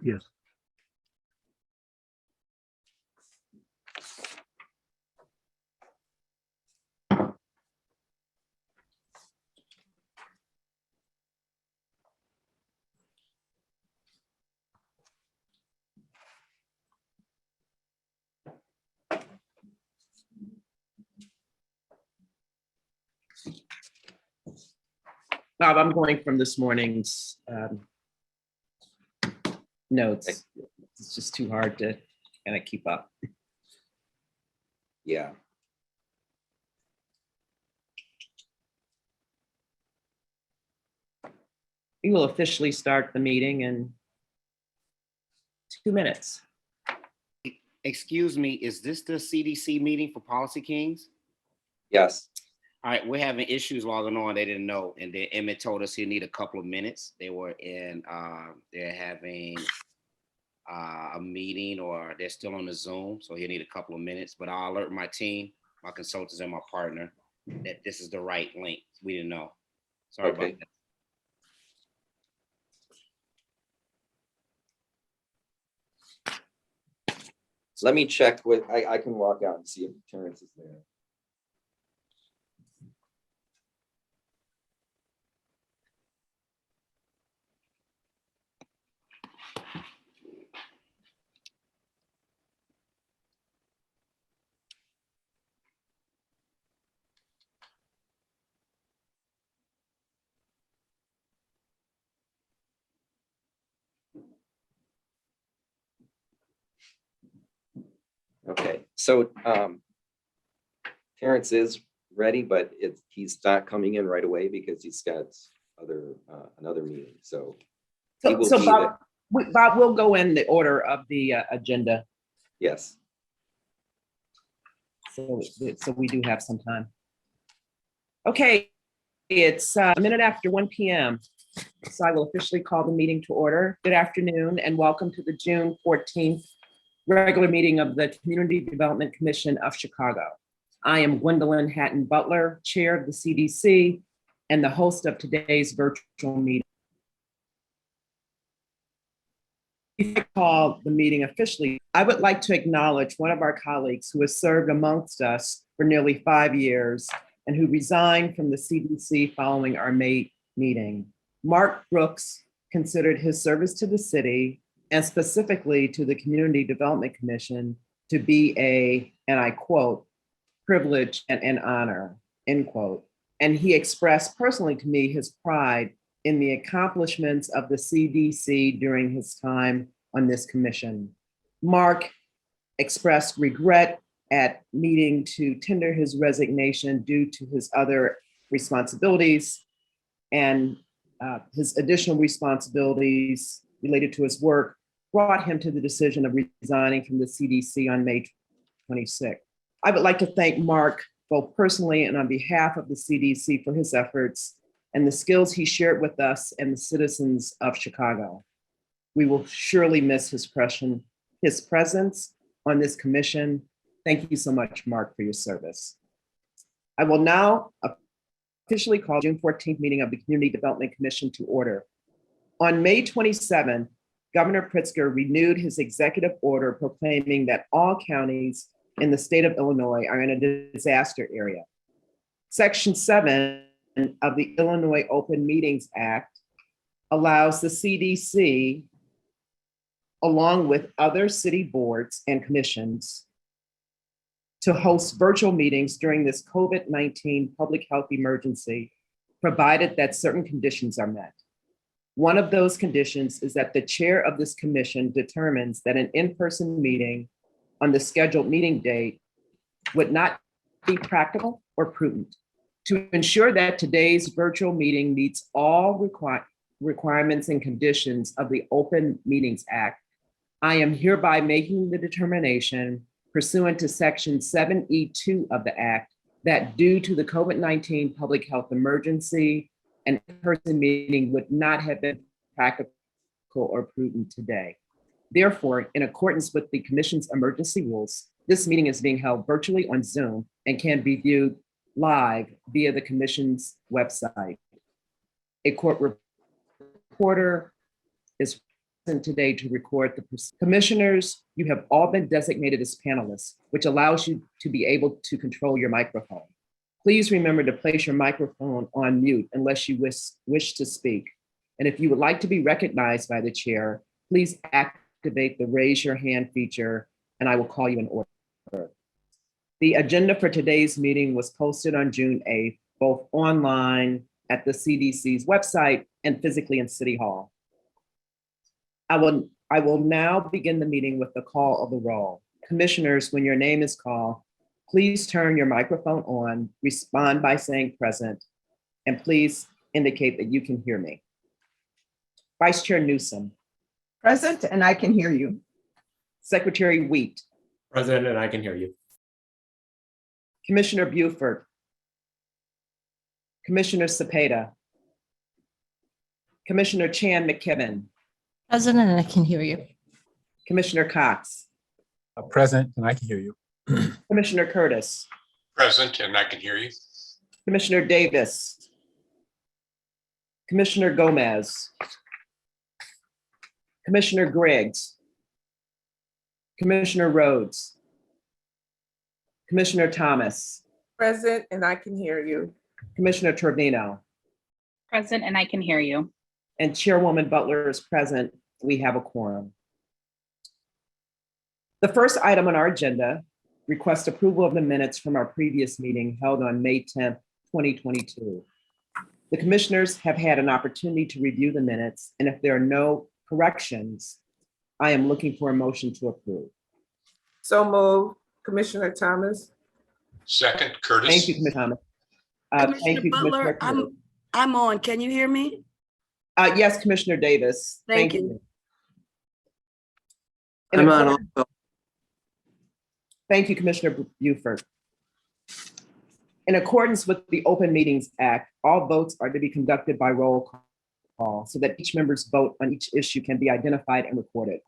Yes. Bob, I'm going from this morning's notes. It's just too hard to kind of keep up. Yeah. We will officially start the meeting in 2 minutes. Excuse me, is this the CDC meeting for Policy Kings? Yes. All right, we're having issues logging on. They didn't know. And then Emmett told us he'd need a couple of minutes. They were in, they're having a meeting, or they're still on the Zoom. So he'll need a couple of minutes, but I'll alert my team, my consultants and my partner that this is the right link. We didn't know. Sorry Okay. about that. So let me check with, I can walk out and see if Terence is there. Okay, so Terence is ready, but he's not coming in right away because he's got another meeting. So he will be Bob, Bob, we'll go in the order of the agenda. yes. So we do have some time. Okay, it's a minute after 1 p.m. So I will officially call the meeting to order. Good afternoon and welcome to the June 14th regular meeting of the Community Development Commission of Chicago. I am Gwendolyn Hatton Butler, Chair of the CDC and the host of today's virtual meeting. Before I call the meeting officially, I would like to acknowledge one of our colleagues who has served amongst us for nearly 5 years and who resigned from the CDC following our May meeting. Mark Brooks considered his service to the city and specifically to the Community Development Commission to be a, and I quote, privilege and an honor, end quote. And he expressed personally to me his pride in the accomplishments of the CDC during his time on this commission. Mark expressed regret at needing to tender his resignation due to his other responsibilities and his additional responsibilities related to his work brought him to the decision of resigning from the CDC on May 26th. I would like to thank Mark both personally and on behalf of the CDC for his efforts and the skills he shared with us and the citizens of Chicago. We will surely miss his presence on this commission. Thank you so much, Mark, for your service. I will now officially call June 14th meeting of the Community Development Commission to order. On May 27th, Governor Pritzker renewed his executive order proclaiming that all counties in the state of Illinois are in a disaster area. Section 7 of the Illinois Open Meetings Act allows the CDC, along with other city boards and commissions, to host virtual meetings during this COVID-19 public health emergency, provided that certain conditions are met. One of those conditions is that the chair of this commission determines that an in-person meeting on the scheduled meeting date would not be practical or prudent. To ensure that today's virtual meeting meets all requirements and conditions of the Open Meetings Act, I am hereby making the determination pursuant to Section 7E2 of the Act that due to the COVID-19 public health emergency, an in-person meeting would not have been practical or prudent today. Therefore, in accordance with the Commission's emergency rules, this meeting is being held virtually on Zoom and can be viewed live via the Commission's website. A court reporter is today to record the commissioners. You have all been designated as panelists, which allows you to be able to control your microphone. Please remember to place your microphone on mute unless you wish to speak. And if you would like to be recognized by the chair, please activate the raise your hand feature and I will call you in order. The agenda for today's meeting was posted on June 8th, both online at the CDC's website and physically in City Hall. I will now begin the meeting with the call of the roll. Commissioners, when your name is called, please turn your microphone on, respond by saying present, and please indicate that you can hear me. Vice Chair Newsom. Present, and I can hear you. Secretary Wheat. Present, and I can hear you. Commissioner Buford. Commissioner Cepeda. Commissioner Chan McKibben. Present, and I can hear you. Commissioner Cox. Present, and I can hear you. Commissioner Curtis. Present, and I can hear you. Commissioner Davis. Commissioner Gomez. Commissioner Griggs. Commissioner Rhodes. Commissioner Thomas. Present, and I can hear you. Commissioner Trevino. Present, and I can hear you. And Chairwoman Butler is present. We have a quorum. The first item on our agenda, request approval of the minutes from our previous meeting held on May 10th, 2022. The commissioners have had an opportunity to review the minutes, and if there are no corrections, I am looking for a motion to approve. So move, Commissioner Thomas. Second, Curtis. Thank you, Commissioner Thomas. Thank you, Butler, Commissioner Curtis. I'm on. Can you hear me? Yes, Commissioner Davis. Thank you. I'm on also. Thank you, Commissioner Buford. In accordance with the Open Meetings Act, all votes are to be conducted by roll call so that each member's vote on each issue can be identified and recorded.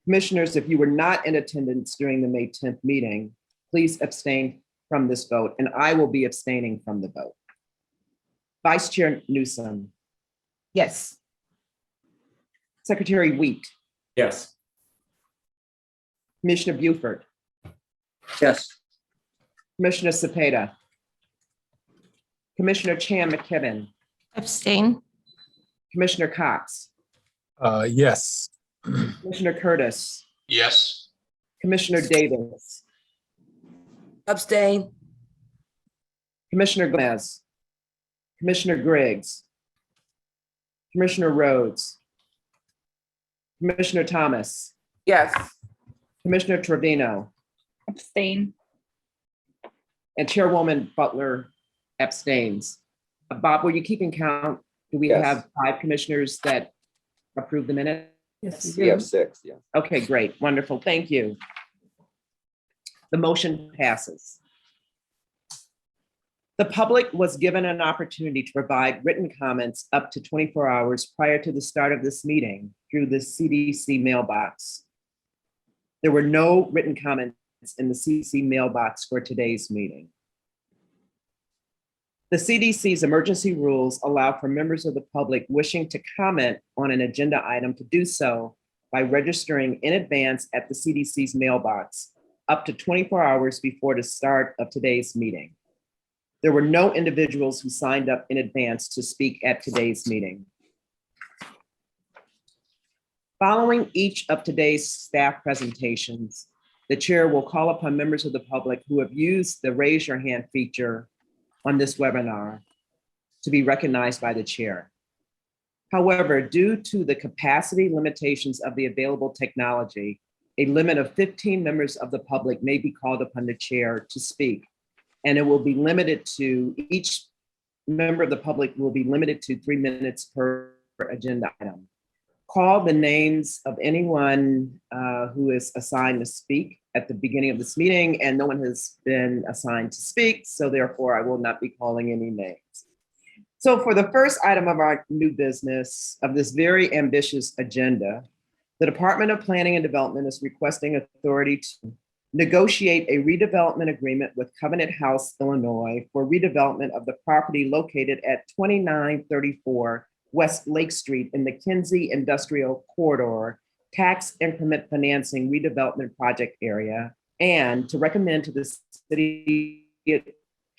Commissioners, if you were not in attendance during the May 10th meeting, please abstain from this vote, and I will be abstaining from the vote. Vice Chair Newsom. Yes. Secretary Wheat. Yes. Commissioner Buford. Yes. Commissioner Cepeda. Commissioner Chan McKibben. Abstain. Commissioner Cox. Yes. Commissioner Curtis. Yes. Commissioner Davis. Abstain. Commissioner Gomez. Commissioner Griggs. Commissioner Rhodes. Commissioner Thomas. Yes. Commissioner Trevino. Abstain. And Chairwoman Butler abstains. Bob, were you keeping count? Do we Yes. have 5 commissioners that approve the minute? Yes, We have 6, yeah. Okay, great, wonderful, thank you. The motion passes. The public was given an opportunity to provide written comments up to 24 hours prior to the start of this meeting through the CDC mailbox. There were no written comments in the CDC mailbox for today's meeting. The CDC's emergency rules allow for members of the public wishing to comment on an agenda item to do so by registering in advance at the CDC's mailbox up to 24 hours before the start of today's meeting. There were no individuals who signed up in advance to speak at today's meeting. Following each of today's staff presentations, the chair will call upon members of the public who have used the raise your hand feature on this webinar to be recognized by the chair. However, due to the capacity limitations of the available technology, a limit of 15 members of the public may be called upon the chair to speak, and it will be limited to, each member of the public will be limited to 3 minutes per agenda item. Call the names of anyone who is assigned to speak at the beginning of this meeting, and no one has been assigned to speak, so therefore I will not be calling any names. So for the first item of our new business of this very ambitious agenda, the Department of Planning and Development is requesting authority to negotiate a redevelopment agreement with Covenant House, Illinois for redevelopment of the property located at 2934 West Lake Street in the Kinsey Industrial Corridor tax increment financing redevelopment project area, and to recommend to the City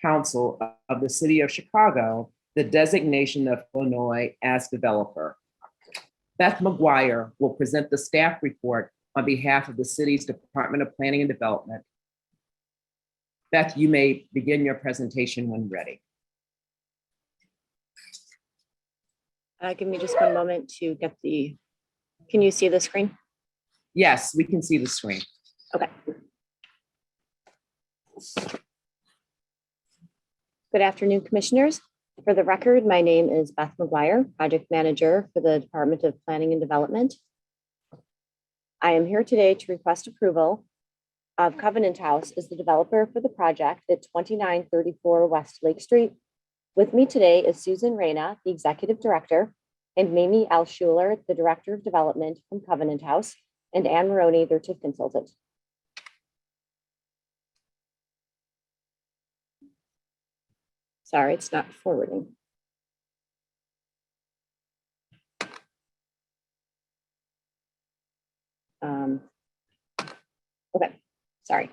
Council of the City of Chicago the designation of Illinois as developer. Beth McGuire will present the staff report on behalf of the city's Department of Planning and Development. Beth, you may begin your presentation when ready. Give me just one moment to get the, can you see the screen? Yes, we can see the screen. Okay. Good afternoon, commissioners. For the record, my name is Beth McGuire, project manager for the Department of Planning and Development. I am here today to request approval of Covenant House as the developer for the project at 2934 West Lake Street. With me today is Susan Reyna, the executive director, and Mamie L. Schuler, the director of development from Covenant House, and Anne Maroney, their TIF consultant. Sorry, it's not forwarding. Okay, sorry.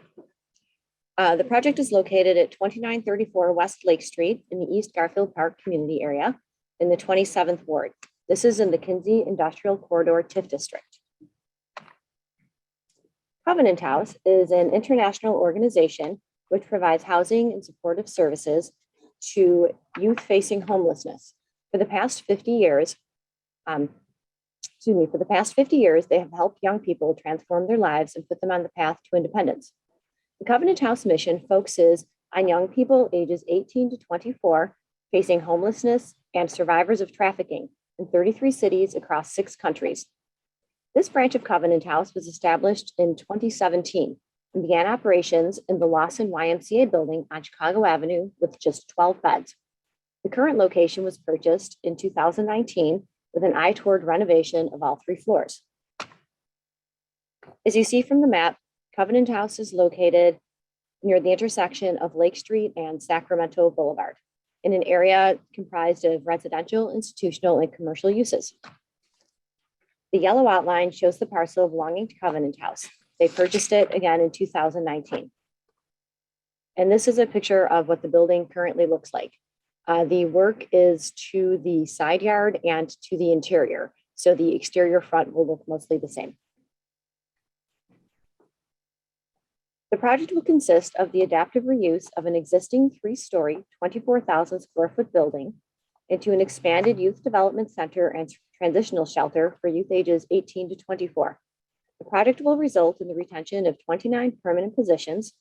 The project is located at 2934 West Lake Street in the East Garfield Park community area in the 27th ward. This is in the Kinsey Industrial Corridor TIF district. Covenant House is an international organization which provides housing and supportive services to youth facing homelessness. For the past 50 years, they have helped young people transform their lives and put them on the path to independence. The Covenant House mission focuses on young people ages 18 to 24 facing homelessness and survivors of trafficking in 33 cities across 6 countries. This branch of Covenant House was established in 2017 and began operations in the Lawson YMCA building on Chicago Avenue with just 12 beds. The current location was purchased in 2019 with an eye toward renovation of all 3 floors. As you see from the map, Covenant House is located near the intersection of Lake Street and Sacramento Boulevard in an area comprised of residential, institutional, and commercial uses. The yellow outline shows the parcel belonging to Covenant House. They purchased it again in 2019. And this is a picture of what the building currently looks like. The work is to the side yard and to the interior. So the exterior front will look mostly the same. The project will consist of the adaptive reuse of an existing 3-story, 24,000 square foot building into an expanded youth development center and transitional shelter for youth ages 18 to 24. The project will result in the retention of 29 permanent positions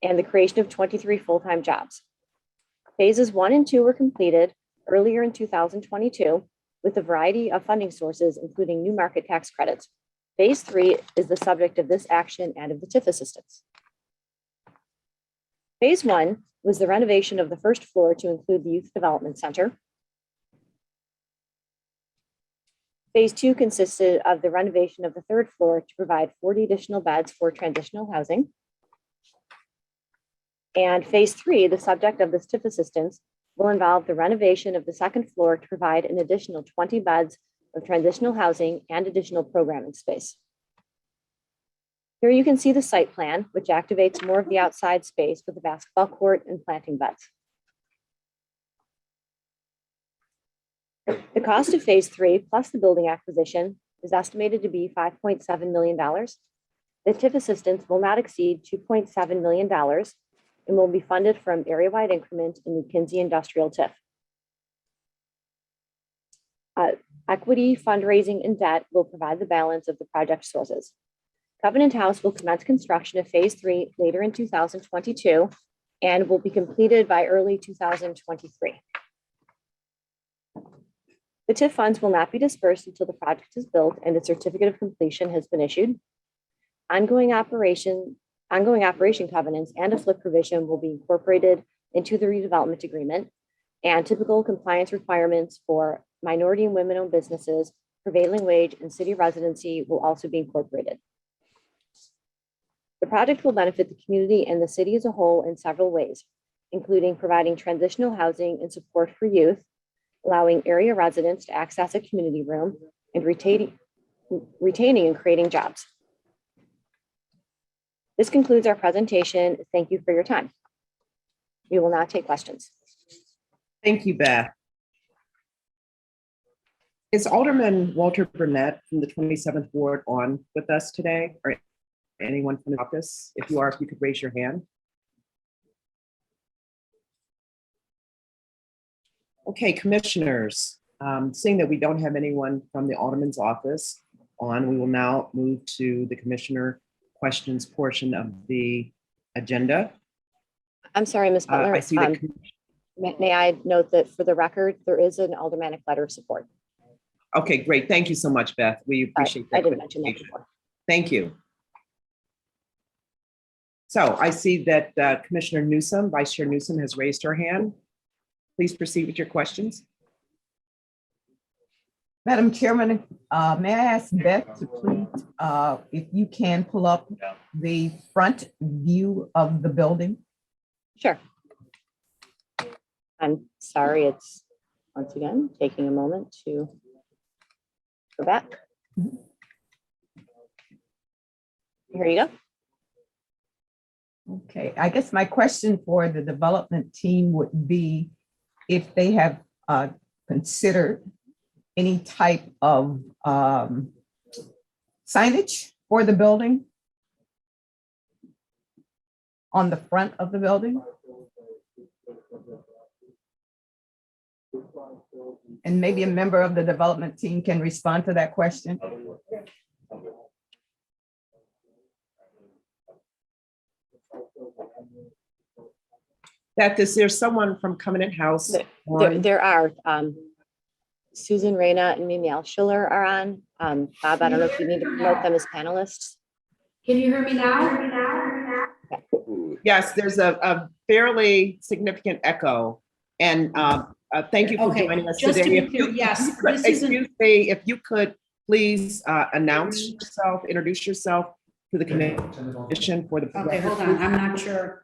and the creation of 23 full-time jobs. Phases 1 and 2 were completed earlier in 2022 with a variety of funding sources, including new market tax credits. Phase 3 is the subject of this action and of the TIF assistance. Phase 1 was the renovation of the first floor to include the Youth Development Center. Phase 2 consisted of the renovation of the 3rd floor to provide 40 additional beds for transitional housing. And phase 3, the subject of this TIF assistance, will involve the renovation of the 2nd floor to provide an additional 20 beds of transitional housing and additional programming space. Here you can see the site plan, which activates more of the outside space with a basketball court and planting beds. The cost of phase 3 plus the building acquisition is estimated to be $5.7 million. The TIF assistance will not exceed $2.7 million and will be funded from area-wide increment in the Kinsey Industrial TIF. Equity, fundraising, and debt will provide the balance of the project sources. Covenant House will commence construction of phase 3 later in 2022 and will be completed by early 2023. The TIF funds will not be dispersed until the project is built and its certificate of completion has been issued. Ongoing operation covenants and a flip provision will be incorporated into the redevelopment agreement, and typical compliance requirements for minority and women-owned businesses, prevailing wage, and city residency will also be incorporated. The project will benefit the community and the city as a whole in several ways, including providing transitional housing and support for youth, allowing area residents to access a community room, and retaining retaining and creating jobs. This concludes our presentation. Thank you for your time. We will now take questions. Thank you, Beth. Is Alderman Walter Burnett from the 27th Ward on with us today, or anyone from the office? If you are, if you could raise your hand. Okay, commissioners, seeing that we don't have anyone from the Alderman's office on, we will now move to the commissioner questions portion of the agenda. I'm sorry, Ms. Butler. I see that. May I note that for the record, there is an aldermanic letter of support. Okay, great. Thank you so much, Beth. We appreciate that. I didn't mention that clarification. before. Thank you. So I see that Commissioner Newsom, Vice Chair Newsom, has raised her hand. Please proceed with your questions. Madam Chairman, may I ask Beth to please, if you can pull up the front view of the building? Sure. I'm sorry, it's once again taking a moment to go back. Here you go. Okay, I guess my question for the development team would be if they have considered any type of signage for the building on the front of the building? And maybe a member of the development team can respond to that question. That is there someone from Covenant House? There are Susan Reyna and Mimi Schiller are on. Bob, I don't know if you need to promote them as panelists. Can you hear me now? Yes, there's a fairly significant echo. And thank you for Okay, joining us just to today. be clear, yes, Could- this isn't- excuse me, if you could please announce yourself, introduce yourself to the commission for the. Okay, hold on, I'm not sure.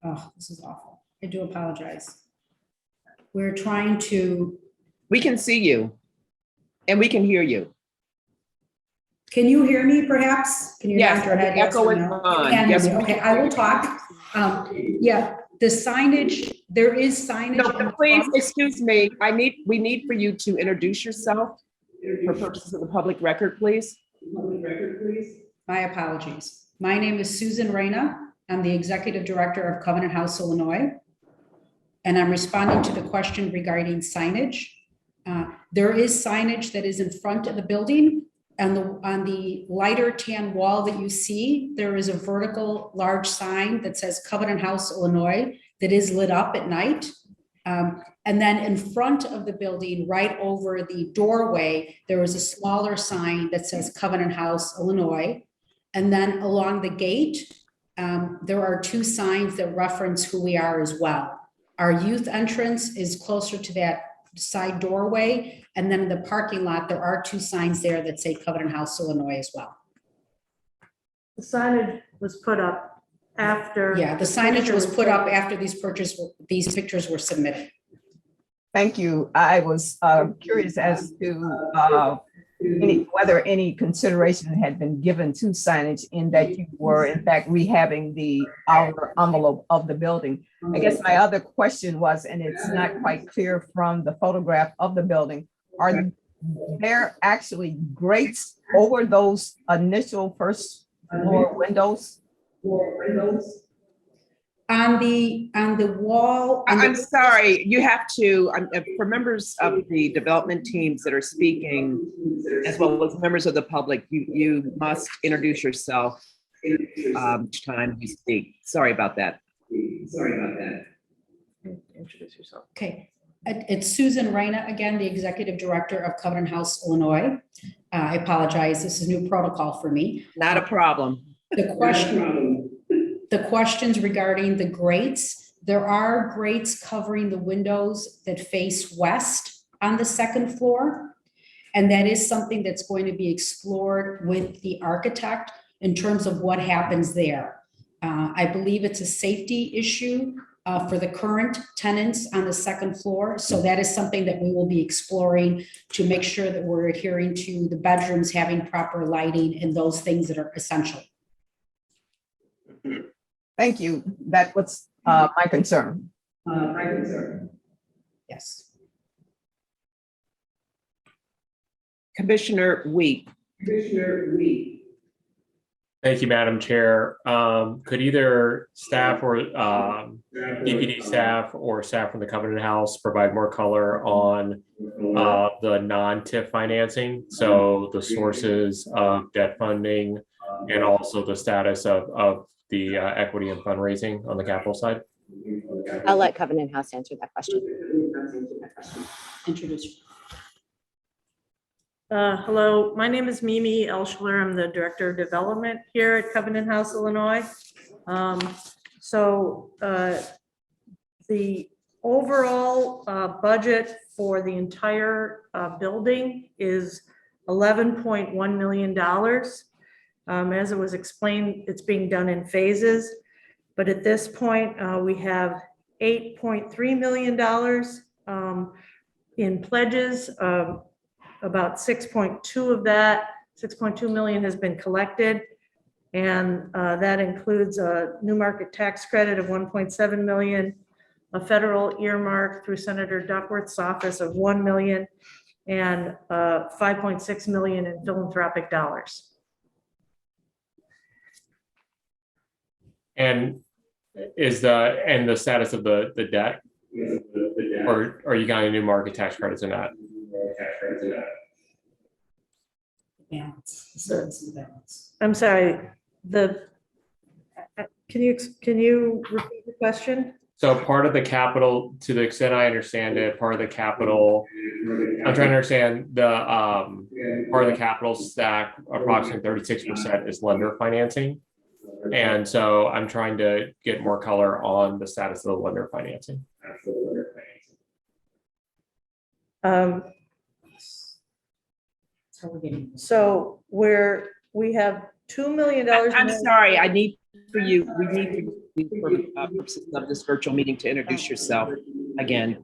Oh, this is awful. I do apologize. We're trying to, We can see you and we can hear you. can you hear me perhaps? Can you Yes, nod your head the yes echo or is no? on. Can Yes, you? we Okay, can I hear will you. talk. Yeah, the signage, there is signage. No, on the please, front. excuse me. We need for you to introduce yourself for purposes of the public record, please. My apologies. My name is Susan Reyna. I'm the Executive Director of Covenant House, Illinois. And I'm responding to the question regarding signage. There is signage that is in front of the building. And on the lighter tan wall that you see, there is a vertical large sign that says Covenant House, Illinois, that is lit up at night. And then in front of the building, right over the doorway, there is a smaller sign that says Covenant House, Illinois. And then along the gate, there are two signs that reference who we are as well. Our youth entrance is closer to that side doorway. And then in the parking lot, there are two signs there that say Covenant House, Illinois as well. The signage was put up after. Yeah, the signage was put up after these pictures were submitted. Thank you. I was curious as to whether any consideration had been given to signage in that you were in fact rehabbing the outer envelope of the building. I guess my other question was, and it's not quite clear from the photograph of the building, are there actually grates over those initial first floor windows? On the wall. I'm sorry, you have to, for members of the development teams that are speaking, as well as members of the public, you must introduce yourself each time you speak. Sorry about that. Introduce yourself. Okay, it's Susan Reyna again, the Executive Director of Covenant House, Illinois. I apologize, this is new protocol for me. Not a problem. The questions regarding the grates, there are grates covering the windows that face west on the second floor. And that is something that's going to be explored with the architect in terms of what happens there. I believe it's a safety issue for the current tenants on the second floor. So that is something that we will be exploring to make sure that we're adhering to the bedrooms having proper lighting and those things that are essential. Thank you. That was my concern. Yes. Commissioner Week. Thank you, Madam Chair. Could either staff or DPD staff or staff from the Covenant House provide more color on the non-TIF financing? So the sources of debt funding and also the status of the equity and fundraising on the capital side? I'll let Covenant House answer that question. Introduce. Hello, my name is Mimi Elschler. I'm the Director of Development here at Covenant House, Illinois. The overall budget for the entire building is $11.1 million. As it was explained, it's being done in phases, but at this point, we have $8.3 million in pledges. About 6.2 of that, 6.2 million has been collected. And that includes a new market tax credit of 1.7 million, a federal earmark through Senator Duckworth's office of 1 million, and 5.6 million in philanthropic dollars. And is the status of the debt, or are you counting new market tax credits in that? Balance. I'm sorry, can you repeat the question? So part of the capital, to the extent I understand it, part of the capital, I'm trying to understand the part of the capital stack, approximately 36% is lender financing. And so I'm trying to get more color on the status of the lender financing. So we have $2 million. I'm sorry, we need for purposes of this virtual meeting to introduce yourself again.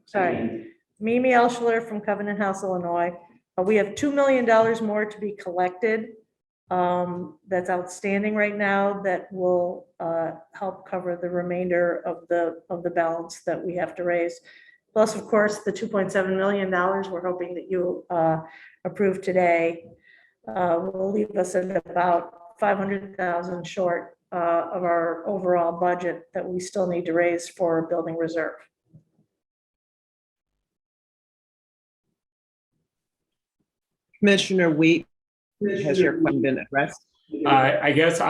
Sorry, Mimi Elschler from Covenant House, Illinois. We have $2 million more to be collected. That's outstanding right now that will help cover the remainder of the balance that we have to raise. Plus, of course, the $2.7 million we're hoping that you approve today will leave us at about 500,000 short of our overall budget that we still need to raise for building reserve. Commissioner Week, has your question been addressed? I guess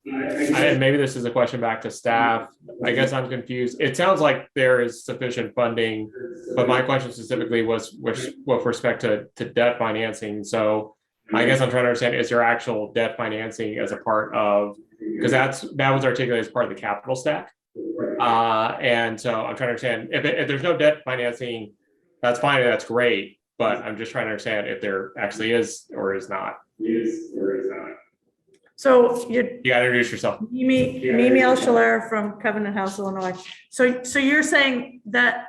maybe this is a question back to staff. I guess I'm confused. It sounds like there is sufficient funding, but my question specifically was with respect to debt financing. So I guess I'm trying to understand, is there actual debt financing as a part of, because that was articulated as part of the capital stack. And so I'm trying to understand if there's no debt financing, that's fine, that's great. But I'm just trying to understand if there actually is or is not. So you got to introduce yourself. Mimi Elschler from Covenant House, Illinois. So you're saying that,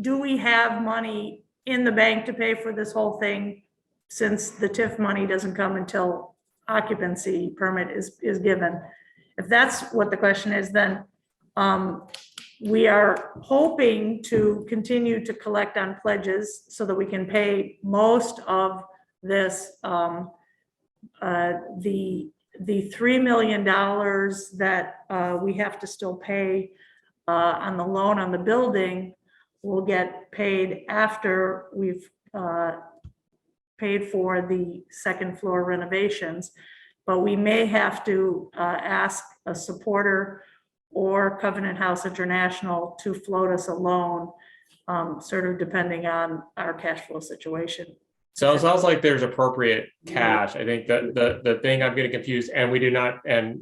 do we have money in the bank to pay for this whole thing, since the TIF money doesn't come until occupancy permit is given? If that's what the question is, then we are hoping to continue to collect on pledges so that we can pay most of this. The $3 million that we have to still pay on the loan on the building will get paid after we've paid for the second floor renovations. But we may have to ask a supporter or Covenant House International to float us a loan, sort of depending on our cash flow situation. So it sounds like there's appropriate cash. I think that the thing I'm getting confused, and we do not, and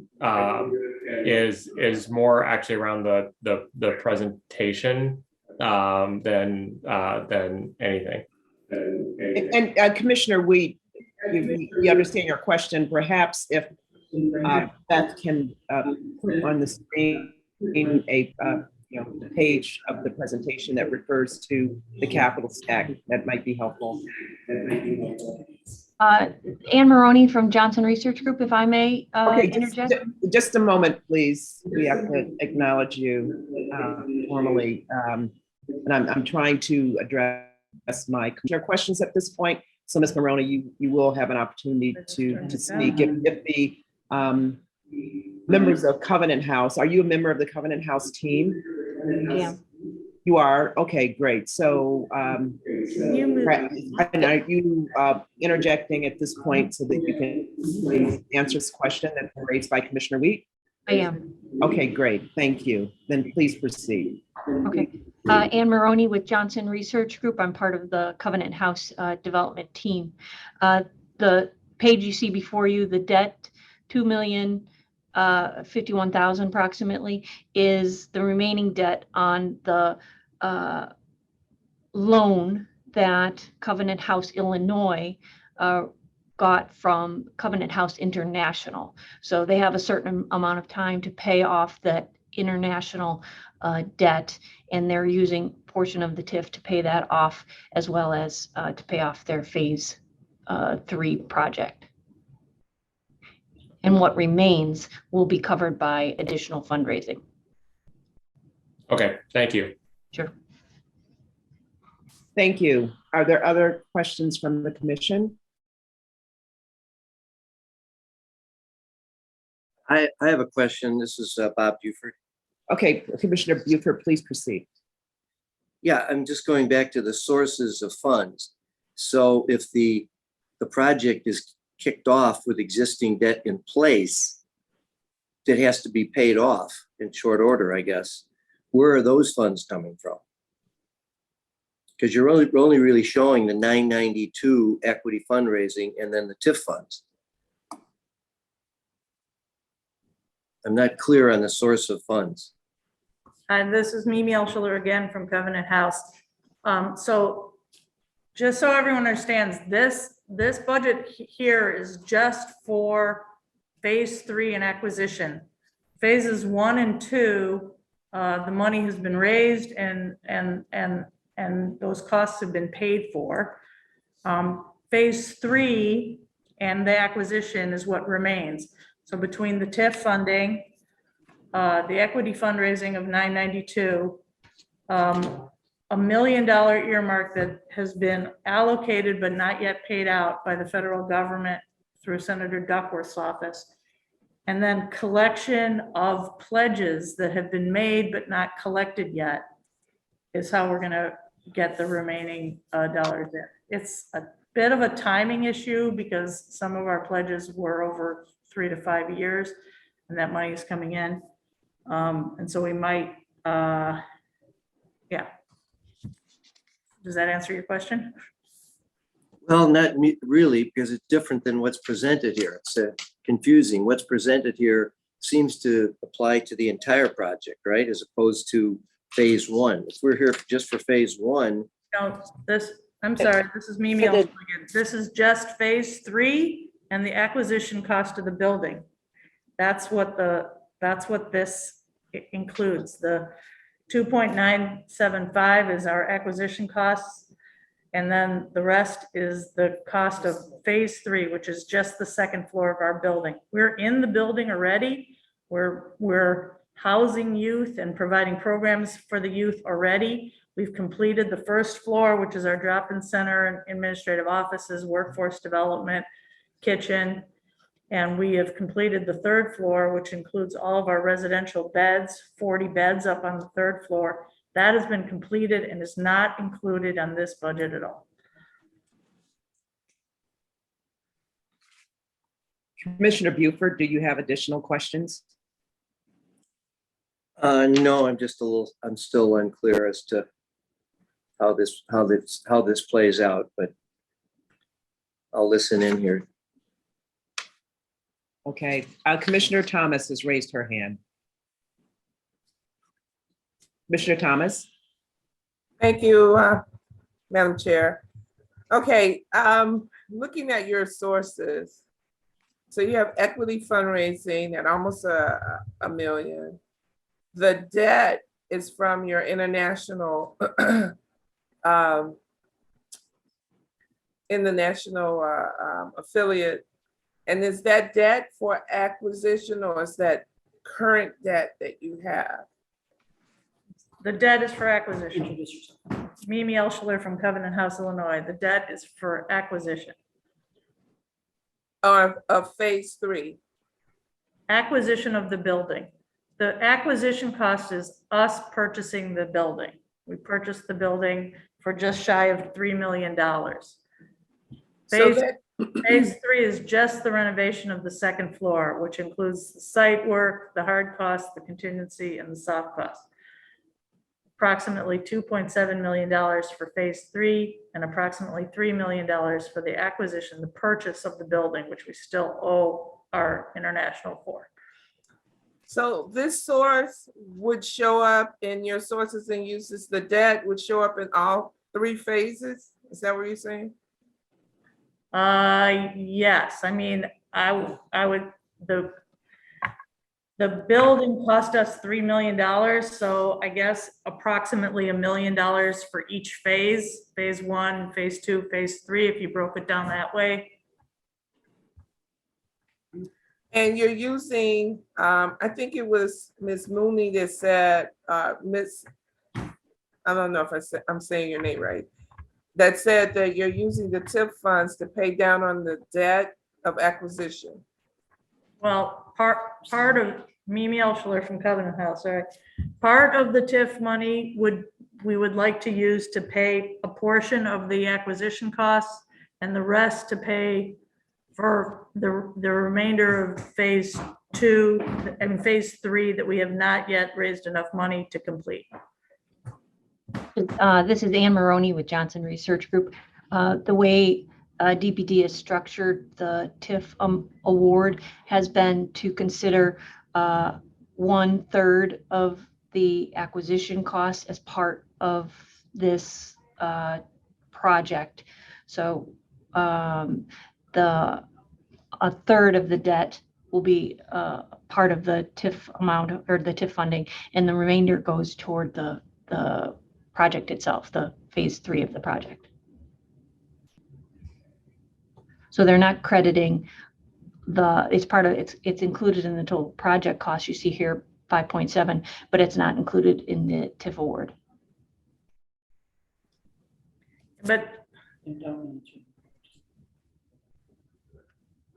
is more actually around the presentation than anything. And Commissioner Weed, we understand your question. Perhaps if Beth can put on the screen in a the page of the presentation that refers to the capital stack. That might be helpful. Anne Maroney from Johnson Research Group, if I may Okay, interject. just a moment, please. We have to acknowledge you formally. And I'm trying to address my questions at this point. So Ms. Maroney, you will have an opportunity to speak. If the members of Covenant House, are you a member of the Covenant House team? I am. You are? Okay, great. So and are you interjecting at this point so that you can answer this question that's raised by Commissioner Wheat? I am. Okay, great. Thank you. Then please proceed. Okay. Anne Maroney with Johnson Research Group. I'm part of the Covenant House development team. The page you see before you, the debt, 2,051,000 approximately, is the remaining debt on the loan that Covenant House Illinois got from Covenant House International. So they have a certain amount of time to pay off that international debt, and they're using a portion of the TIF to pay that off, as well as to pay off their phase 3 project. And what remains will be covered by additional fundraising. Okay, thank you. Sure. Thank you. Are there other questions from the commission? I have a question. This is Bob Buford. Okay, Commissioner Buford, please proceed. Yeah, I'm just going back to the sources of funds. So if the project is kicked off with existing debt in place, that has to be paid off in short order, I guess. Where are those funds coming from? Because you're only really showing the 992 equity fundraising and then the TIF funds. I'm not clear on the source of funds. And this is Mimi Elschler again from Covenant House. So just so everyone understands, this budget here is just for phase 3 and acquisition. Phases 1 and 2, the money has been raised and those costs have been paid for. Phase 3 and the acquisition is what remains. So between the TIF funding, the equity fundraising of 992, $1 million earmark that has been allocated but not yet paid out by the federal government through Senator Duckworth's office, and then collection of pledges that have been made but not collected yet is how we're going to get the remaining dollars in. It's a bit of a timing issue because some of our pledges were over 3 to 5 years and that money is coming in. And so we might, yeah. Does that answer your question? Well, not really, because it's different than what's presented here. It's confusing. What's presented here seems to apply to the entire project, right? As opposed to phase 1. If we're here just for phase 1. No, I'm sorry, this is Mimi. This is just phase 3 and the acquisition cost of the building. That's what this includes. The 2.975 is our acquisition costs. And then the rest is the cost of phase 3, which is just the second floor of our building. We're in the building already. We're housing youth and providing programs for the youth already. We've completed the first floor, which is our drop-in center and administrative offices, workforce development, kitchen. And we have completed the third floor, which includes all of our residential beds, 40 beds up on the third floor. That has been completed and is not included on this budget at all. Commissioner Buford, do you have additional questions? No, I'm still unclear as to how this plays out, but I'll listen in here. Okay, Commissioner Thomas has raised her hand. Commissioner Thomas. Thank you, Madam Chair. Okay, looking at your sources. So you have equity fundraising at almost a million. the debt is from your international affiliate. And is that debt for acquisition or is that current debt that you have? The debt is for acquisition. Mimi Elschler from Covenant House, Illinois. The debt is for acquisition. Of phase 3? Acquisition of the building. The acquisition cost is us purchasing the building. We purchased the building for just shy of $3 million. So that, Phase 3 is just the renovation of the second floor, which includes the site work, the hard costs, the contingency, and the soft costs. Approximately $2.7 million for phase 3 and approximately $3 million for the acquisition, the purchase of the building, which we still owe our international for. so this source would show up in your sources and uses, the debt would show up in all 3 phases? Is that what you're saying? Yes, I mean, I would, the building cost us $3 million, so I guess approximately $1 million for each phase, phase 1, phase 2, phase 3, if you broke it down that way. And you're using, I think it was Ms. Mooney that said, I don't know if I'm saying your name right, that said that you're using the TIF funds to pay down on the debt of acquisition. Well, part of Mimi Elschler from Covenant House, right? Part of the TIF money we would like to use to pay a portion of the acquisition costs and the rest to pay for the remainder of phase 2 and phase 3 that we have not yet raised enough money to complete. This is Ann Maroney with Johnson Research Group. The way DPD is structured, the TIF award has been to consider 1/3 of the acquisition costs as part of this project. So a third of the debt will be part of the TIF amount or the TIF funding, and the remainder goes toward the project itself, the phase 3 of the project. So they're not crediting it's included in the total project cost. You see here 5.7, but it's not included in the TIF award. But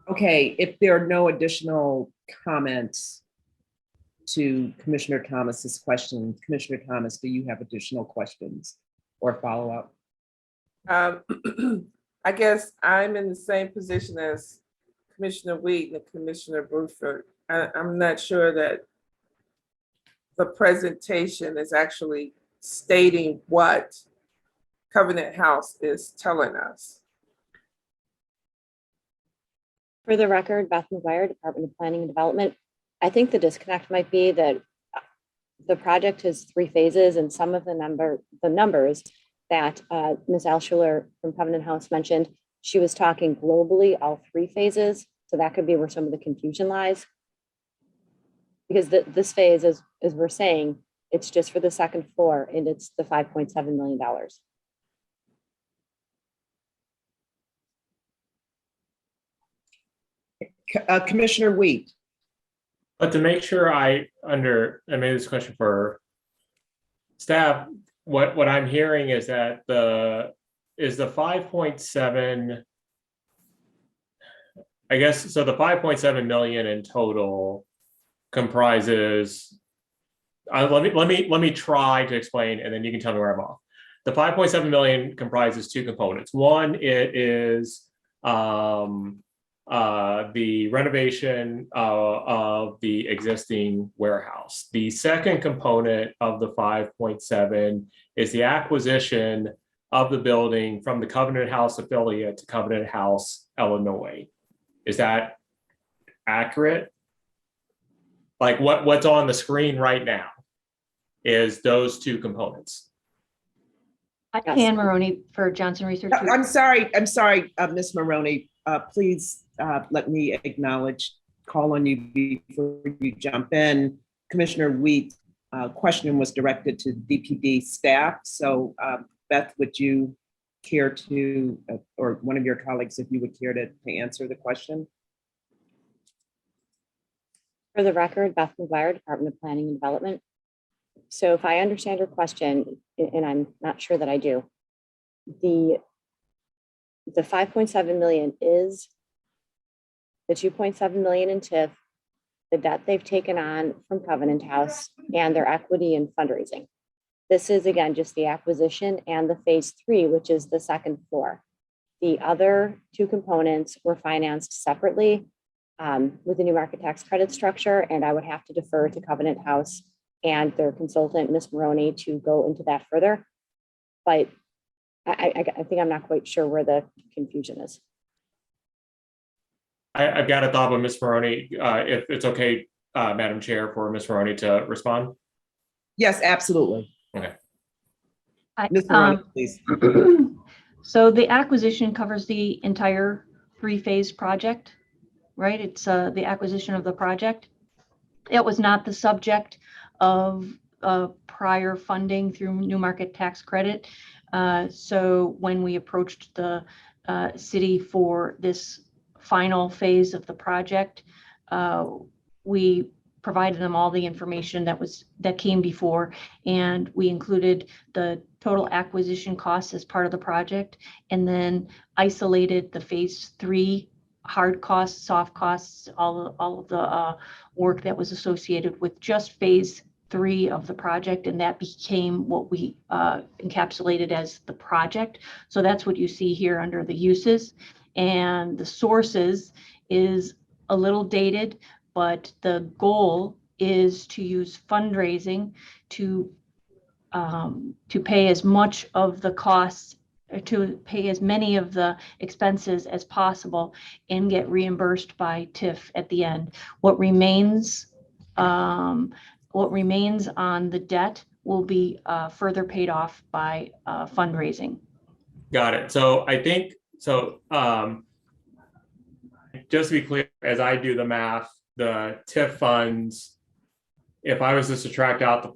Okay, if there are no additional comments to Commissioner Thomas's question, Commissioner Thomas, do you have additional questions or follow-up? I guess I'm in the same position as Commissioner Wheat and Commissioner Bruford. I'm not sure that the presentation is actually stating what Covenant House is telling us. For the record, Beth McGuire, Department of Planning and Development. I think the disconnect might be that the project has 3 phases, and some of the numbers that Ms. Alschuler from Covenant House mentioned, she was talking globally, all 3 phases. So that could be where some of the confusion lies. Because this phase, as we're saying, it's just for the second floor, and it's the $5.7 million. Commissioner Wheat. But to make sure I made this question for staff, what I'm hearing is that the 5.7, I guess, so the 5.7 million in total comprises, let me try to explain, and then you can tell me where I'm off. The 5.7 million comprises 2 components. One, it is the renovation of the existing warehouse. The second component of the 5.7 is the acquisition of the building from the Covenant House affiliate to Covenant House, Illinois. Is that accurate? Like what's on the screen right now is those 2 components. Ann Maroney for Johnson Research Group. I'm sorry, Ms. Maroney. Please let me call on you before you jump in. Commissioner Wheat question was directed to DPD staff. So Beth, would you care to, or one of your colleagues, if you would care to answer the question? For the record, Beth McGuire, Department of Planning and Development. So if I understand your question, and I'm not sure that I do, the 5.7 million is the 2.7 million in TIF, the debt they've taken on from Covenant House, and their equity and fundraising. This is, again, just the acquisition and the phase 3, which is the second floor. The other two components were financed separately with the new market tax credit structure, and I would have to defer to Covenant House and their consultant, Ms. Maroney, to go into that further. But I think I'm not quite sure where the confusion is. I've got a thought with Ms. Maroney, if it's okay, Madam Chair, for Ms. Maroney to respond. Yes, absolutely. Okay. Ms. Maroney, please. So the acquisition covers the entire 3-phase project, right? It's the acquisition of the project. It was not the subject of prior funding through new market tax credit. So when we approached the city for this final phase of the project, we provided them all the information that came before, and we included the total acquisition costs as part of the project, and then isolated the phase 3 hard costs, soft costs, all of the work that was associated with just phase 3 of the project, and that became what we encapsulated as the project. So that's what you see here under the uses, and the sources is a little dated, but the goal is to use fundraising to pay as much of the costs, to pay as many of the expenses as possible and get reimbursed by TIF at the end. What remains on the debt will be further paid off by fundraising. Got it. So I think, so just to be clear, as I do the math, the TIF funds, if I was to subtract out the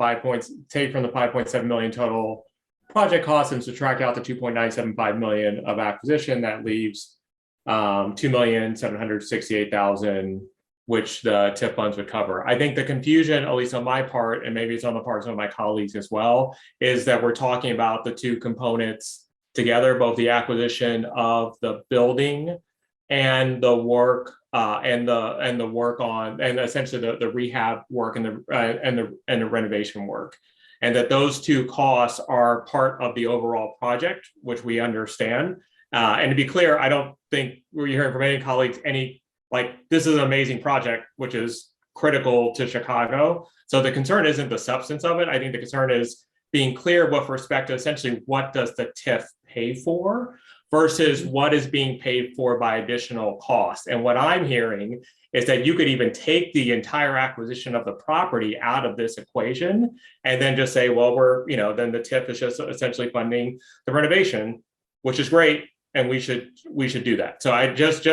take from the 5.7 million total project costs and subtract out the 2.975 million of acquisition, that leaves 2,768,000, which the TIF funds would cover. I think the confusion, at least on my part, and maybe it's on the parts of my colleagues as well, is that we're talking about the two components together, both the acquisition of the building and the work and the work on, and essentially the rehab work and the renovation work, and that those two costs are part of the overall project, which we understand. And to be clear, I don't think we're hearing from any colleagues this is an amazing project, which is critical to Chicago. So the concern isn't the substance of it. I think the concern is being clear with respect to essentially what does the TIF pay for versus what is being paid for by additional costs. And what I'm hearing is that you could even take the entire acquisition of the property out of this equation and then just say, well, then the TIF is just essentially funding the renovation, which is great, and we should do that. So I just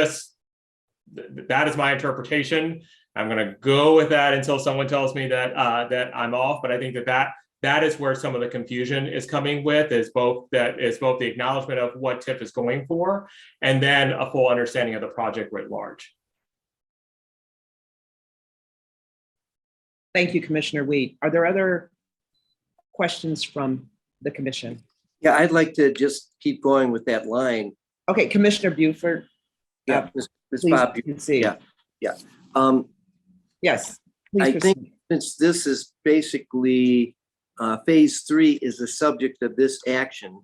that is my interpretation. I'm going to go with that until someone tells me that that I'm off. But I think that is where some of the confusion is coming with, is both the acknowledgement of what TIF is going for, and then a full understanding of the project writ large. Thank you, Commissioner Weed. Are there other questions from the commission? Yeah, I'd like to just keep going with that line. Okay, Commissioner Buford. Yeah, Ms. Please Bob. proceed. Yeah. Yes. I Please think proceed. since this is basically phase 3 is the subject of this action,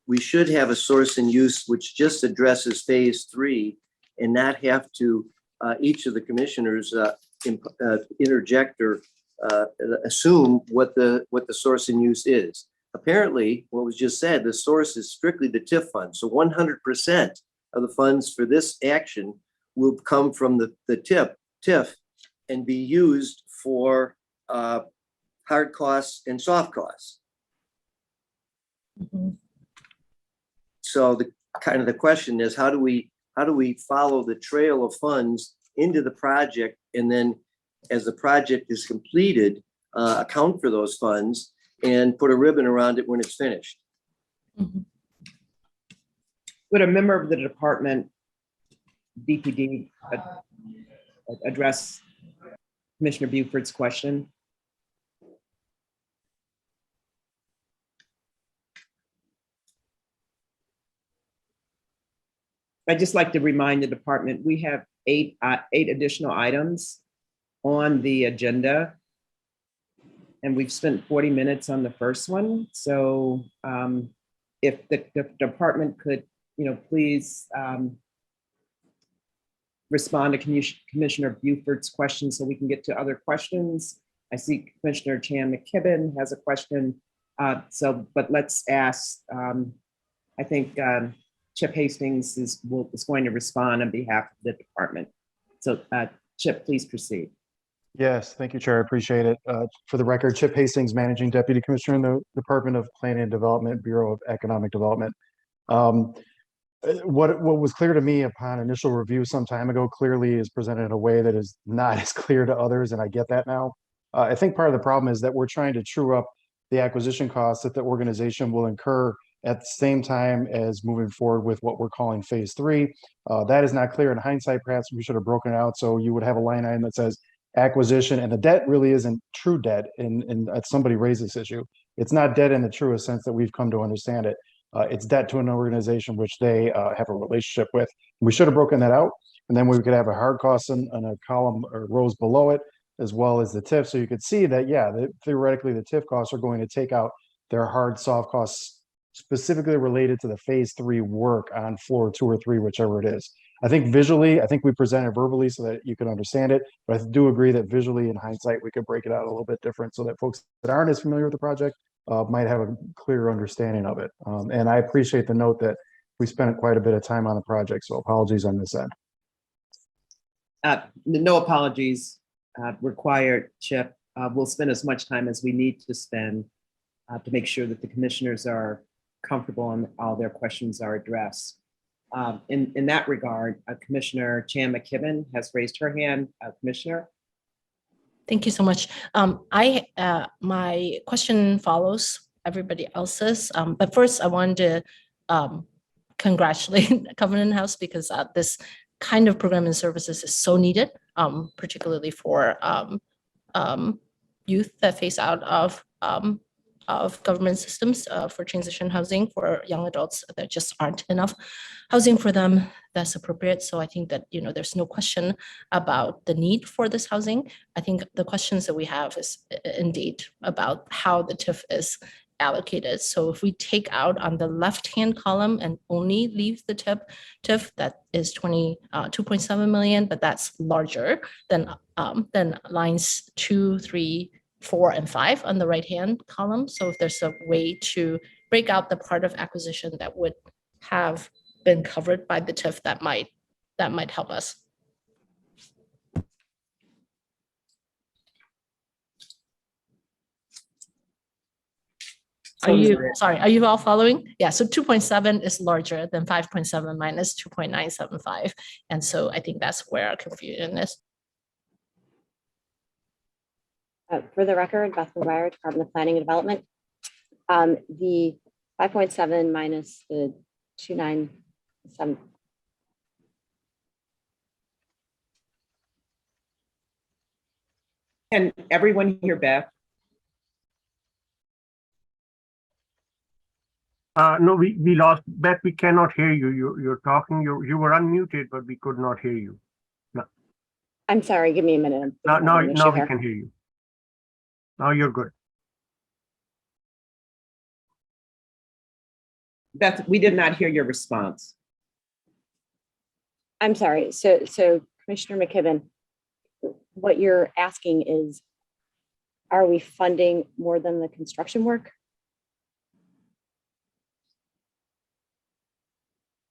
we should have a source and use which just addresses phase 3 and not have to each of the commissioners interject or assume what the source and use is. Apparently, what was just said, the source is strictly the TIF fund. So 100% of the funds for this action will come from the TIF and be used for hard costs and soft costs. Mm-hmm. So the question is, how do we follow the trail of funds into the project, and then as the project is completed, account for those funds and put a ribbon around it when it's finished. Would a member of the department, DPD, address Commissioner Buford's question? I'd just like to remind the department, we have eight additional items on the agenda. And we've spent 40 minutes on the first one. So if the department could, please respond to Commissioner Buford's question so we can get to other questions. I see Commissioner Chan McKibben has a question. But let's ask, I think Chip Hastings is going to respond on behalf of the department. So Chip, please proceed. Yes, thank you, Chair. I appreciate it. For the record, Chip Hastings, Managing Deputy Commissioner in the Department of Planning and Development, Bureau of Economic Development. What was clear to me upon initial review some time ago clearly is presented in a way that is not as clear to others, and I get that now. I think part of the problem is that we're trying to true up the acquisition costs that the organization will incur at the same time as moving forward with what we're calling phase 3. That is not clear in hindsight. Perhaps we should have broken it out so you would have a line item that says acquisition, and the debt really isn't true debt. And somebody raised this issue. It's not debt in the truest sense that we've come to understand it. It's debt to an organization which they have a relationship with. We should have broken that out, and then we could have a hard cost on a column or rows below it, as well as the TIF. So you could see that, yeah, theoretically the TIF costs are going to take out their hard soft costs specifically related to the phase 3 work on floor 2 or 3, whichever it is. I think visually, I think we present it verbally so that you can understand it, but I do agree that visually in hindsight, we could break it out a little bit different so that folks that aren't as familiar with the project might have a clearer understanding of it. And I appreciate the note that we spent quite a bit of time on the project, so apologies on this end. No apologies required, Chip. We'll spend as much time as we need to spend to make sure that the commissioners are comfortable and all their questions are addressed. In that regard, Commissioner Chan McKibben has raised her hand. Commissioner. Thank you so much. My question follows everybody else's, but first I wanted to congratulate Covenant House because this kind of program and services is so needed, particularly for youth that face out of government systems for transition housing for young adults. There just aren't enough housing for them that's appropriate. So I think that, there's no question about the need for this housing. I think the questions that we have is indeed about how the TIF is allocated. So if we take out on the left-hand column and only leave the TIF, that is 2.7 million, but that's larger than lines 2, 3, 4, and 5 on the right-hand column. So if there's a way to break out the part of acquisition that would have been covered by the TIF, that might help us. Are you all following? Yeah, so 2.7 is larger than 5.7 minus 2.975. And so I think that's where our confusion is. For the record, Beth McGuire, Department of Planning and Development. The 5.7 minus the 297. Can everyone hear Beth? No, we lost Beth. We cannot hear you. You're talking. You were unmuted, but we could not hear you. No. I'm sorry. Give me a minute. Now we can hear you. Now you're good. Beth, we did not hear your response. I'm sorry. So Commissioner McKibben, what you're asking is, are we funding more than the construction work?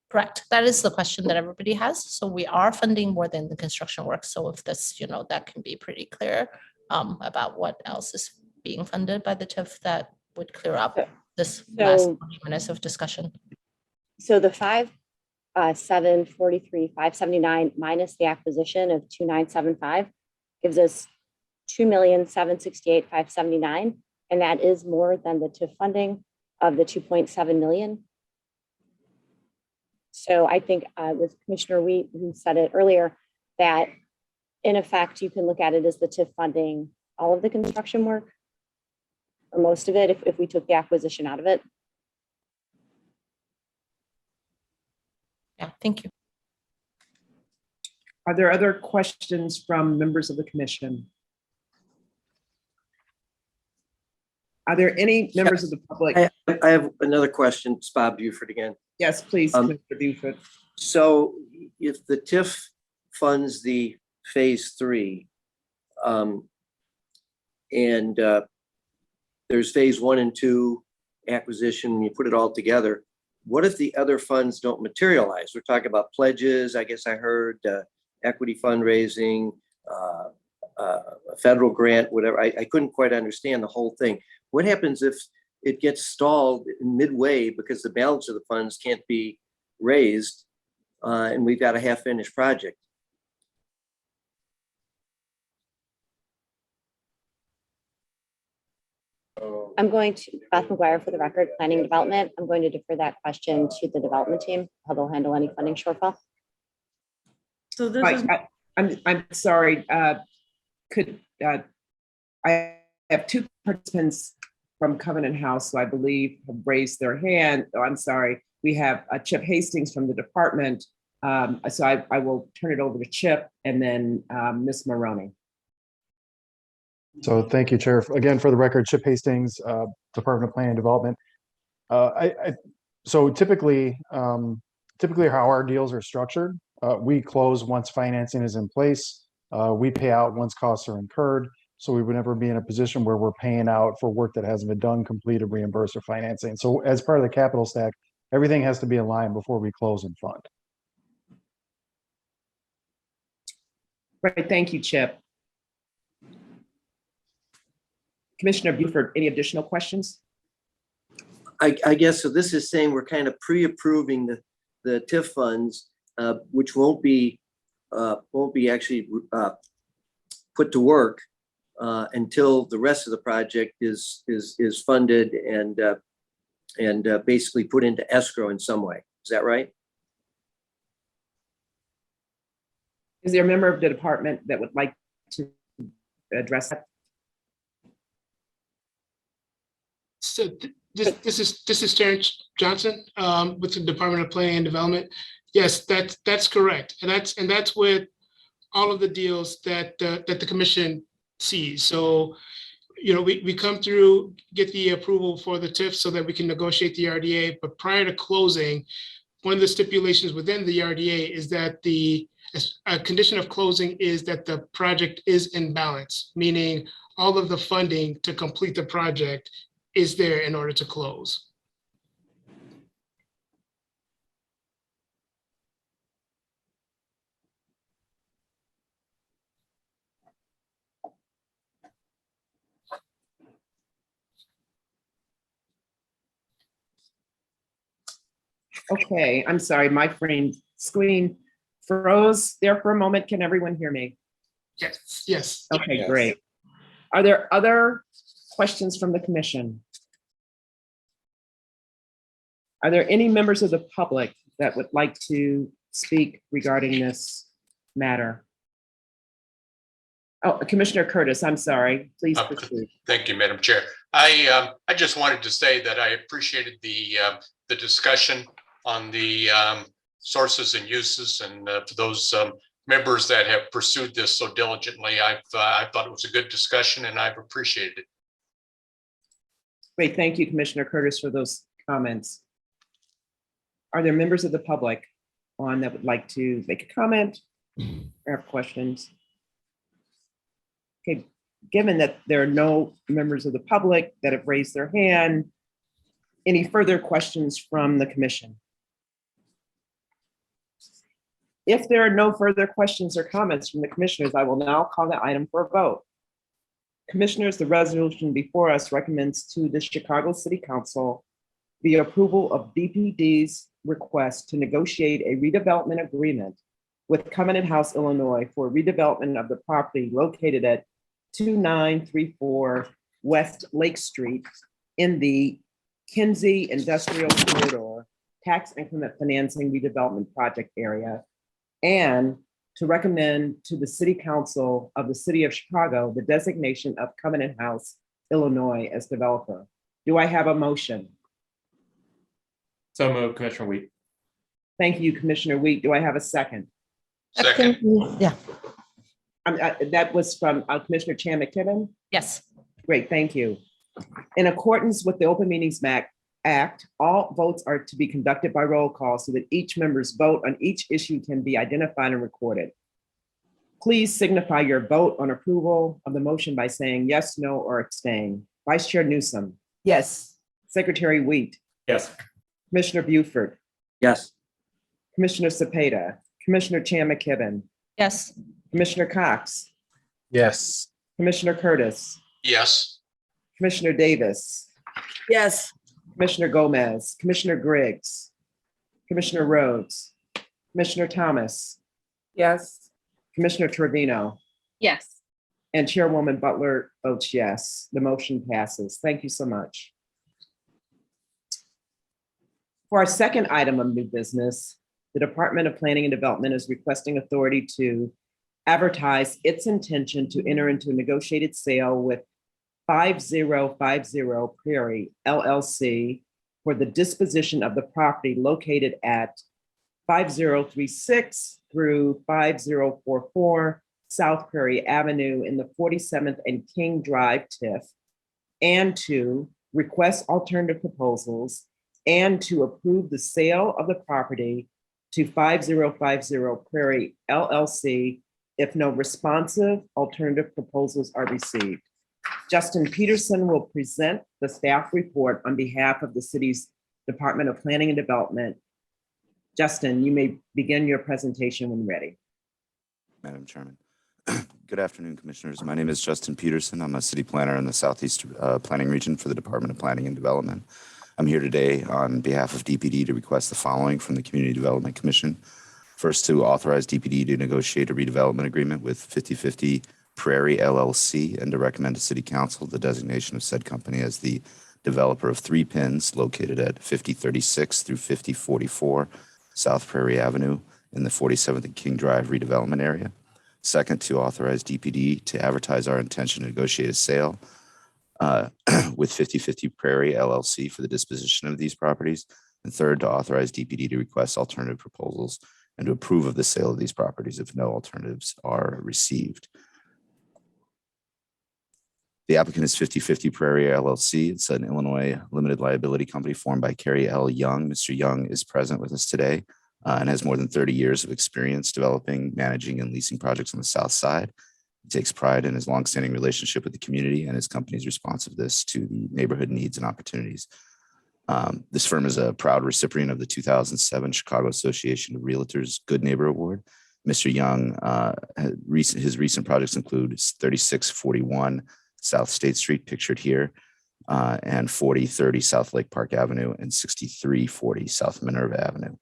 Correct. That is the question that everybody has. So we are funding more than the construction work. So if this, that can be pretty clear about what else is being funded by the TIF, that would clear up this last 20 minutes of discussion. So the 5,743,579 minus the acquisition of 2,975 gives us 2,768,579, and that is more than the TIF funding of the 2.7 million. So I think with Commissioner Wheat, who said it earlier, that in effect, you can look at it as the TIF funding all of the construction work, or most of it, if we took the acquisition out of it. Yeah, thank you. Are there other questions from members of the commission? Are there any members of the public? I have another question. It's Bob Buford again. Yes, please, Mr. Buford. So if the TIF funds the phase 3, and there's phase 1 and 2 acquisition, and you put it all together, what if the other funds don't materialize? We're talking about pledges, I guess I heard, equity fundraising, a federal grant, whatever. I couldn't quite understand the whole thing. What happens if it gets stalled midway because the balance of the funds can't be raised, and we've got a half-finished project? I'm going to, Beth McGuire for the record, Planning and Development. I'm going to defer that question to the development team, how they'll handle any funding shortfall. So this is, I'm sorry. Could I have two participants from Covenant House who I believe have raised their hand. Oh, I'm sorry. We have Chip Hastings from the department. So I will turn it over to Chip and then Ms. Maroney. So thank you, Chair. Again, for the record, Chip Hastings, Department of Planning and Development. So typically how our deals are structured, we close once financing is in place. We pay out once costs are incurred. So we would never be in a position where we're paying out for work that hasn't been done, completed, reimbursed, or financing. So as part of the capital stack, everything has to be in line before we close and fund. Right, thank you, Chip. Commissioner Buford, any additional questions? I guess so. This is saying we're kind of pre-approving the TIF funds, which won't be actually put to work until the rest of the project is funded and basically put into escrow in some way. Is that right? Is there a member of the department that would like to address that? So this is Terence Johnson with the Department of Planning and Development. Yes, that's correct, and that's with all of the deals that the commission sees. So, we come through, get the approval for the TIF so that we can negotiate the RDA. But prior to closing, one of the stipulations within the RDA is that a condition of closing is that the project is in balance, meaning all of the funding to complete the project is there in order to close. Okay, I'm sorry, my screen froze there for a moment. Can everyone hear me? Yes. Okay, Yes. great. Are there other questions from the commission? Are there any members of the public that would like to speak regarding this matter? Oh, Commissioner Curtis, I'm sorry, please proceed. Thank you, Madam Chair. I just wanted to say that I appreciated the discussion on the sources and uses, and for those members that have pursued this so diligently, I thought it was a good discussion and I've appreciated it. Great, thank you, Commissioner Curtis, for those comments. Are there members of the public on that would like to make a comment or have questions? Okay, given that there are no members of the public that have raised their hand, any further questions from the commission? If there are no further questions or comments from the commissioners, I will now call the item for a vote. Commissioners, the resolution before us recommends to the Chicago City Council the approval of DPD's request to negotiate a redevelopment agreement with Covenant House, Illinois for redevelopment of the property located at 2934 West Lake Street in the Kinsey Industrial Corridor Tax Increment Financing Redevelopment Project area, and to recommend to the City Council of the City of Chicago the designation of Covenant House, Illinois as developer. Do I have a motion? So moved, Commissioner Wheat. Thank you, Commissioner Wheat. Do I have a second? Second. Yeah, That was from Commissioner Chan McKibben? yes. Great, thank you. In accordance with the Open Meetings Act, all votes are to be conducted by roll call so that each member's vote on each issue can be identified and recorded. Please signify your vote on approval of the motion by saying yes, no, or abstain. Vice Chair Newsom, Yes. Secretary Wheat, Yes. Commissioner Buford, Yes. Commissioner Cepeda, Commissioner Chan McKibben, Yes. Commissioner Cox, Yes. Commissioner Curtis, Yes. Commissioner Davis, Yes. Commissioner Gomez, Commissioner Griggs, Commissioner Rhodes, Commissioner Thomas, Yes. Commissioner Trevino, Yes. and Chairwoman Butler votes yes. The motion passes. Thank you so much. For our second item of new business, the Department of Planning and Development is requesting authority to advertise its intention to enter into a negotiated sale with 5050 Prairie LLC for the disposition of the property located at 5036 through 5044 South Prairie Avenue in the 47th and King Drive TIF, and to request alternative proposals and to approve the sale of the property to 5050 Prairie LLC if no responsive alternative proposals are received. Justin Peterson will present the staff report on behalf of the city's Department of Planning and Development. Justin, you may begin your presentation when ready. Madam Chairman. Good afternoon, Commissioners. My name is Justin Peterson. I'm a city planner in the Southeast Planning Region for the Department of Planning and Development. I'm here today on behalf of DPD to request the following from the Community Development Commission. First, to authorize DPD to negotiate a redevelopment agreement with 5050 Prairie LLC and to recommend to City Council the designation of said company as the developer of 3 pins located at 5036 through 5044 South Prairie Avenue in the 47th and King Drive redevelopment area. Second, to authorize DPD to advertise our intention to negotiate a sale with 5050 Prairie LLC for the disposition of these properties. And third, to authorize DPD to request alternative proposals and to approve of the sale of these properties if no alternatives are received. The applicant is 5050 Prairie LLC. It's an Illinois limited liability company formed by Kerry L. Young. Mr. Young is present with us today and has more than 30 years of experience developing, managing, and leasing projects on the South Side. He takes pride in his longstanding relationship with the community and his company's responsiveness to the neighborhood needs and opportunities. This firm is a proud recipient of the 2007 Chicago Association of Realtors Good Neighbor Award. Mr. Young, his recent projects include 3641 South State Street, pictured here, and 4030 South Lake Park Avenue and 6340 South Minerva Avenue.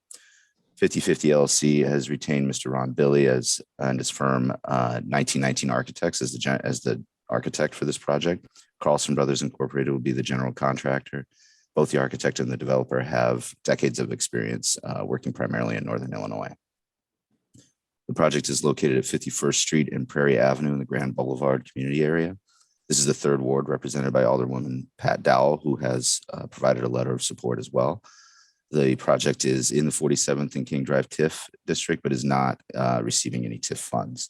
5050 LLC has retained Mr. Ron Billy and his firm 1919 Architects as the architect for this project. Carlson Brothers Incorporated will be the general contractor. Both the architect and the developer have decades of experience working primarily in Northern Illinois. The project is located at 51st Street and Prairie Avenue in the Grand Boulevard community area. This is the 3rd ward represented by Alderwoman Pat Dowell, who has provided a letter of support as well. The project is in the 47th and King Drive TIF district, but is not receiving any TIF funds.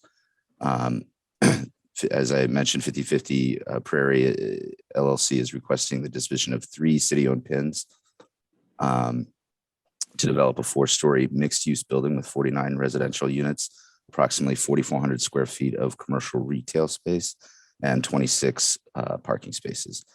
As I mentioned, 5050 Prairie LLC is requesting the disposition of 3 city-owned pins to develop a 4-story mixed-use building with 49 residential units, approximately 4,400 square feet of commercial retail space, and 26 parking spaces.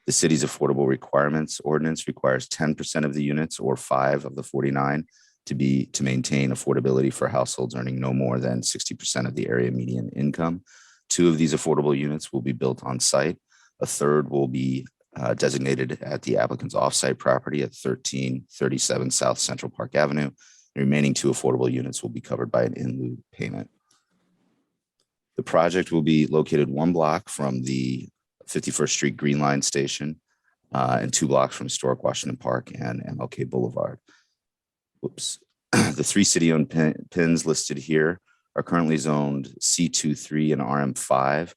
The city's affordable requirements ordinance requires 10% of the units or 5 of the 49 to maintain affordability for households earning no more than 60% of the area median income. 2 of these affordable units will be built on site. A third will be designated at the applicant's offsite property at 1337 South Central Park Avenue. The remaining 2 affordable units will be covered by an in lieu payment. The project will be located 1 block from the 51st Street Green Line Station and 2 blocks from Historic Washington Park and MLK Boulevard. Whoops. The 3 city-owned pins listed here are currently zoned C23 and RM5.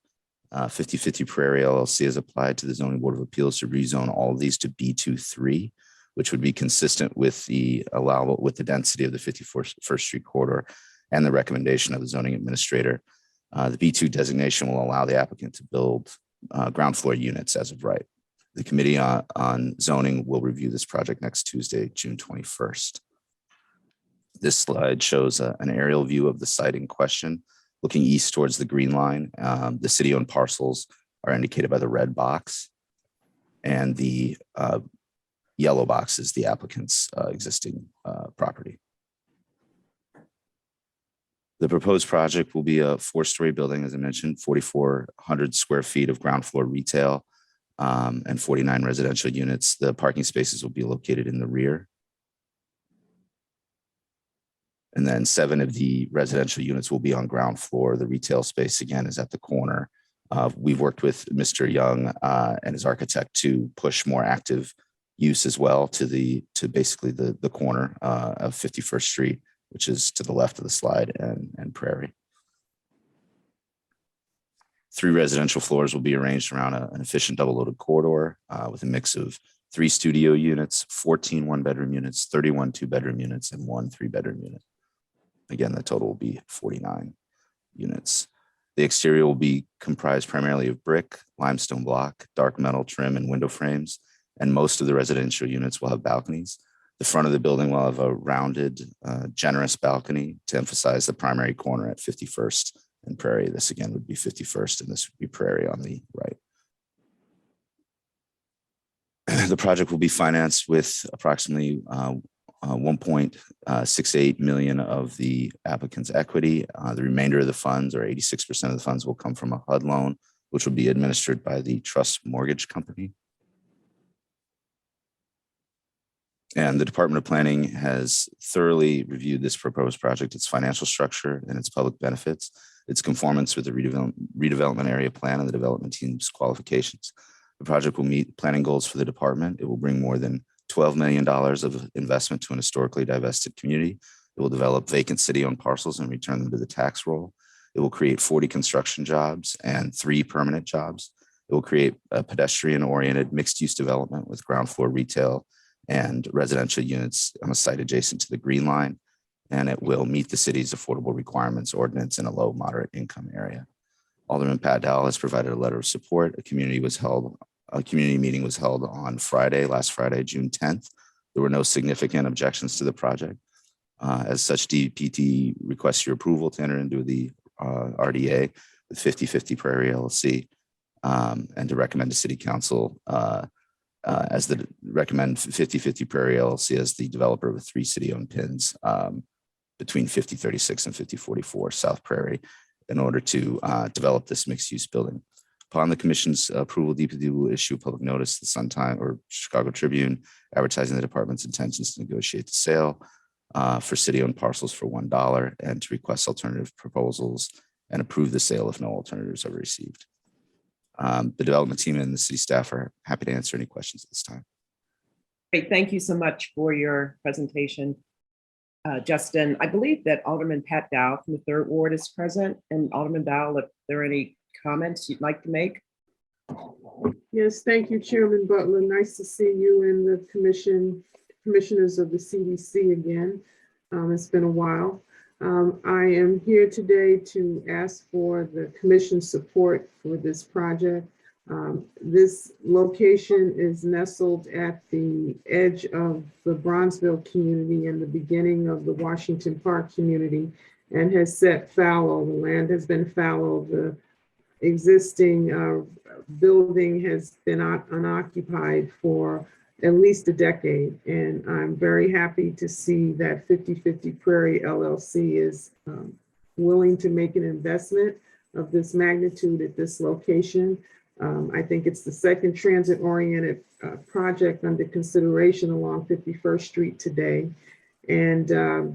50/50 Prairie LLC has applied to the Zoning Board of Appeals to rezone all of these to B23, which would be consistent with the allowable with the density of the 51st Street corridor and the recommendation of the zoning administrator. The B2 designation will allow the applicant to build ground floor units as of right. The Committee on Zoning will review this project next Tuesday, June 21st. This slide shows an aerial view of the site in question, looking east towards the green line. The city-owned parcels are indicated by the red box, and the yellow box is the applicant's existing property. The proposed project will be a 4-story building, as I mentioned, 4,400 square feet of ground floor retail and 49 residential units. The parking spaces will be located in the rear. And then 7 of the residential units will be on ground floor. The retail space, again, is at the corner. We've worked with Mr. Young and his architect to push more active use as well to basically the corner of 51st Street, which is to the left of the slide, and Prairie. 3 residential floors will be arranged around an efficient double-loaded corridor with a mix of 3 studio units, 14 one-bedroom units, 31 2-bedroom units, and 1 3-bedroom unit. Again, the total will be 49 units. The exterior will be comprised primarily of brick, limestone block, dark metal trim, and window frames, and most of the residential units will have balconies. The front of the building will have a rounded, generous balcony to emphasize the primary corner at 51st and Prairie. This again would be 51st, and this would be Prairie on the right. The project will be financed with approximately 1.68 million of the applicant's equity. The remainder of the funds, or 86% of the funds, will come from a HUD loan, which will be administered by the Trust Mortgage Company. And the Department of Planning has thoroughly reviewed this proposed project, its financial structure, and its public benefits, its conformance with the redevelopment area plan and the development team's qualifications. The project will meet planning goals for the department. It will bring more than $12 million of investment to an historically divested community. It will develop vacant city-owned parcels and return them to the tax roll. It will create 40 construction jobs and 3 permanent jobs. It will create a pedestrian-oriented mixed-use development with ground floor retail and residential units on a site adjacent to the Green Line. And it will meet the city's affordable requirements ordinance in a low moderate income area. Alderman Pat Dowell has provided a letter of support. A community meeting was held on last Friday, June 10th. There were no significant objections to the project. As such, DPT requests your approval to enter into the RDA with 50/50 Prairie LLC and to recommend to City Council recommend 50/50 Prairie LLC as the developer with 3 city-owned pins between 5036 and 5044 South Prairie in order to develop this mixed-use building. Upon the commission's approval, DPT will issue a public notice to the Sun-Times or Chicago Tribune advertising the department's intentions to negotiate the sale for city-owned parcels for $1 and to request alternative proposals and approve the sale if no alternatives are received. The development team and the city staff are happy to answer any questions at this time. Great, thank you so much for your presentation, Justin. I believe that Alderman Pat Dowell from the 3rd Ward is present. And Alderman Dowell, if there are any comments you'd like to make? Yes, thank you, Chairman Butler. Nice to see you and the commissioners of the CDC again. It's been a while. I am here today to ask for the commission's support for this project. This location is nestled at the edge of the Bronzeville community and the beginning of the Washington Park community, and has set fallow. The land has been fallow. The existing building has been unoccupied for at least a decade. And I'm very happy to see that 50/50 Prairie LLC is willing to make an investment of this magnitude at this location. I think it's the 2nd transit-oriented project under consideration along 51st Street today. And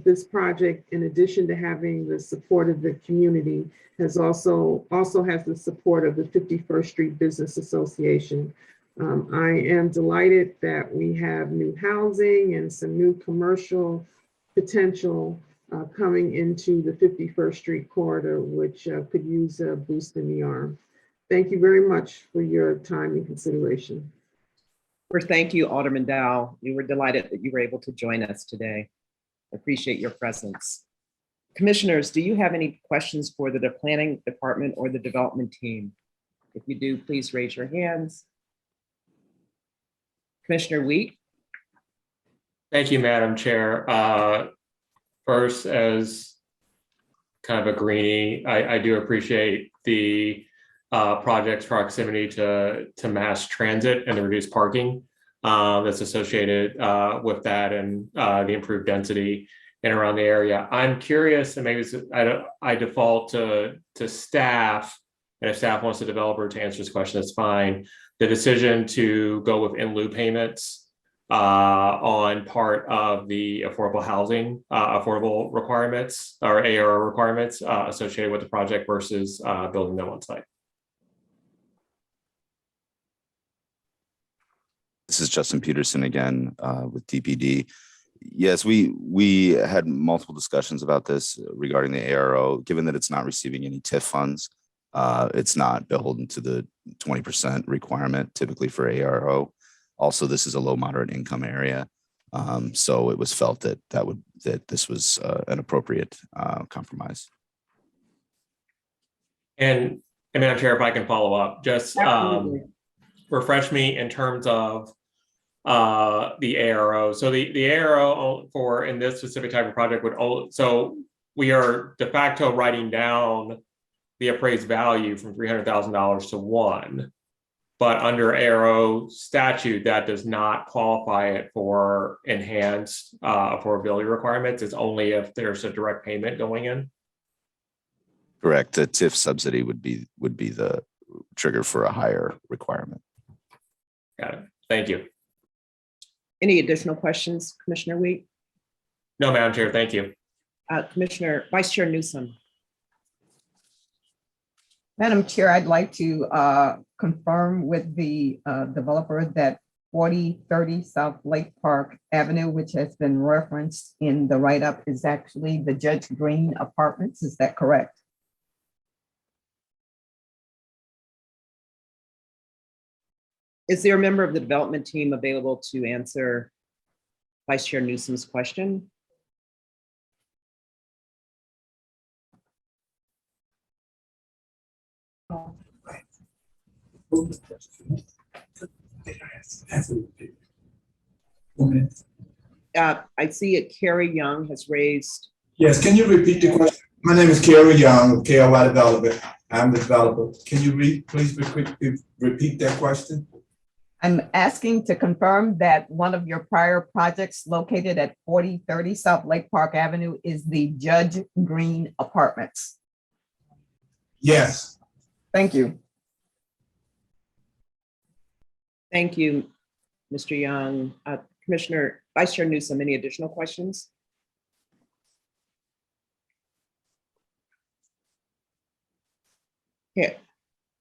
this project, in addition to having the support of the community, has also has the support of the 51st Street Business Association. I am delighted that we have new housing and some new commercial potential coming into the 51st Street corridor, which could use a boost in the arm. Thank you very much for your time and consideration. Thank you, Alderman Dow. We were delighted that you were able to join us today. Appreciate your presence. Commissioners, do you have any questions for the planning department or the development team? If you do, please raise your hands. Commissioner Wheat. Thank you, Madam Chair. First, as kind of a greenie, I do appreciate the project's proximity to mass transit and the reduced parking that's associated with that, and the improved density in around the area. I'm curious, and maybe I default to staff, and if staff wants the developer to answer this question, that's fine. The decision to go with in lieu payments on part of the affordable housing, affordable requirements or AR requirements associated with the project versus building them on site. This is Justin Peterson again with DPD. Yes, we had multiple discussions about this regarding the ARO. Given that it's not receiving any TIF funds, it's not beholden to the 20% requirement typically for ARO. Also, this is a low moderate income area, so it was felt that this was an appropriate compromise. And Madam Chair, if I can follow up, just refresh me in terms of the ARO. So the ARO for in this specific type of project would, so we are de facto writing down the appraised value from $300,000 to $1 million, but under ARO statute, that does not qualify it for enhanced affordability requirements. It's only if there's a direct payment going in. Correct. The TIF subsidy would be the trigger for a higher requirement. Got it. Thank you. Any additional questions, Commissioner Wheat? No, Madam Chair, thank you. Vice Chair Newsom. Madam Chair, I'd like to confirm with the developer that 4030 South Lake Park Avenue, which has been referenced in the write-up, is actually the Judge Green Apartments. Is that correct? Is there a member of the development team available to answer Vice Chair Newsom's question? I see it. Carrie Young has raised. Yes, can you repeat the question? My name is Carrie Young of KLY Development. I'm the developer. Can you please repeat that question? I'm asking to confirm that one of your prior projects located at 4030 South Lake Park Avenue is the Judge Green Apartments. Yes. Thank you. Thank you, Mr. Young. Commissioner, Vice Chair Newsom, any additional questions? Okay.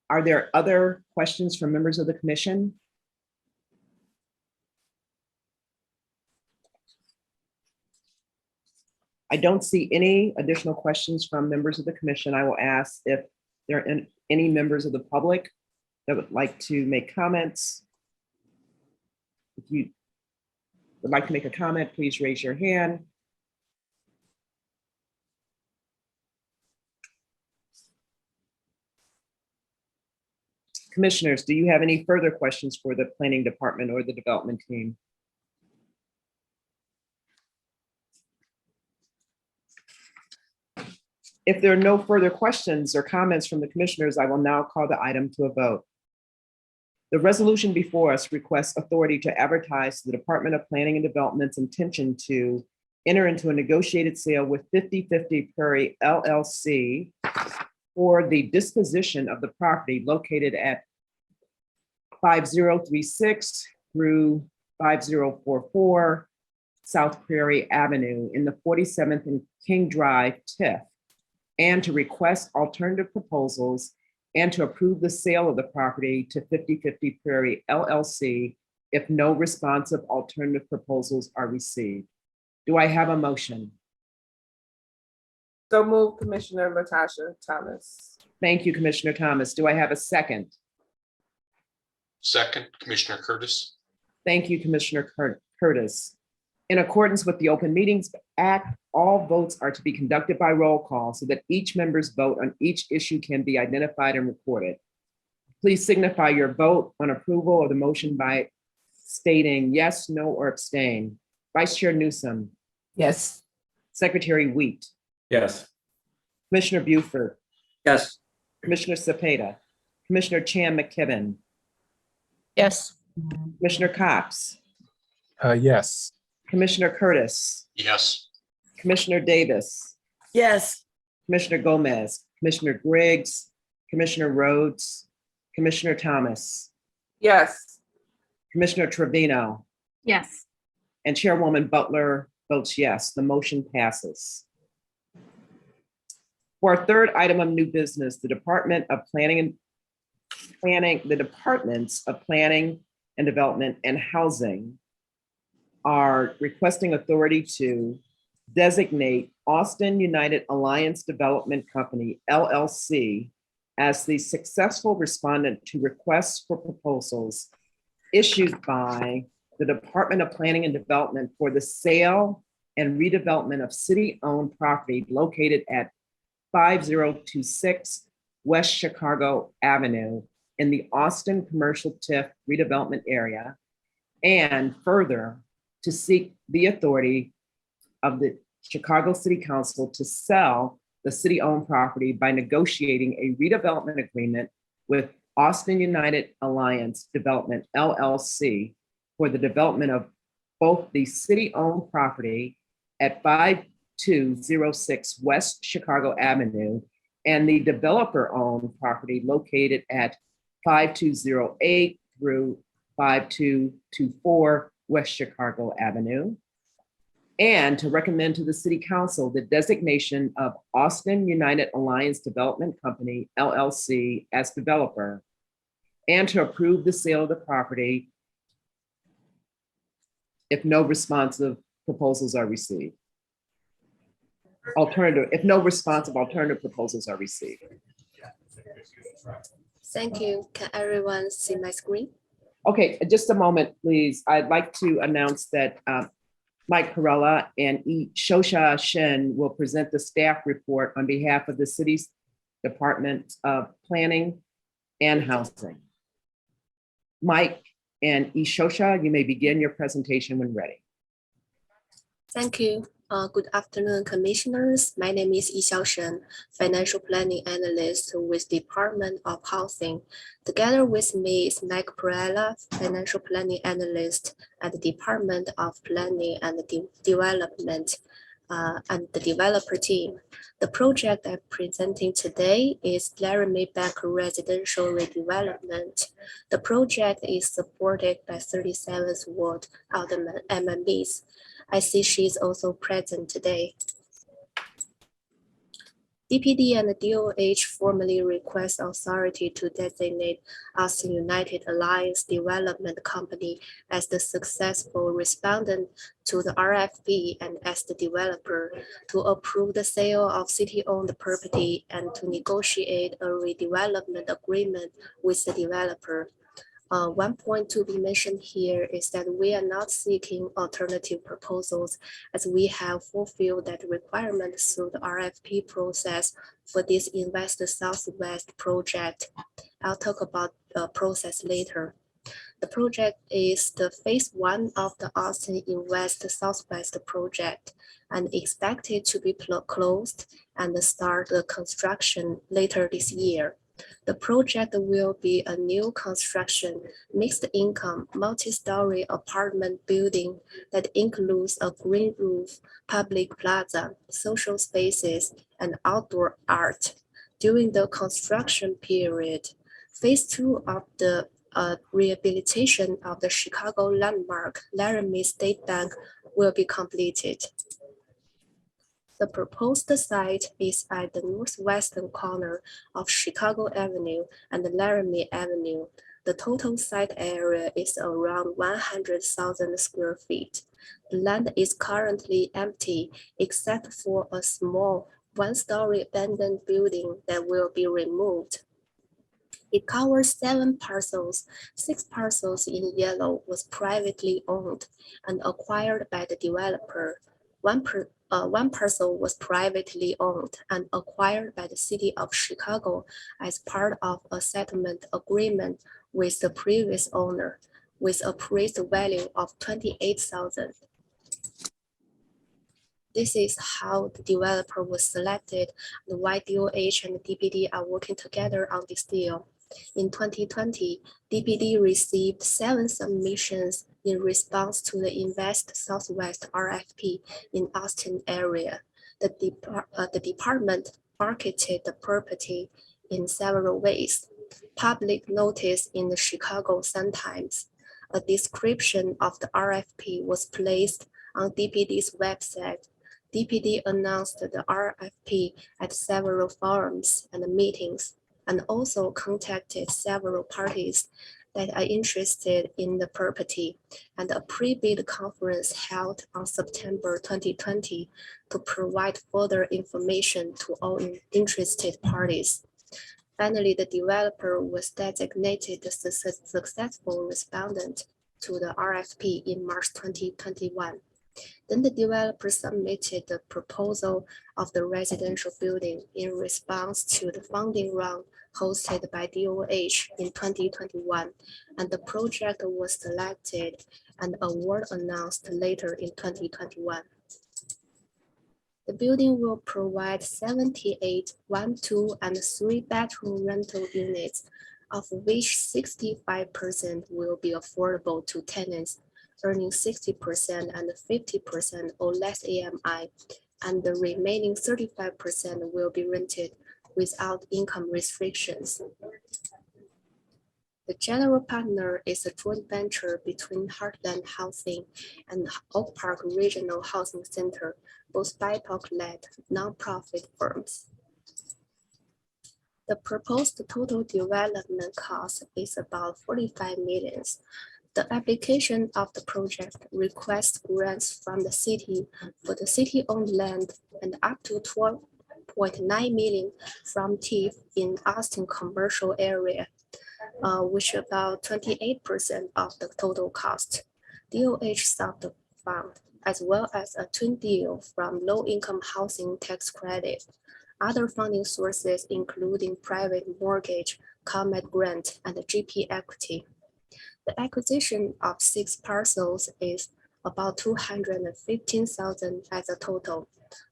Are there other questions from members of the commission? I don't see any additional questions from members of the commission. I will ask if there are any members of the public that would like to make comments. If you would like to make a comment, please raise your hand. Commissioners, do you have any further questions for the planning department or the development team? If there are no further questions or comments from the commissioners, I will now call the item to a vote. The resolution before us requests authority to advertise the Department of Planning and Development's intention to enter into a negotiated sale with 50/50 Prairie LLC for the disposition of the property located at 5036 through 5044 South Prairie Avenue in the 47th and King Drive TIF, and to request alternative proposals and to approve the sale of the property to 50/50 Prairie LLC if no responsive alternative proposals are received. Do I have a motion? So move, Commissioner Latasha Thomas. Thank you, Commissioner Thomas. Do I have a second? Second, Commissioner Curtis. Thank you, Commissioner Curtis. In accordance with the Open Meetings Act, all votes are to be conducted by roll call so that each member's vote on each issue can be identified and recorded. Please signify your vote on approval of the motion by stating yes, no, or abstain. Vice Chair Newsom. Yes. Secretary Wheat. Yes. Commissioner Buford. Yes. Commissioner Cepeda. Commissioner Chan McKibben. Yes. Commissioner Cox. Yes. Commissioner Curtis. Yes. Commissioner Davis. Yes. Commissioner Gomez. Commissioner Griggs. Commissioner Rhodes. Commissioner Thomas. Yes. Commissioner Trevino. Yes. And Chairwoman Butler votes yes. The motion passes. For our third item of new business, the Department of Planning the Departments of Planning and Development and Housing are requesting authority to designate Austin United Alliance Development Company, LLC, as the successful respondent to requests for proposals issued by the Department of Planning and Development for the sale and redevelopment of city-owned property located at 5026 West Chicago Avenue in the Austin Commercial TIF redevelopment area, and further to seek the authority of the Chicago City Council to sell the city-owned property by negotiating a redevelopment agreement with Austin United Alliance Development, LLC, for the development of both the city-owned property at 5206 West Chicago Avenue and the developer-owned property located at 5208 through 5224 West Chicago Avenue, and to recommend to the City Council the designation of Austin United Alliance Development Company, LLC, as developer, and to approve the sale of the property if no responsive proposals are received. If no responsive alternative proposals are received. Thank you. Can everyone see my screen? Okay, just a moment, please. I'd like to announce that Mike Perella and Shosha Shen will present the staff report on behalf of the city's Department of Planning and Housing. Mike and Ishosha, you may begin your presentation when ready. Thank you. Good afternoon, commissioners. My name is Yixiao Shen, Financial Planning Analyst with Department of Housing. Together with me is Mike Perella, Financial Planning Analyst at the Department of Planning and Development and the developer team. The project I'm presenting today is Laramie Back Residential Redevelopment. The project is supported by 37th Ward Alderman MMBs. I see she's also present today. DPD and the DOH formally request authority to designate Austin United Alliance Development Company as the successful respondent to the RFP and as the developer to approve the sale of city-owned property and to negotiate a redevelopment agreement with the developer. One point to be mentioned here is that we are not seeking alternative proposals as we have fulfilled that requirement through the RFP process for this Invest Southwest project. I'll talk about the process later. The project is the phase 1 of the Austin Invest Southwest project and expected to be closed and start the construction later this year. The project will be a new construction, mixed income, multi-story apartment building that includes a green roof, public plaza, social spaces, and outdoor art. During the construction period, phase 2 of the rehabilitation of the Chicago landmark Laramie State Bank will be completed. The proposed site is at the northwestern corner of Chicago Avenue and Laramie Avenue. The total site area is around 100,000 square feet. The land is currently empty except for a small one-story abandoned building that will be removed. It covers 7 parcels. 6 parcels in yellow was privately owned and acquired by the developer. One parcel was privately owned and acquired by the city of Chicago as part of a settlement agreement with the previous owner, with appraised value of $28,000. This is how the developer was selected and why DOH and DPD are working together on this deal. In 2020, DPD received 7 submissions in response to the Invest Southwest RFP in Austin area. The department marketed the property in several ways. Public notice in the Chicago Sun-Times. A description of the RFP was placed on DPD's website. DPD announced the RFP at several forums and meetings, and also contacted several parties that are interested in the property, and a pre-bid conference held on September 2020 to provide further information to all interested parties. Finally, the developer was designated the successful respondent to the RFP in March 2021. Then the developer submitted the proposal of the residential building in response to the funding round hosted by DOH in 2021, and the project was selected and award announced later in 2021. The building will provide 78 1-, 2-, and 3-bedroom rental units, of which 65% will be affordable to tenants earning 60% and 50% or less AMI, and the remaining 35% will be rented without income restrictions. The general partner is a joint venture between Heartland Housing and Oak Park Regional Housing Center, both BIPOC-led nonprofit firms. The proposed total development cost is about $45 million. The application of the project requests grants from the city for the city-owned land and up to $12.9 million from TIF in Austin commercial area, which is about 28% of the total cost. DOH sought the fund, as well as a twin deal from low-income housing tax credit. Other funding sources including private mortgage, ComEd grant, and GP equity. The acquisition of 6 parcels is about $215,000 as a total,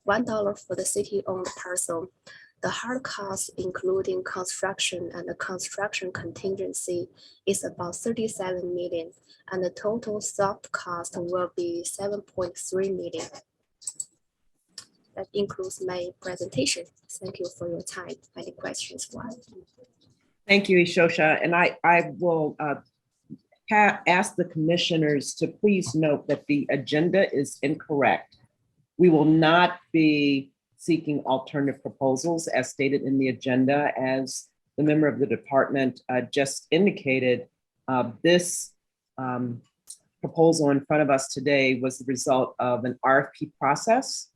$1 for the city-owned parcel. The hard cost, including construction and the construction contingency, is about $37 million, and the total soft cost will be $7.3 million. That includes my presentation. Thank you for your time. Any questions? Thank you, Ishosha. And I will ask the commissioners to please note that the agenda is incorrect. We will not be seeking alternative proposals as stated in the agenda. As the member of the department just indicated, this proposal in front of us today was the result of an RFP process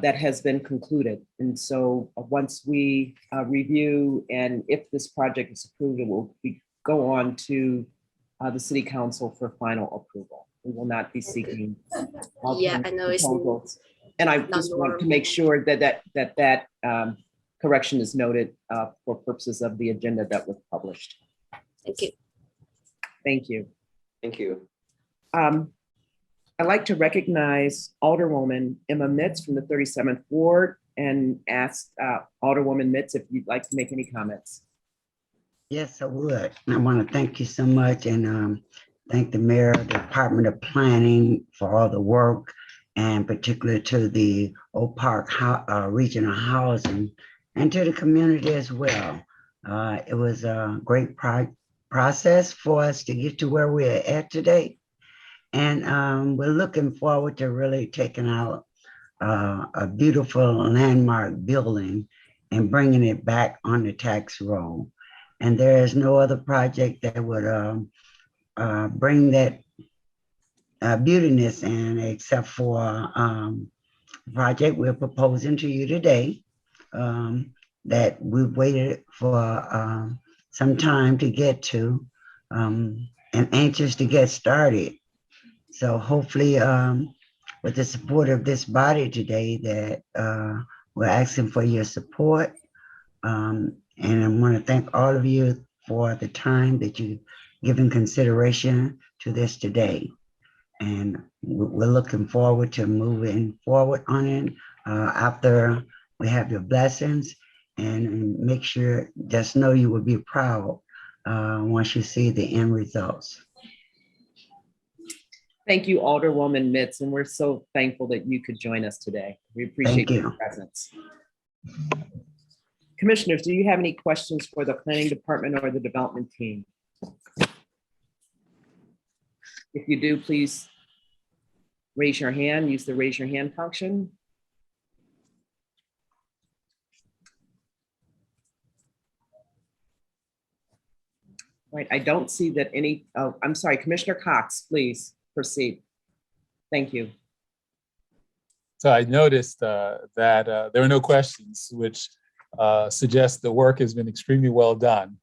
that has been concluded. And so once we review and if this project is approved, it will go on to the city council for final approval. We will not be seeking proposals. And I just want to make sure that correction is noted for purposes of the agenda that was published. Thank you. Thank you. Thank you. I'd like to recognize Alderwoman Emma Mitz from the 37th Ward and ask Alderwoman Mitz if you'd like to make any comments. Yes, I would. I want to thank you so much and thank the mayor, the Department of Planning for all the work, and particularly to the Oak Park Regional Housing and to the community as well. It was a great process for us to get to where we're at today. And we're looking forward to really taking out a beautiful landmark building and bringing it back on the tax roll. And there is no other project that would bring that beautiness in except for the project we're proposing to you today, that we've waited for some time to get to, and anxious to get started. So hopefully, with the support of this body today, that we're asking for your support. And I want to thank all of you for the time that you've given consideration to this today. And we're looking forward to moving forward on it after we have your blessings, and make sure, just know you will be proud once you see the end results. Thank you, Alderwoman Mitz, and we're so thankful that you could join us today. We appreciate Thank you. your presence. Commissioners, do you have any questions for the planning department or the development team? If you do, please raise your hand, use the raise your hand function. Right, I don't see that any, oh, I'm sorry, Commissioner Cox, please proceed. Thank you. So I noticed that there were no questions, which suggests the work has been extremely well done.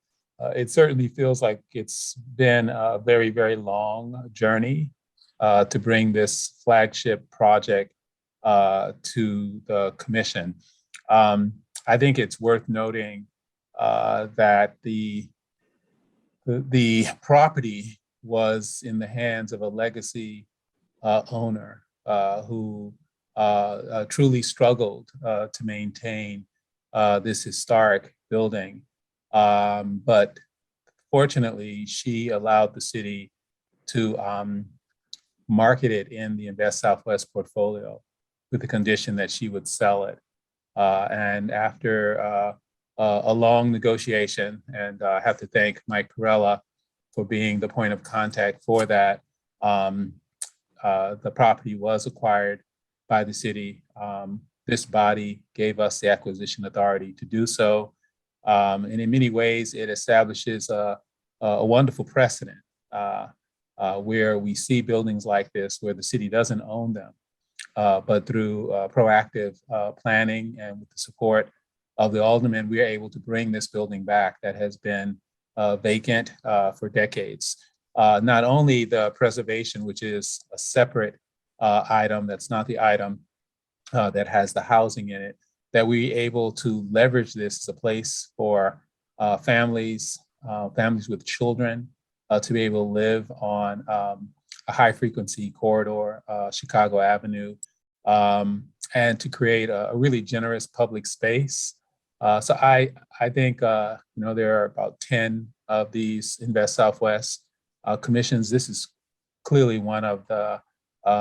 It certainly feels like it's been a very, very long journey to bring this flagship project to the commission. I think it's worth noting that the property was in the hands of a legacy owner who truly struggled to maintain this historic building. But fortunately, she allowed the city to market it in the Invest Southwest portfolio with the condition that she would sell it. And after a long negotiation, and I have to thank Mike Perella for being the point of contact for that, the property was acquired by the city. This body gave us the acquisition authority to do so. And in many ways, it establishes a wonderful precedent where we see buildings like this, where the city doesn't own them, but through proactive planning and with the support of the aldermen, we are able to bring this building back that has been vacant for decades. Not only the preservation, which is a separate item, that's not the item that has the housing in it, that we're able to leverage this as a place for families with children to be able to live on a high frequency corridor, Chicago Avenue, and to create a really generous public space. So I think there are about 10 of these Invest Southwest commissions. This is clearly one of the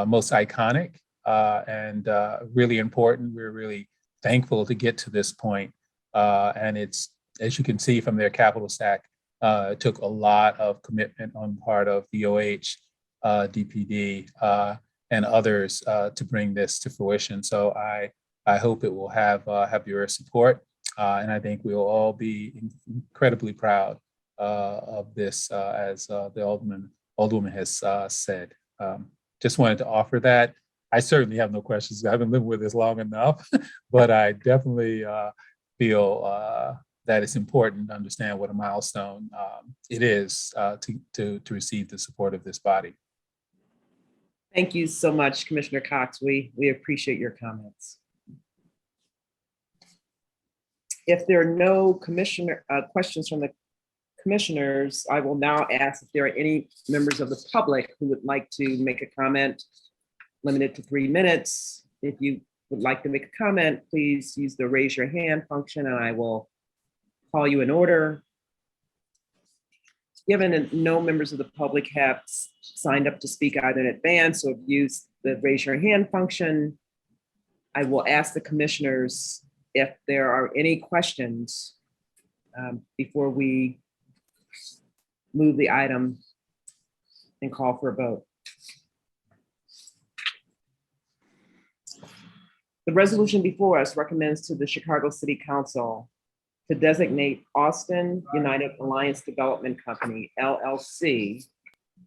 most iconic and really important. We're really thankful to get to this point. And it's, as you can see from their capital stack, it took a lot of commitment on part of DOH, DPD, and others to bring this to fruition. So I hope it will have your support. And I think we'll all be incredibly proud of this, as the Alderwoman has said. Just wanted to offer that. I certainly have no questions. I haven't lived with this long enough, but I definitely feel that it's important to understand what a milestone it is to receive the support of this body. Thank you so much, Commissioner Cox. We appreciate your comments. If there are no questions from the commissioners, I will now ask if there are any members of the public who would like to make a comment, limited to 3 minutes. If you would like to make a comment, please use the raise your hand function and I will call you in order. Given that no members of the public have signed up to speak either in advance or used the raise your hand function, I will ask the commissioners if there are any questions before we move the item and call for a vote. The resolution before us recommends to the Chicago City Council to designate Austin United Alliance Development Company, LLC,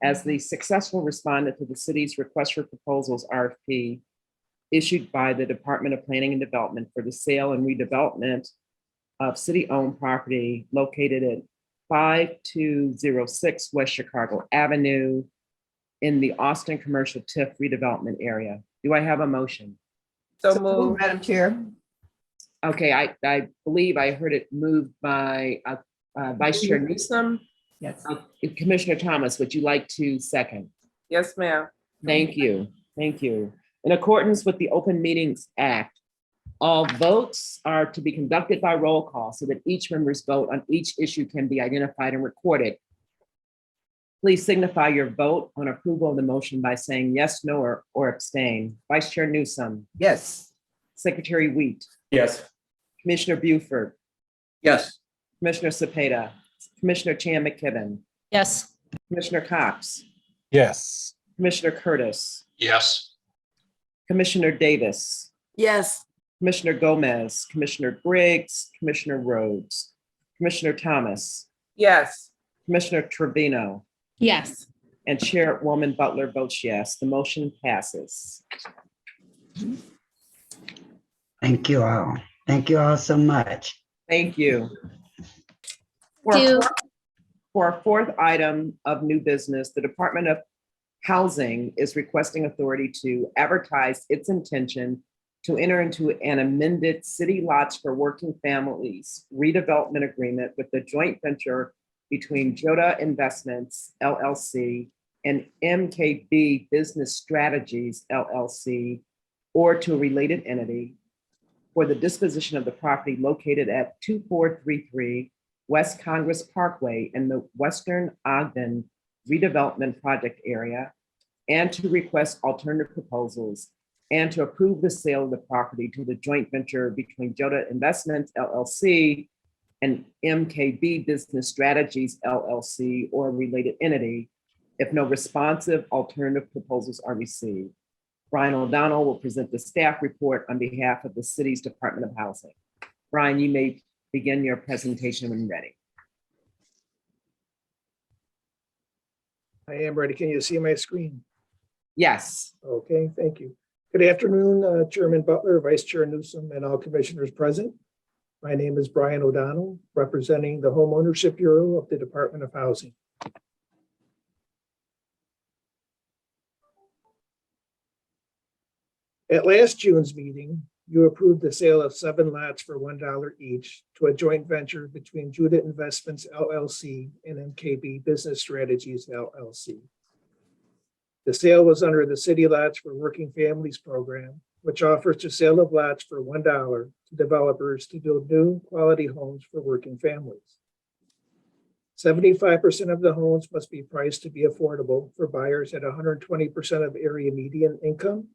as the successful respondent to the city's request for proposals RFP issued by the Department of Planning and Development for the sale and redevelopment of city-owned property located at 5206 West Chicago Avenue in the Austin Commercial TIF redevelopment area. Do I have a motion? So Move, moved. Madam Chair. Okay, I believe I heard it moved by Vice Chair Newsom. Yes. Commissioner Thomas, would you like to second? Yes, ma'am. Thank you. Thank you. In accordance with the Open Meetings Act, all votes are to be conducted by roll call so that each member's vote on each issue can be identified and recorded. Please signify your vote on approval of the motion by saying yes, no, or abstain. Vice Chair Newsom. Yes. Secretary Wheat. Yes. Commissioner Buford. Yes. Commissioner Cepeda. Commissioner Chan McKibben. Yes. Commissioner Cox. Yes. Commissioner Curtis. Yes. Commissioner Davis. Yes. Commissioner Gomez. Commissioner Briggs. Commissioner Rhodes. Commissioner Thomas. Yes. Commissioner Trevino. Yes. And Chairwoman Butler votes yes. The motion passes. Thank you all. Thank you all so much. Thank you. Thank you. For our fourth item of new business, the Department of Housing is requesting authority to advertise its intention to enter into an amended city lots for working families redevelopment agreement with the joint venture between Joda Investments LLC and MKB Business Strategies LLC, or to a related entity, for the disposition of the property located at 2433 West Congress Parkway in the Western Ogden redevelopment project area, and to request alternative proposals, and to approve the sale of the property to the joint venture between Joda Investments LLC and MKB Business Strategies LLC or a related entity, if no responsive alternative proposals are received. Brian O'Donnell will present the staff report on behalf of the city's Department of Housing. Brian, you may begin your presentation when ready. I am ready. Can you see my screen? Yes. Okay, thank you. Good afternoon, Chairman Butler, Vice Chair Newsom, and all commissioners present. My name is Brian O'Donnell, representing the Homeownership Bureau of the Department of Housing. At last June's meeting, you approved the sale of 7 lots for $1 each to a joint venture between Joda Investments LLC and MKB Business Strategies LLC. The sale was under the City Lots for Working Families program, which offers the sale of lots for $1 to developers to build new quality homes for working families. 75% of the homes must be priced to be affordable for buyers at 120% of area median income,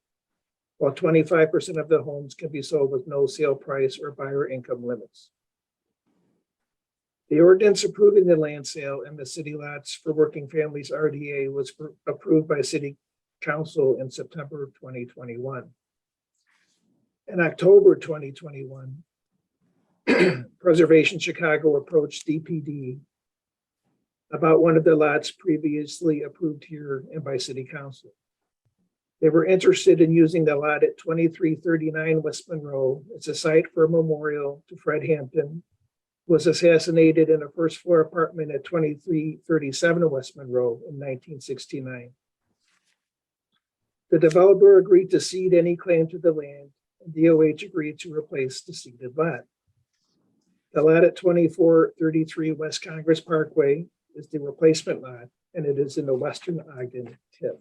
while 25% of the homes can be sold with no sale price or buyer income limits. The ordinance approving the land sale and the City Lots for Working Families RDA was approved by City Council in September of 2021. In October 2021, Preservation Chicago approached DPD about one of the lots previously approved here and by City Council. They were interested in using the lot at 2339 West Monroe as a site for a memorial to Fred Hampton, who was assassinated in a first floor apartment at 2337 West Monroe in 1969. The developer agreed to cede any claim to the land, and DOH agreed to replace the ceded lot. The lot at 2433 West Congress Parkway is the replacement lot, and it is in the Western Ogden TIF.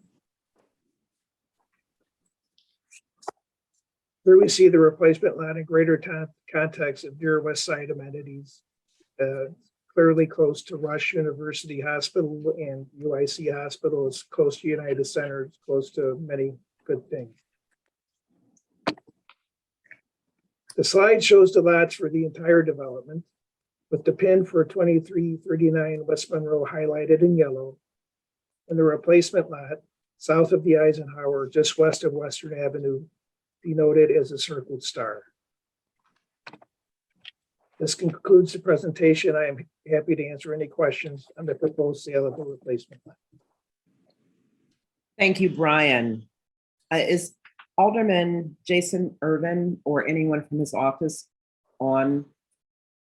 Here we see the replacement lot in greater context of near West Side amenities, clearly close to Rush University Hospital and UIC Hospital. It's close to United Center. It's close to many good things. The slide shows the lots for the entire development. with the pin for 2339 West Monroe highlighted in yellow, and the replacement lot south of the Eisenhower, just west of Western Avenue, denoted as a circled star. This concludes the presentation. I am happy to answer any questions on the proposed sale of the replacement lot. Thank you, Brian. Is Alderman Jason Irvin or anyone from his office on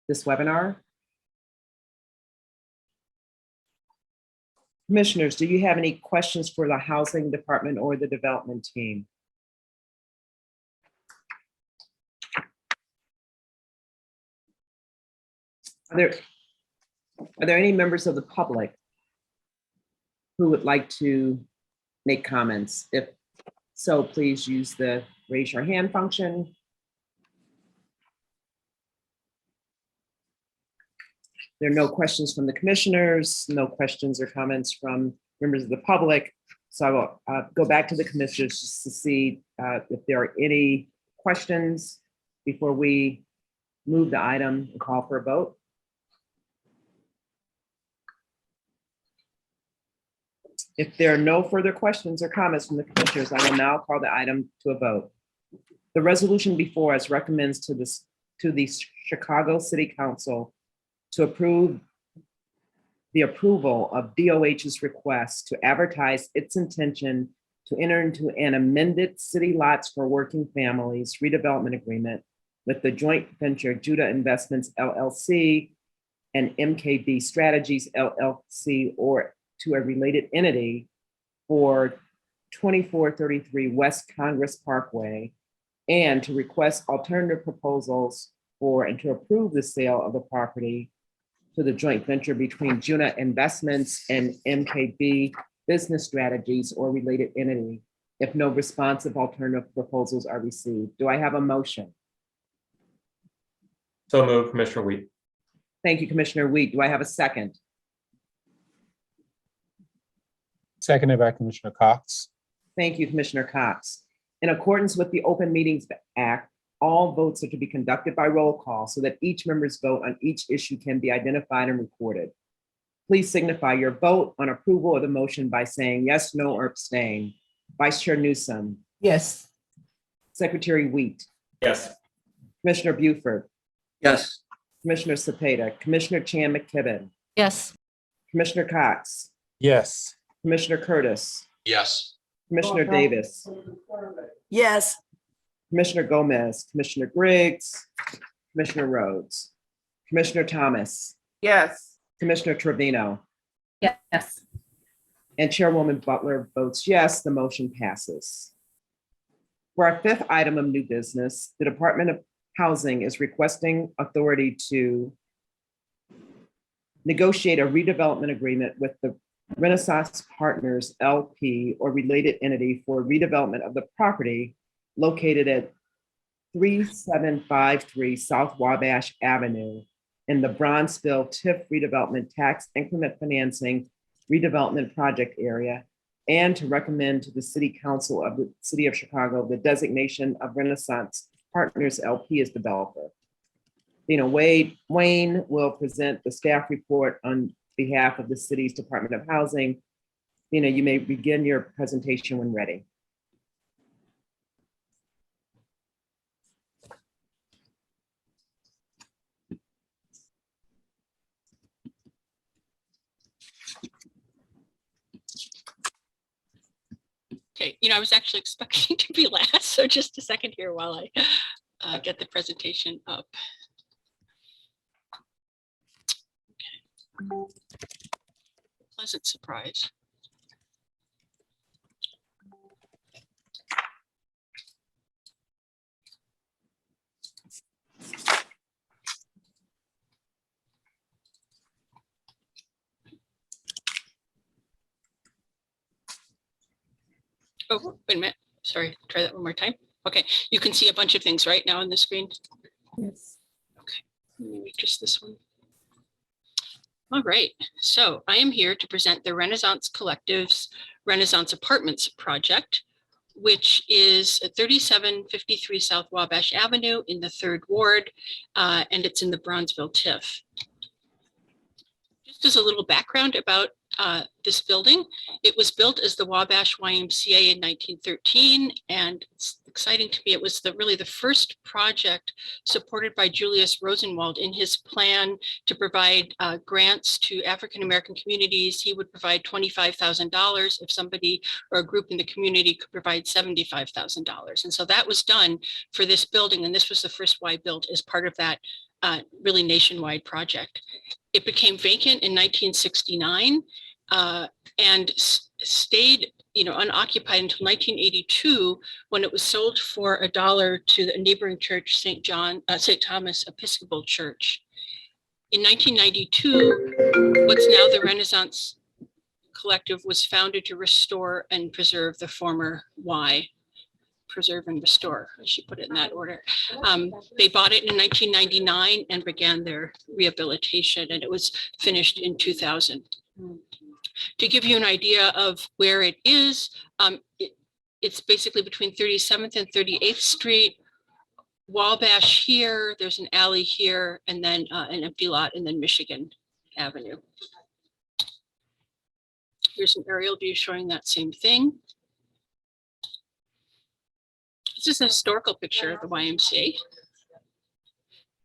this webinar? Commissioners, do you have any questions for the Housing Department or the Development Team? Are there any members of the public who would like to make comments? If so, please use the raise your hand function. There are no questions from the commissioners, no questions or comments from members of the public. So I will go back to the commissioners just to see if there are any questions before we move the item and call for a vote. If there are no further questions or comments from the commissioners, I will now call the item to a vote. The resolution before us recommends to the Chicago City Council to approve the approval of DOH's request to advertise its intention to enter into an amended city lots for working families redevelopment agreement with the joint venture Judah Investments LLC and MKB Strategies LLC or to a related entity for 2433 West Congress Parkway, and to request alternative proposals for and to approve the sale of the property to the joint venture between Judah Investments and MKB Business Strategies or related entity if no responsive alternative proposals are received. Do I have a motion? So moved, Commissioner Wheat. Thank you, Commissioner Wheat. Do I have a second? Seconded by Commissioner Cox. Thank you, Commissioner Cox. In accordance with the Open Meetings Act, all votes are to be conducted by roll call so that each member's vote on each issue can be identified and recorded. Please signify your vote on approval of the motion by saying yes, no, or abstain. Vice Chair Newsom. Yes. Secretary Wheat. Yes. Commissioner Buford. Yes. Commissioner Cepeda. Commissioner Chan McKibben. Yes. Commissioner Cox. Yes. Commissioner Curtis. Yes. Commissioner Davis. Yes. Commissioner Gomez, Commissioner Griggs, Commissioner Rhodes, Commissioner Thomas, Yes. Commissioner Trevino, Yes. and Chairwoman Butler votes yes, the motion passes. For our fifth item of new business, the Department of Housing is requesting authority to negotiate a redevelopment agreement with the Renaissance Partners LP or related entity for redevelopment of the property located at 3753 South Wabash Avenue in the Bronzeville TIF redevelopment tax increment financing redevelopment project area, and to recommend to the City Council of the City of Chicago the designation of Renaissance Partners LP as developer. Wayne will present the staff report on behalf of the city's Department of Housing. You may begin your presentation when ready. Okay, I was actually expecting to be last, so just a second here while I get the presentation up. Okay. Pleasant surprise. Oh, wait a minute. Sorry, try that one more time. Okay, you can see a bunch of things right now on the screen. Yes. Okay, maybe just this one. All right, so I am here to present the Renaissance Collective's Renaissance Apartments project, which is at 3753 South Wabash Avenue in the 3rd Ward, and it's in the Bronzeville TIF. Just a little background about this building. It was built as the Wabash YMCA in 1913, and it's exciting to me. It was really the first project supported by Julius Rosenwald in his plan to provide grants to African-American communities. He would provide $25,000 if somebody or a group in the community could provide $75,000. And so that was done for this building, and this was the first Y built as part of that really nationwide project. It became vacant in 1969 and stayed, unoccupied until 1982, when it was sold for $1 to the neighboring church, St. Thomas Episcopal Church. In 1992, what's now the Renaissance Collective was founded to restore and preserve the former Y. Preserve and restore, I should put it in that order. They bought it in 1999 and began their rehabilitation, and it was finished in 2000. To give you an idea of where it is, it's basically between 37th and 38th Street, Wabash here, there's an alley here, and then an empty lot, and then Michigan Avenue. Here's an aerial view showing that same thing. This is a historical picture of the YMCA.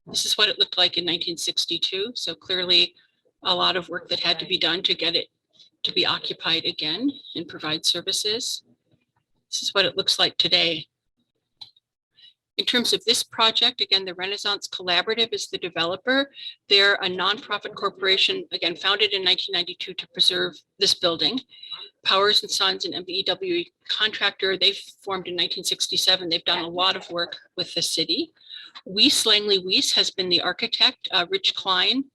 This is what it looked like in 1962. So clearly a lot of work that had to be done to get it to be occupied again and provide services. This is what it looks like today. In terms of this project, again, the Renaissance Collaborative is the developer. They're a nonprofit corporation, again, founded in 1992 to preserve this building. Powers and Sons, an MBEW contractor, they formed in 1967. They've done a lot of work with the city. Weiss Langley Weiss has been the architect. Rich Klein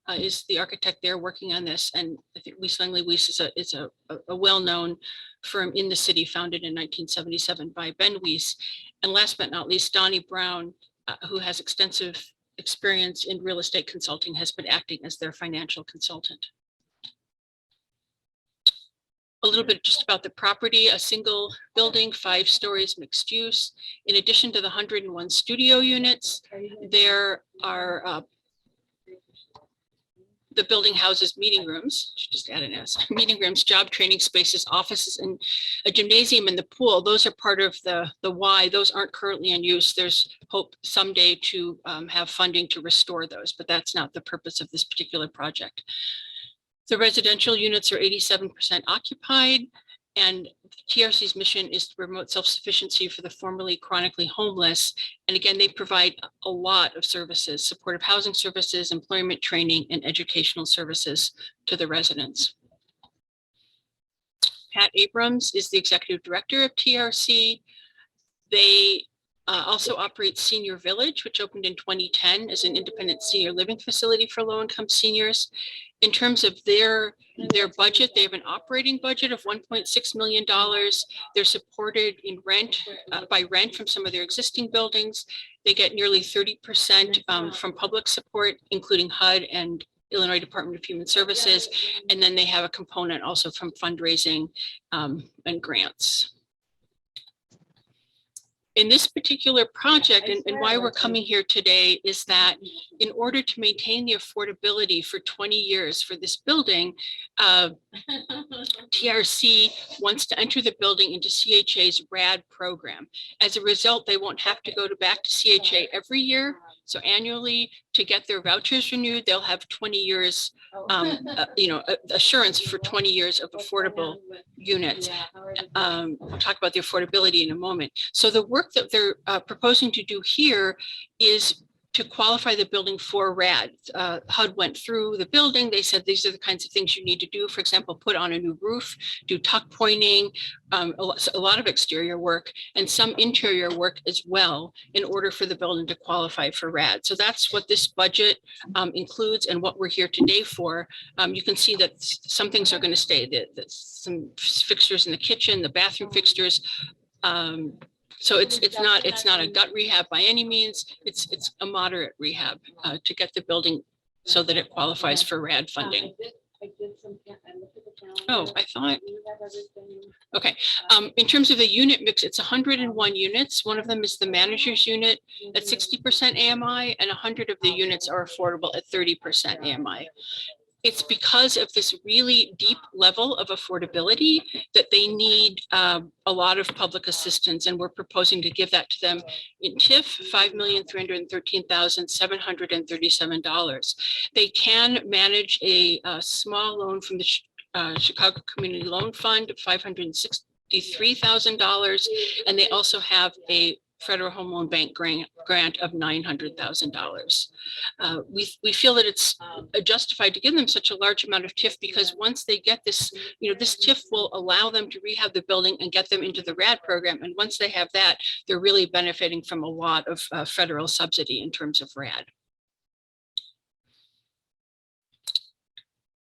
is the architect there working on this. And I think Weiss Langley Weiss is a well-known firm in the city, founded in 1977 by Ben Weiss. And last but not least, Donnie Brown, who has extensive experience in real estate consulting, has been acting as their financial consultant. A little bit just about the property, a single building, 5 stories, mixed use. In addition to the 101 studio units, there are the building houses meeting rooms, should just add an S, meeting rooms, job training spaces, offices, and a gymnasium and the pool. Those are part of the Y. Those aren't currently in use. There's hope someday to have funding to restore those, but that's not the purpose of this particular project. The residential units are 87% occupied, and TRC's mission is to promote self-sufficiency for the formerly chronically homeless. And again, they provide a lot of services, supportive housing services, employment training, and educational services to the residents. Pat Abrams is the executive director of TRC. They also operate Senior Village, which opened in 2010 as an independent senior living facility for low-income seniors. In terms of their budget, they have an operating budget of $1.6 million. They're supported in rent by rent from some of their existing buildings. They get nearly 30% from public support, including HUD and Illinois Department of Human Services. And then they have a component also from fundraising and grants. In this particular project, and why we're coming here today, is that in order to maintain the affordability for 20 years for this building, TRC wants to enter the building into CHA's RAD program. As a result, they won't have to go back to CHA every year. So annually, to get their vouchers renewed, they'll have 20 years, assurance for 20 years of affordable units. We'll talk about the affordability in a moment. So the work that they're proposing to do here is to qualify the building for RAD. HUD went through the building. They said these are the kinds of things you need to do. For example, put on a new roof, do tuck pointing, a lot of exterior work, and some interior work as well in order for the building to qualify for RAD. So that's what this budget includes and what we're here today for. You can see that some things are going to stay. Some fixtures in the kitchen, the bathroom fixtures. So it's not a gut rehab by any means. It's a moderate rehab to get the building so that it qualifies for RAD funding. Oh, I thought. Okay. In terms of the unit mix, it's 101 units. One of them is the manager's unit at 60% AMI, and 100 of the units are affordable at 30% AMI. it's because of this really deep level of affordability that they need a lot of public assistance, and we're proposing to give that to them in TIF, $5,313,737. They can manage a small loan from the Chicago Community Loan Fund of $563,000, and they also have a Federal Home Loan Bank grant of $900,000. We feel that it's justified to give them such a large amount of TIF because once they get this, this TIF will allow them to rehab the building and get them into the RAD program. And once they have that, they're really benefiting from a lot of federal subsidy in terms of RAD.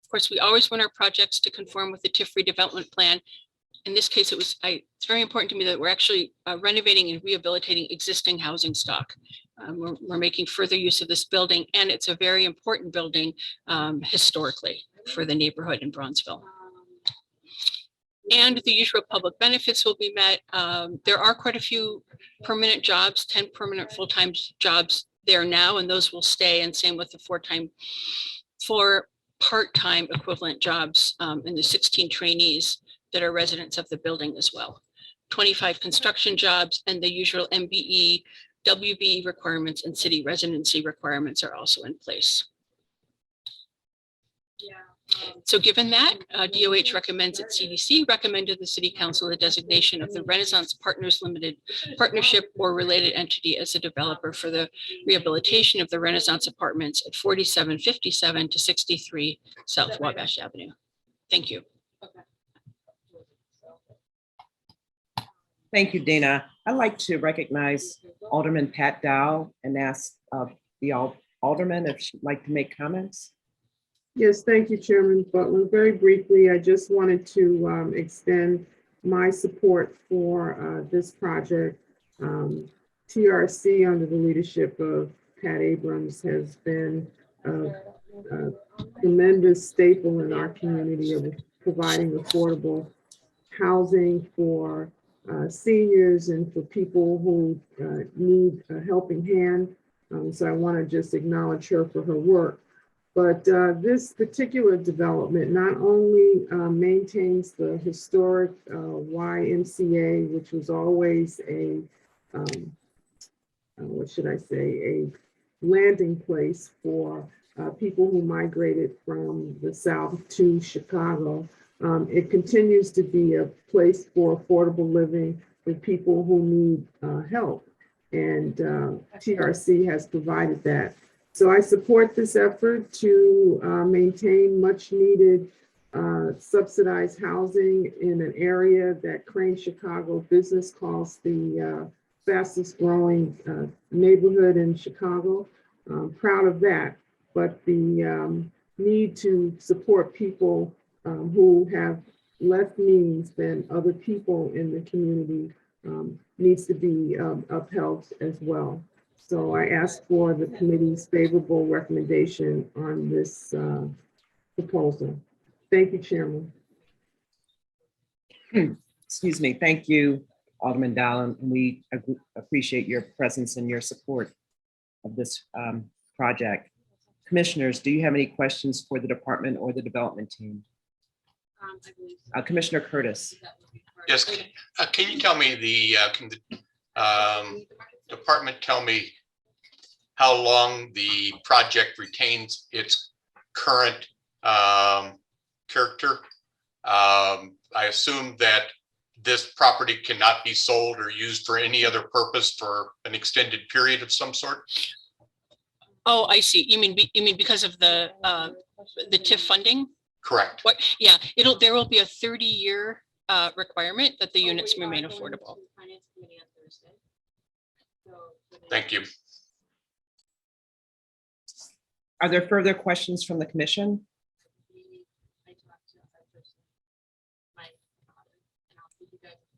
Of course, we always want our projects to conform with the TIF redevelopment plan. In this case, it's very important to me that we're actually renovating and rehabilitating existing housing stock. We're making further use of this building, and it's a very important building historically for the neighborhood in Bronzeville. And the usual public benefits will be met. There are quite a few permanent jobs, 10 permanent full-time jobs there now, and those will stay, and same with the 4 part-time equivalent jobs and the 16 trainees that are residents of the building as well. 25 construction jobs, and the usual MBE, WB requirements and city residency requirements are also in place. So given that, DOH recommends that CDC recommended the City Council the designation of the Renaissance Partners Limited Partnership or related entity as a developer for the rehabilitation of the Renaissance Apartments at 4757 to 63 South Wabash Avenue. Thank you. Thank you, Dana. I'd like to recognize Alderman Pat Dow and ask the Alderman if she'd like to make comments. Yes, thank you, Chairman Butler. Very briefly, I just wanted to extend my support for this project. TRC, under the leadership of Pat Abrams, has been a tremendous staple in our community of providing affordable housing for seniors and for people who need a helping hand. So I want to just acknowledge her for her work. But this particular development not only maintains the historic YMCA, which was always a, what should I say, a landing place for people who migrated from the South to Chicago. It continues to be a place for affordable living for people who need help, and TRC has provided that. So I support this effort to maintain much needed subsidized housing in an area that Crane Chicago Business calls the fastest growing neighborhood in Chicago. I'm proud of that, but the need to support people who have less means than other people in the community needs to be upheld as well. So I ask for the committee's favorable recommendation on this proposal. Thank you, Chairman. Excuse me. Thank you, Alderman Dowland. We appreciate your presence and your support of this project. Commissioners, do you have any questions for the department or the development team? Commissioner Curtis. Yes, can you tell me can the department tell me how long the project retains its current character? I assume that this property cannot be sold or used for any other purpose for an extended period of some sort? Oh, I see. You mean because of the TIF funding? Correct. What? Yeah, there will be a 30-year requirement that the units remain affordable. Thank you. Are there further questions from the commission?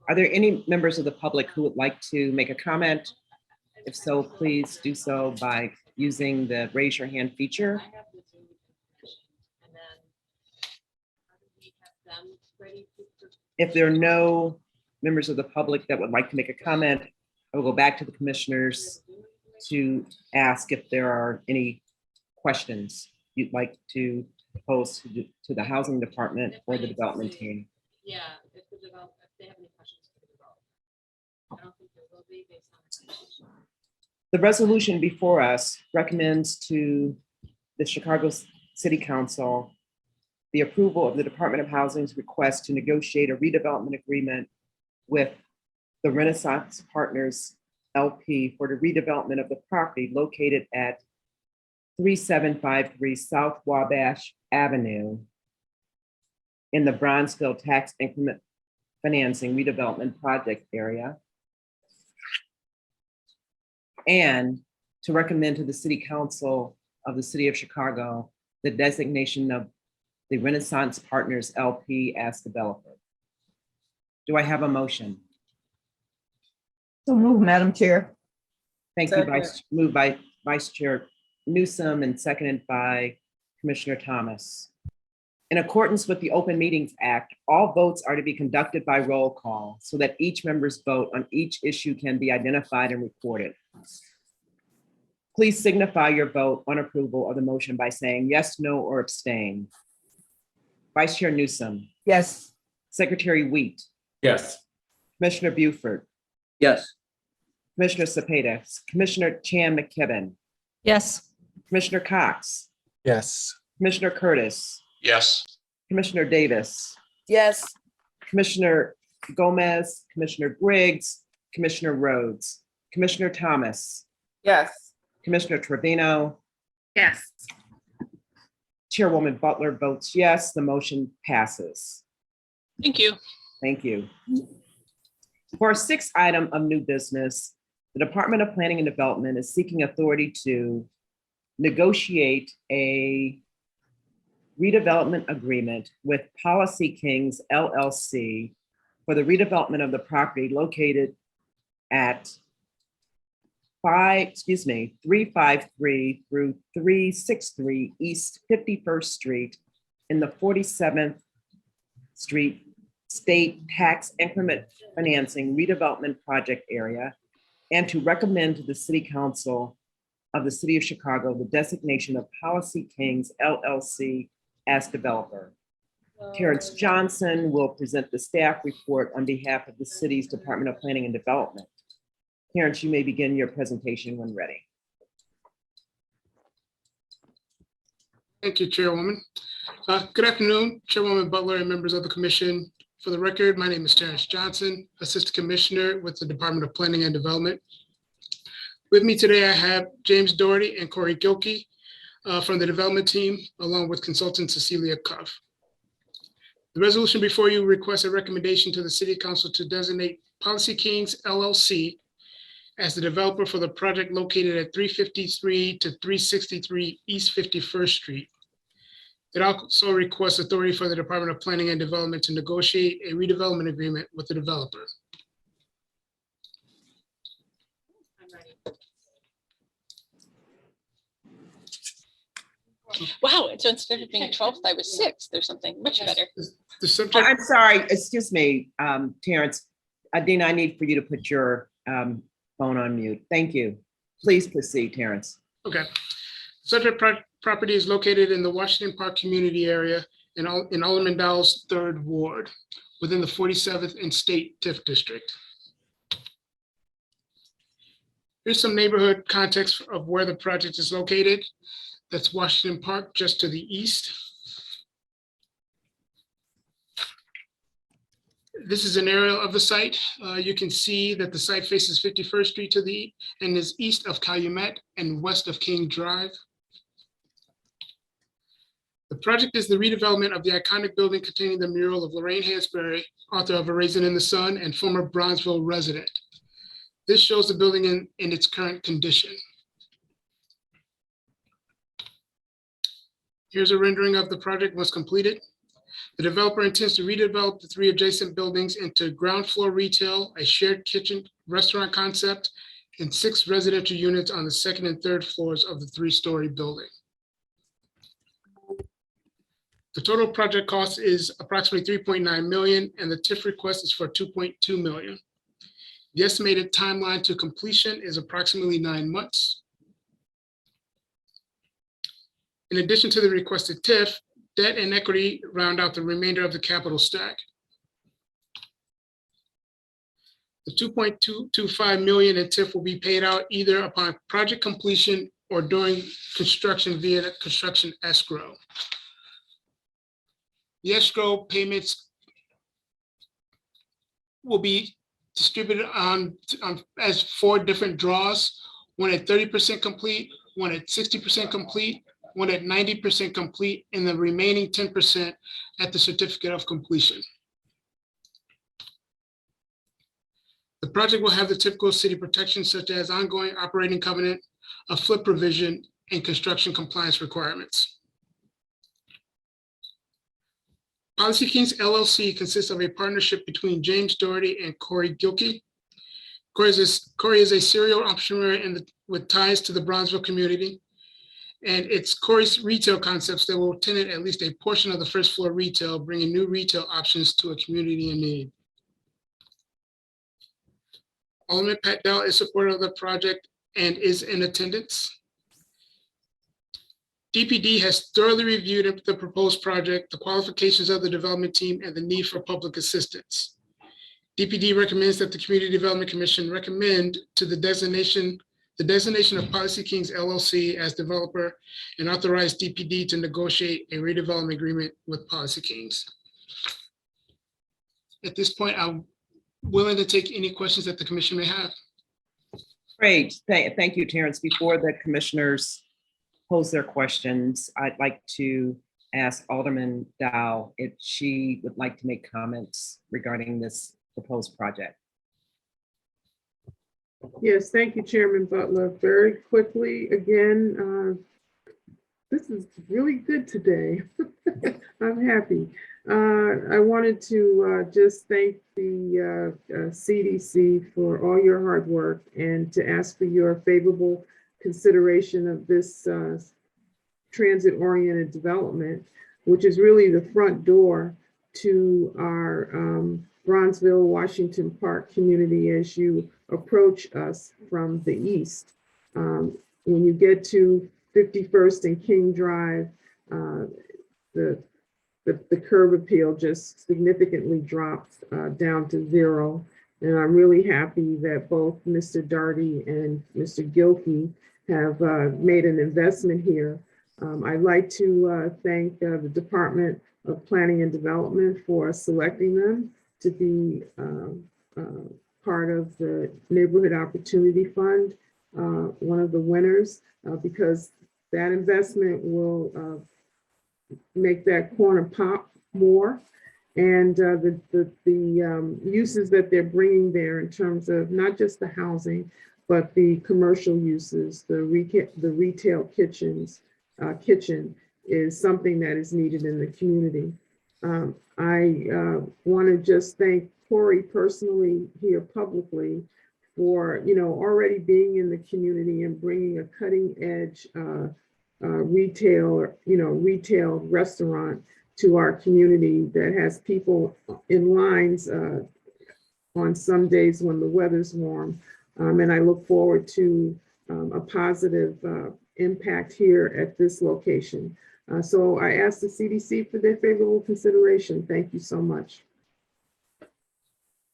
Are there any members of the public who would like to make a comment? If so, please do so by using the raise your hand feature. If there are no members of the public that would like to make a comment, I will go back to the commissioners to ask if there are any questions you'd like to proposed to the housing department or the development team. Yeah, if the develop, if they have any questions for the developer. I don't think there will be based on the conversation. The resolution before us recommends to the Chicago City Council the approval of the Department of Housing's request to negotiate a redevelopment agreement with the Renaissance Partners LP for the redevelopment of the property located at 3753 South Wabash Avenue in the Bronzeville Tax Increment Financing Redevelopment Project area, and to recommend to the City Council of the City of Chicago the designation of the Renaissance Partners LP as developer. Do I have a motion? So move, Madam Chair. Thank you, Second. moved by Vice Chair Newsom and seconded by Commissioner Thomas. In accordance with the Open Meetings Act, all votes are to be conducted by roll call so that each member's vote on each issue can be identified and recorded. Please signify your vote on approval of the motion by saying yes, no, or abstain. Vice Chair Newsom. Yes. Secretary Wheat. Yes. Commissioner Buford. Yes. Commissioner Cepeda. Commissioner Chan McKibben. Yes. Commissioner Cox. Yes. Commissioner Curtis. Yes. Commissioner Davis. Yes. Commissioner Gomez, Commissioner Briggs, Commissioner Rhodes, Commissioner Thomas, Yes. Commissioner Trevino, Yes. Chairwoman Butler votes yes, the motion passes. Thank you. Thank you. For our sixth item of new business, the Department of Planning and Development is seeking authority to negotiate a redevelopment agreement with Policy Kings LLC for the redevelopment of the property located at 353 through 363 East 51st Street in the 47th Street State Tax Increment Financing Redevelopment Project area, and to recommend to the City Council of the City of Chicago the designation of Policy Kings LLC as developer. Terence Johnson will present the staff report on behalf of the city's Department of Planning and Development. Terence, you may begin your presentation when ready. Thank you, Chairwoman. Good afternoon, Chairwoman Butler and members of the commission. For the record, my name is Terence Johnson, Assistant Commissioner with the Department of Planning and Development. With me today, I have James Doherty and Corey Gilkey from the development team, along with consultant Cecilia Cuff. The resolution before you requests a recommendation to the City Council to designate Policy Kings LLC as the developer for the project located at 353 to 363 East 51st Street. It also requests authority for the Department of Planning and Development to negotiate a redevelopment agreement with the developer. Wow, so instead of being 12th, I was 6th or something, much better. The subject, I'm sorry, excuse me, Terence. Adina, I need for you to put your phone on mute. Thank you. Please proceed, Terence. okay. Subject property is located in the Washington Park community area in Alderman Dowell's 3rd Ward within the 47th and State TIF District. Here's some neighborhood context of where the project is located. That's Washington Park just to the east. This is an aerial of the site. You can see that the site faces 51st Street to the and is east of Calumet and west of King Drive. The project is the redevelopment of the iconic building containing the mural of Lorraine Hansberry, author of A Raisin in the Sun and former Bronzeville resident. This shows the building in its current condition. Here's a rendering of the project once completed. The developer intends to redevelop the 3 adjacent buildings into ground floor retail, a shared kitchen restaurant concept, and 6 residential units on the 2nd and 3rd floors of the 3-story building. The total project cost is approximately $3.9 million, and the TIF request is for $2.2 million. The estimated timeline to completion is approximately 9 months. In addition to the requested TIF, debt and equity round out the remainder of the capital stack. The 2.225 million in TIF will be paid out either upon project completion or during construction via the construction escrow. The escrow payments will be distributed as 4 different draws, one at 30% complete, one at 60% complete, one at 90% complete, and the remaining 10% at the certificate of completion. The project will have the typical city protections such as ongoing operating covenant, a flip provision, and construction compliance requirements. Policy Kings LLC consists of a partnership between James Doherty and Corey Gilkey. Corey is a serial entrepreneur with ties to the Bronzeville community. And it's Corey's retail concepts that will tenant at least a portion of the first floor retail, bringing new retail options to a community in need. Alderman Pat Dell is supportive of the project and is in attendance. DPD has thoroughly reviewed the proposed project, the qualifications of the development team, and the need for public assistance. DPD recommends that the Community Development Commission recommend to the designation of Policy Kings LLC as developer and authorize DPD to negotiate a redevelopment agreement with Policy Kings. At this point, I'm willing to take any questions that the commission may have. Great, thank you, Terence. Before the commissioners pose their questions, I'd like to ask Alderman Dow if she would like to make comments regarding this proposed project. Yes, thank you, Chairman Butler. Very quickly, again, this is really good today. I'm happy. I wanted to just thank the CDC for all your hard work and to ask for your favorable consideration of this transit-oriented development, which is really the front door to our Bronzeville, Washington Park community as you approach us from the east. When you get to 51st and King Drive, the curb appeal just significantly drops down to 0. And I'm really happy that both Mr. Darty and Mr. Gilkey have made an investment here. I'd like to thank the Department of Planning and Development for selecting them to be part of the Neighborhood Opportunity Fund, one of the winners, because that investment will make that corner pop more. And the uses that they're bringing there in terms of not just the housing, but the commercial uses, the retail kitchen is something that is needed in the community. I want to just thank Corey personally here publicly for already being in the community and bringing a cutting edge retail restaurant to our community that has people in lines on some days when the weather's warm. And I look forward to a positive impact here at this location. So I ask the CDC for their favorable consideration. Thank you so much.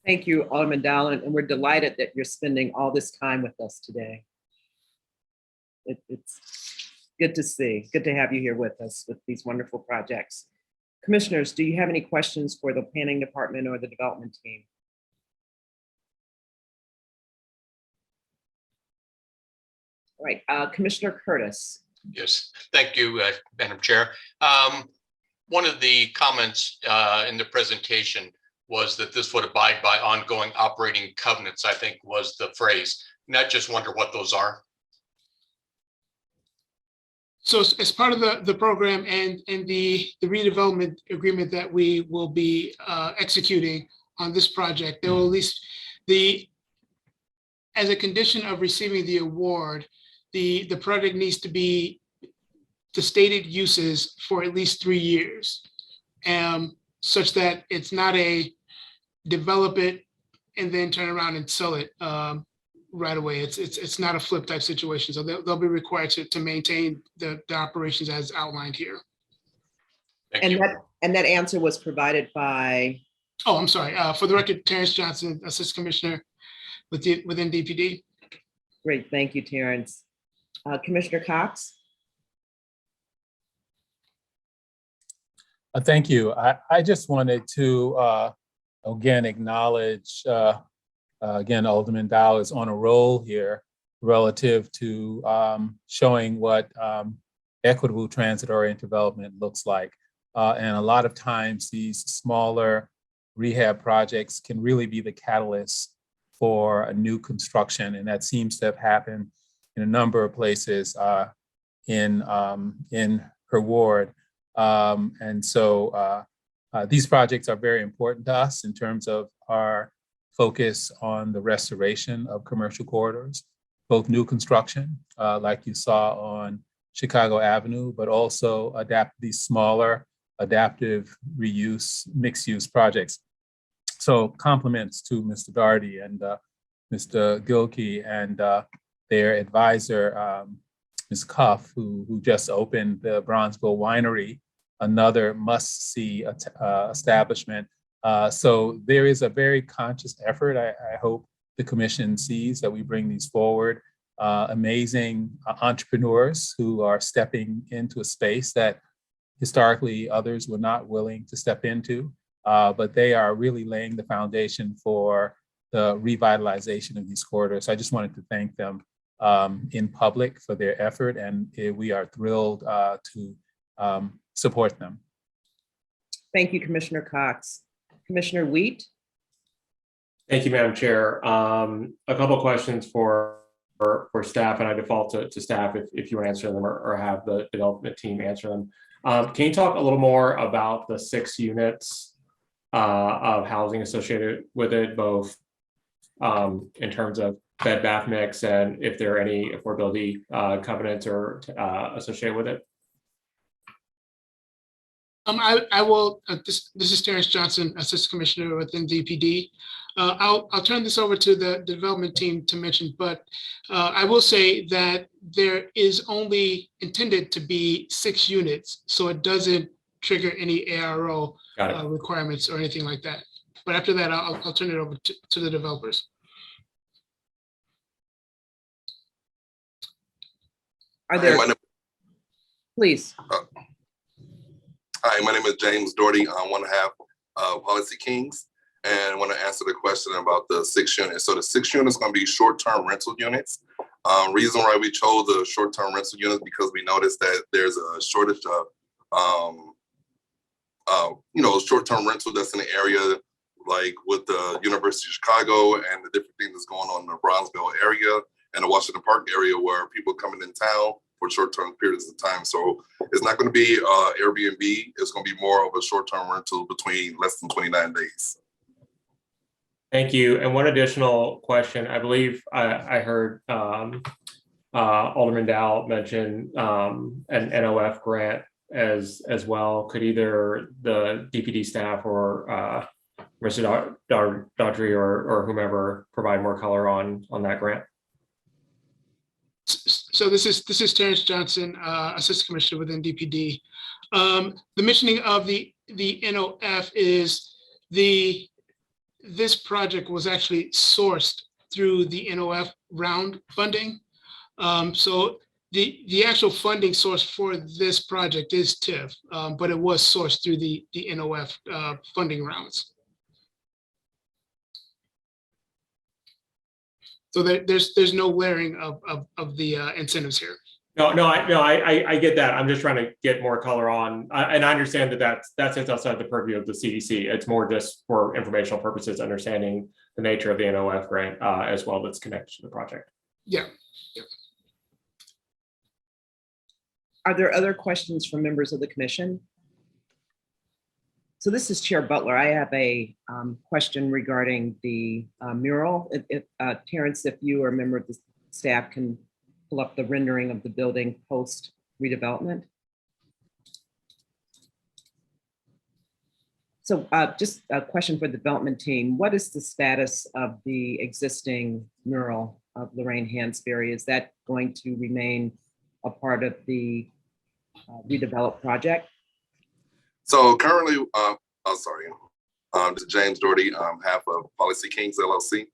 Thank you, Alderman Dowland, and we're delighted that you're spending all this time with us today. It's good to see, good to have you here with us with these wonderful projects. Commissioners, do you have any questions for the planning department or the development team? All right, Commissioner Curtis. Yes, thank you, Madam Chair. One of the comments in the presentation was that this would abide by ongoing operating covenants, I think was the phrase. And I just wonder what those are. So as part of the program and the redevelopment agreement that we will be executing on this project, there will at least as a condition of receiving the award, the project needs to be the stated uses for at least 3 years, such that it's not a develop it and then turn around and sell it right away. It's not a flip type situation. So they'll be required to maintain the operations as outlined here. Thank you. And that answer was provided by, Oh, I'm sorry. For the record, Terrence Johnson, Assistant Commissioner within DPD. great, thank you, Terrence. Commissioner Cox? Thank you. I just wanted to again acknowledge again, Alderman Dow is on a roll here relative to showing what equitable transit-oriented development looks like. And a lot of times these smaller rehab projects can really be the catalyst for a new construction. And that seems to have happened in a number of places in her ward. And so these projects are very important to us in terms of our focus on the restoration of commercial corridors, both new construction, like you saw on Chicago Avenue, but also these smaller adaptive reuse, mixed-use projects. So compliments to Mr. Daugherty and Mr. Gilkey and their advisor, Ms. Cuff, who just opened the Bronzeville Winery, another must-see establishment. So there is a very conscious effort. I hope the commission sees that we bring these forward. Amazing entrepreneurs who are stepping into a space that historically others were not willing to step into, but they are really laying the foundation for the revitalization of these corridors. So I just wanted to thank them in public for their effort, and we are thrilled to support them. Thank you, Commissioner Cox. Commissioner Wheat? Thank you, Madam Chair. A couple of questions for staff, and I default to staff if you want to answer them or have the development team answer them. Can you talk a little more about the 6 units of housing associated with it, both in terms of bed bath mix and if there are any affordability covenants or associated with it? I will, this is Terrence Johnson, Assistant Commissioner within DPD. I'll turn this over to the development team to mention, but I will say that there is only intended to be 6 units, so it doesn't trigger any ARO requirements or anything like that. But after that, I'll turn it over to the developers. Are there, please. Hi, my name is James Doherty. I'm one half Policy Kings, and I want to answer the question about the 6 units. So the 6 units are going to be short-term rental units. Reason why we chose the short-term rental units because we noticed that there's a shortage of, short-term rental that's in the area, like with the University of Chicago and the different things that's going on in the Bronzeville area and the Washington Park area where people are coming in town for short-term periods of time. So it's not going to be Airbnb. It's going to be more of a short-term rental between less than 29 days. Thank you. And one additional question. I believe I heard Alderman Dow mention an NOF grant as well. Could either the DPD staff or Mr. Daugherty or whomever provide more color on that grant? So this is Terrence Johnson, Assistant Commissioner within DPD. The mentioning of the NOF is this project was actually sourced through the NOF round funding. So the actual funding source for this project is TIF, but it was sourced through the NOF funding rounds. So there's no layering of the incentives here. I get that. I'm just trying to get more color on, and I understand that that's outside the purview of the CDC. It's more just for informational purposes, understanding the nature of the NOF grant as well that's connected to the project. Yeah. Are there other questions from members of the commission? So this is Chair Butler. I have a question regarding the mural. Terrence, if you or a member of the staff can pull up the rendering of the building post redevelopment. So just a question for the development team. What is the status of the existing mural of Lorraine Hansberry? Is that going to remain a part of the redeveloped project? So currently, this is James Doherty, half of Policy Kings LLC.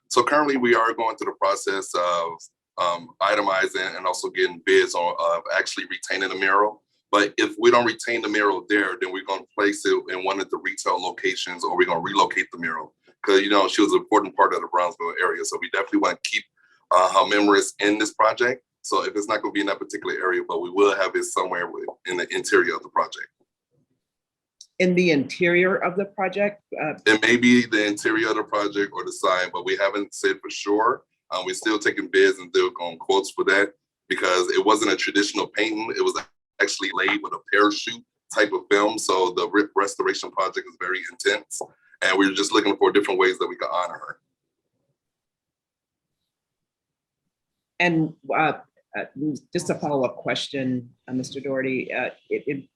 So currently we are going through the process of itemizing and also getting bids on actually retaining the mural. But if we don't retain the mural there, then we're going to place it in one of the retail locations, or we're going to relocate the mural. Because, you know, she was an important part of the Brownsville area. So we definitely want to keep her memories in this project. So if it's not going to be in that particular area, but we will have it somewhere in the interior of the project. In the interior of the project? It may be the interior of the project or the side, but we haven't said for sure. We're still taking bids and still going quotes for that, because it wasn't a traditional painting. It was actually laid with a parachute type of film. So the restoration project is very intense. And we were just looking for different ways that we could honor her. And just a follow-up question, Mr. Doherty,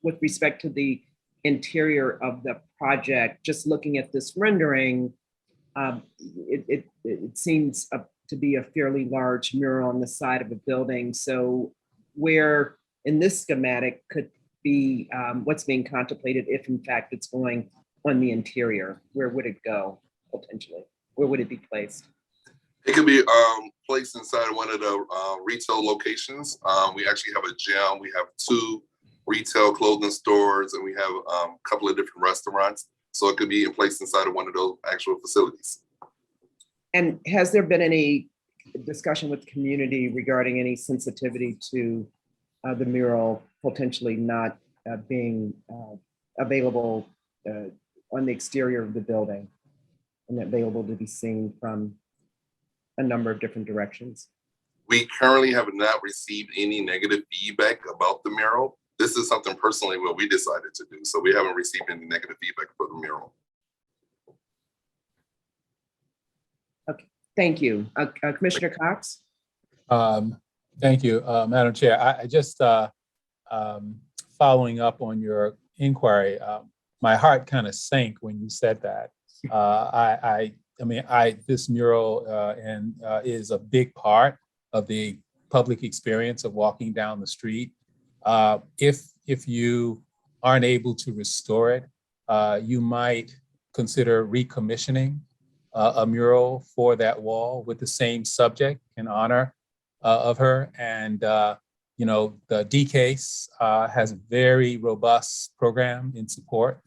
with respect to the interior of the project, just looking at this rendering, it seems to be a fairly large mural on the side of a building. So where in this schematic could be what's being contemplated if in fact it's going on the interior? Where would it go potentially? Where would it be placed? It could be placed inside one of the retail locations. We actually have a gym. We have 2 retail clothing stores, and we have a couple of different restaurants. So it could be placed inside of one of those actual facilities. And has there been any discussion with the community regarding any sensitivity to the mural potentially not being available on the exterior of the building and available to be seen from a number of different directions? We currently have not received any negative feedback about the mural. This is something personally what we decided to do. So we haven't received any negative feedback for the mural. Okay, thank you. Commissioner Cox? Thank you, Madam Chair. I just following up on your inquiry, my heart kind of sank when you said that. This mural is a big part of the public experience of walking down the street. If you aren't able to restore it, you might consider recommissioning a mural for that wall with the same subject in honor of her. And the DCASE has a very robust program in support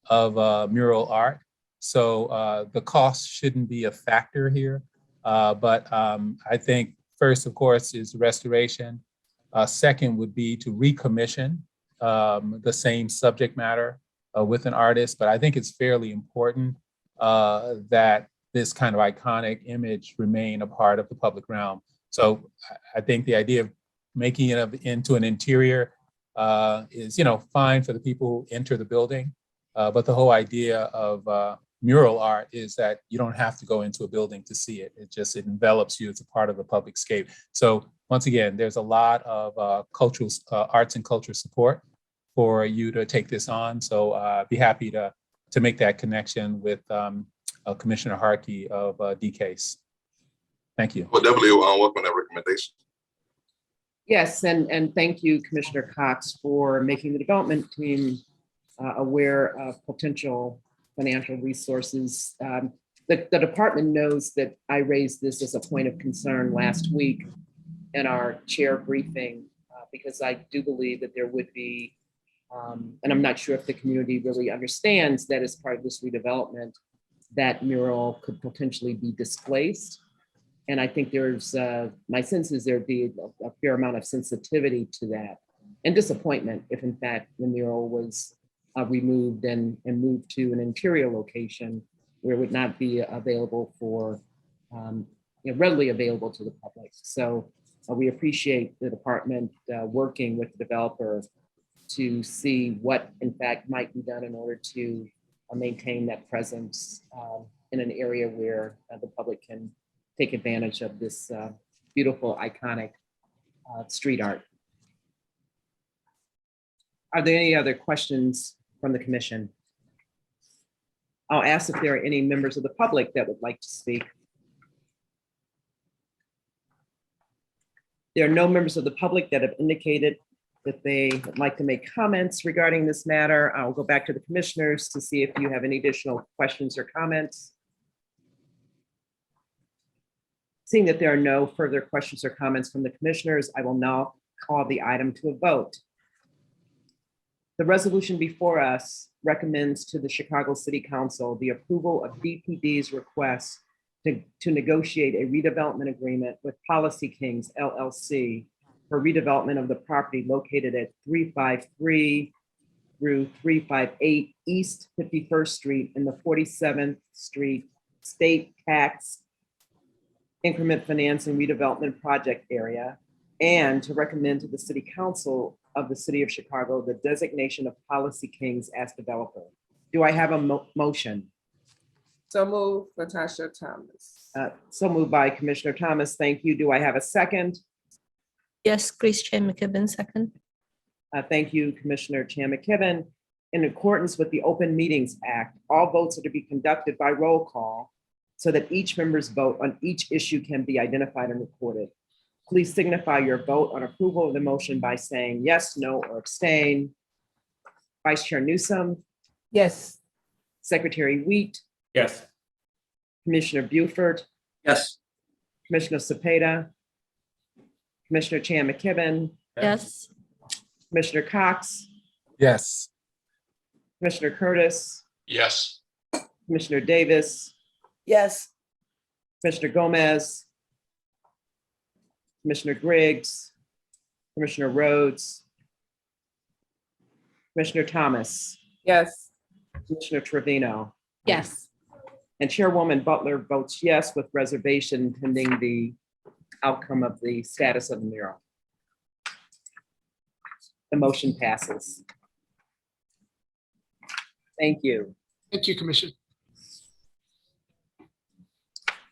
of mural art. So the cost shouldn't be a factor here. But I think first, of course, is restoration. Second would be to recommission the same subject matter with an artist. But I think it's fairly important that this kind of iconic image remain a part of the public realm. So I think the idea of making it into an interior is, fine for the people who enter the building. But the whole idea of mural art is that you don't have to go into a building to see it. It envelops you as a part of the public scape. So once again, there's a lot of cultural arts and culture support for you to take this on. So I'd be happy to make that connection with Commissioner Harkey of DCASE. Thank you. Well, definitely welcome that recommendation. Yes, and thank you, Commissioner Cox, for making the development team aware of potential financial resources. The department knows that I raised this as a point of concern last week in our chair briefing, because I do believe that there would be, and I'm not sure if the community really understands that as part of this redevelopment, that mural could potentially be displaced. And I think there's, my sense is there'd be a fair amount of sensitivity to that and disappointment if in fact the mural was removed and moved to an interior location where it would not be available for, readily available to the public. So we appreciate the department working with the developer to see what in fact might be done in order to maintain that presence in an area where the public can take advantage of this beautiful, iconic street art. Are there any other questions from the commission? I'll ask if there are any members of the public that would like to speak. There are no members of the public that have indicated that they would like to make comments regarding this matter. I'll go back to the commissioners to see if you have any additional questions or comments. Seeing that there are no further questions or comments from the commissioners, I will now call the item to a vote. The resolution before us recommends to the Chicago City Council the approval of DPD's request to negotiate a redevelopment agreement with Policy Kings LLC for redevelopment of the property located at 353 through 358 East 51st Street in the 47th Street State Tax Increment Financing Redevelopment Project area, and to recommend to the City Council of the City of Chicago the designation of Policy Kings as developer. Do I have a motion? So move, Natasha Thomas. So moved by Commissioner Thomas. Thank you. Do I have a second? Yes, Grace Chan McKibben, second. Thank you, Commissioner Chan McKibben. In accordance with the Open Meetings Act, all votes are to be conducted by roll call so that each member's vote on each issue can be identified and recorded. Please signify your vote on approval of the motion by saying yes, no, or abstain. Vice Chair Newsom, Yes. Secretary Wheat, Yes. Commissioner Buford, Yes. Commissioner Cepeda, Commissioner Chan McKibben, Yes. Commissioner Cox, Yes. Commissioner Curtis, Yes. Commissioner Davis, Yes. Commissioner Gomez, Commissioner Griggs, Commissioner Rhodes, Commissioner Thomas, Yes. Commissioner Trevino, Yes. and Chairwoman Butler votes yes with reservation pending the outcome of the status of the mural. The motion passes. Thank you. Thank you, Commissioner.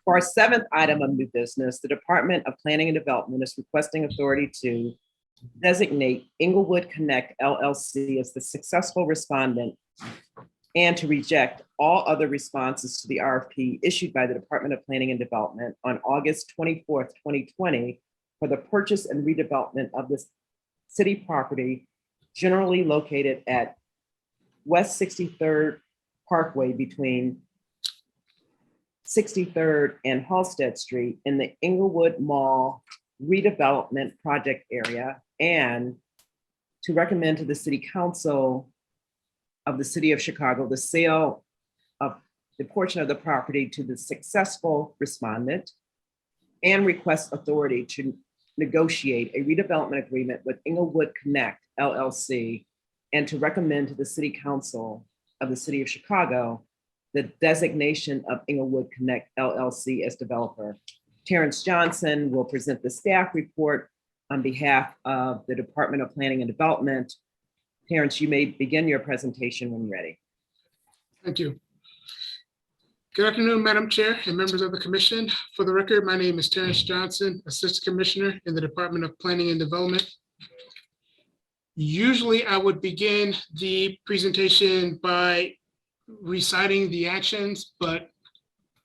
For our seventh item of new business, the Department of Planning and Development is requesting authority to designate Inglewood Connect LLC as the successful respondent and to reject all other responses to the RFP issued by the Department of Planning and Development on August 24th, 2020 for the purchase and redevelopment of this city property generally located at West 63rd Parkway between 63rd and Halsted Street in the Inglewood Mall redevelopment project area, and to recommend to the City Council of the City of Chicago the sale of the portion of the property to the successful respondent, and request authority to negotiate a redevelopment agreement with Inglewood Connect LLC, and to recommend to the City Council of the City of Chicago the designation of Inglewood Connect LLC as developer. Terence Johnson will present the staff report on behalf of the Department of Planning and Development. Terence, you may begin your presentation when ready. Thank you. Good afternoon, Madam Chair and members of the Commission. For the record, my name is Terence Johnson, Assistant Commissioner in the Department of Planning and Development. Usually I would begin the presentation by reciting the actions, but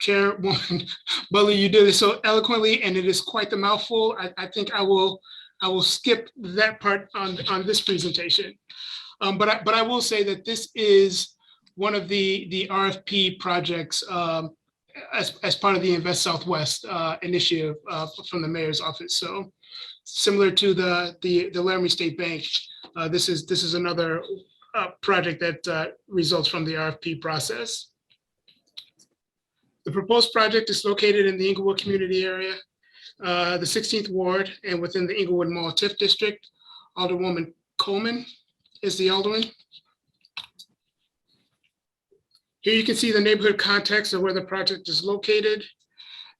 Chairwoman Butler, you did it so eloquently and it is quite the mouthful. I think I will skip that part on this presentation. But I will say that this is one of the RFP projects as part of the Invest Southwest initiative from the mayor's office. So similar to the Laramie State Bank, this is another project that results from the RFP process. The proposed project is located in the Inglewood community area, the 16th Ward, and within the Inglewood Mall TIF District. Alderwoman Coleman is the alderman. Here you can see the neighborhood context of where the project is located.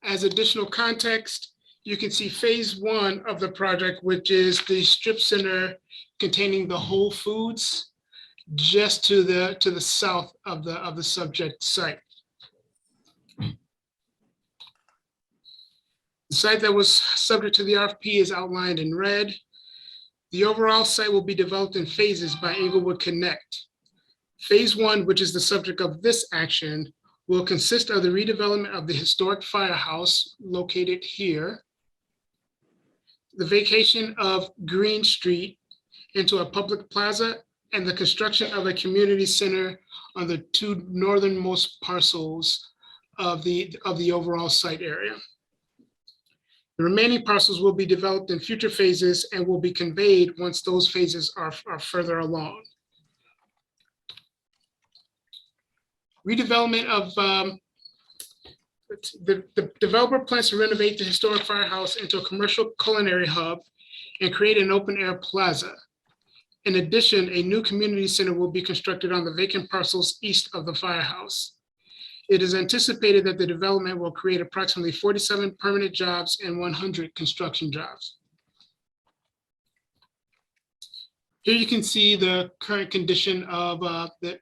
As additional context, you can see phase one of the project, which is the strip center containing the Whole Foods just to the south of the subject site. The site that was subject to the RFP is outlined in red. The overall site will be developed in phases by Inglewood Connect. Phase one, which is the subject of this action, will consist of the redevelopment of the historic firehouse located here, the vacation of Green Street, into a public plaza and the construction of a community center on the two northernmost parcels of the overall site area. The remaining parcels will be developed in future phases and will be conveyed once those phases are further along. Redevelopment of the developer plans to renovate the historic firehouse into a commercial culinary hub and create an open air plaza. In addition, a new community center will be constructed on the vacant parcels east of the firehouse. It is anticipated that the development will create approximately 47 permanent jobs and 100 construction jobs. Here you can see the current condition of the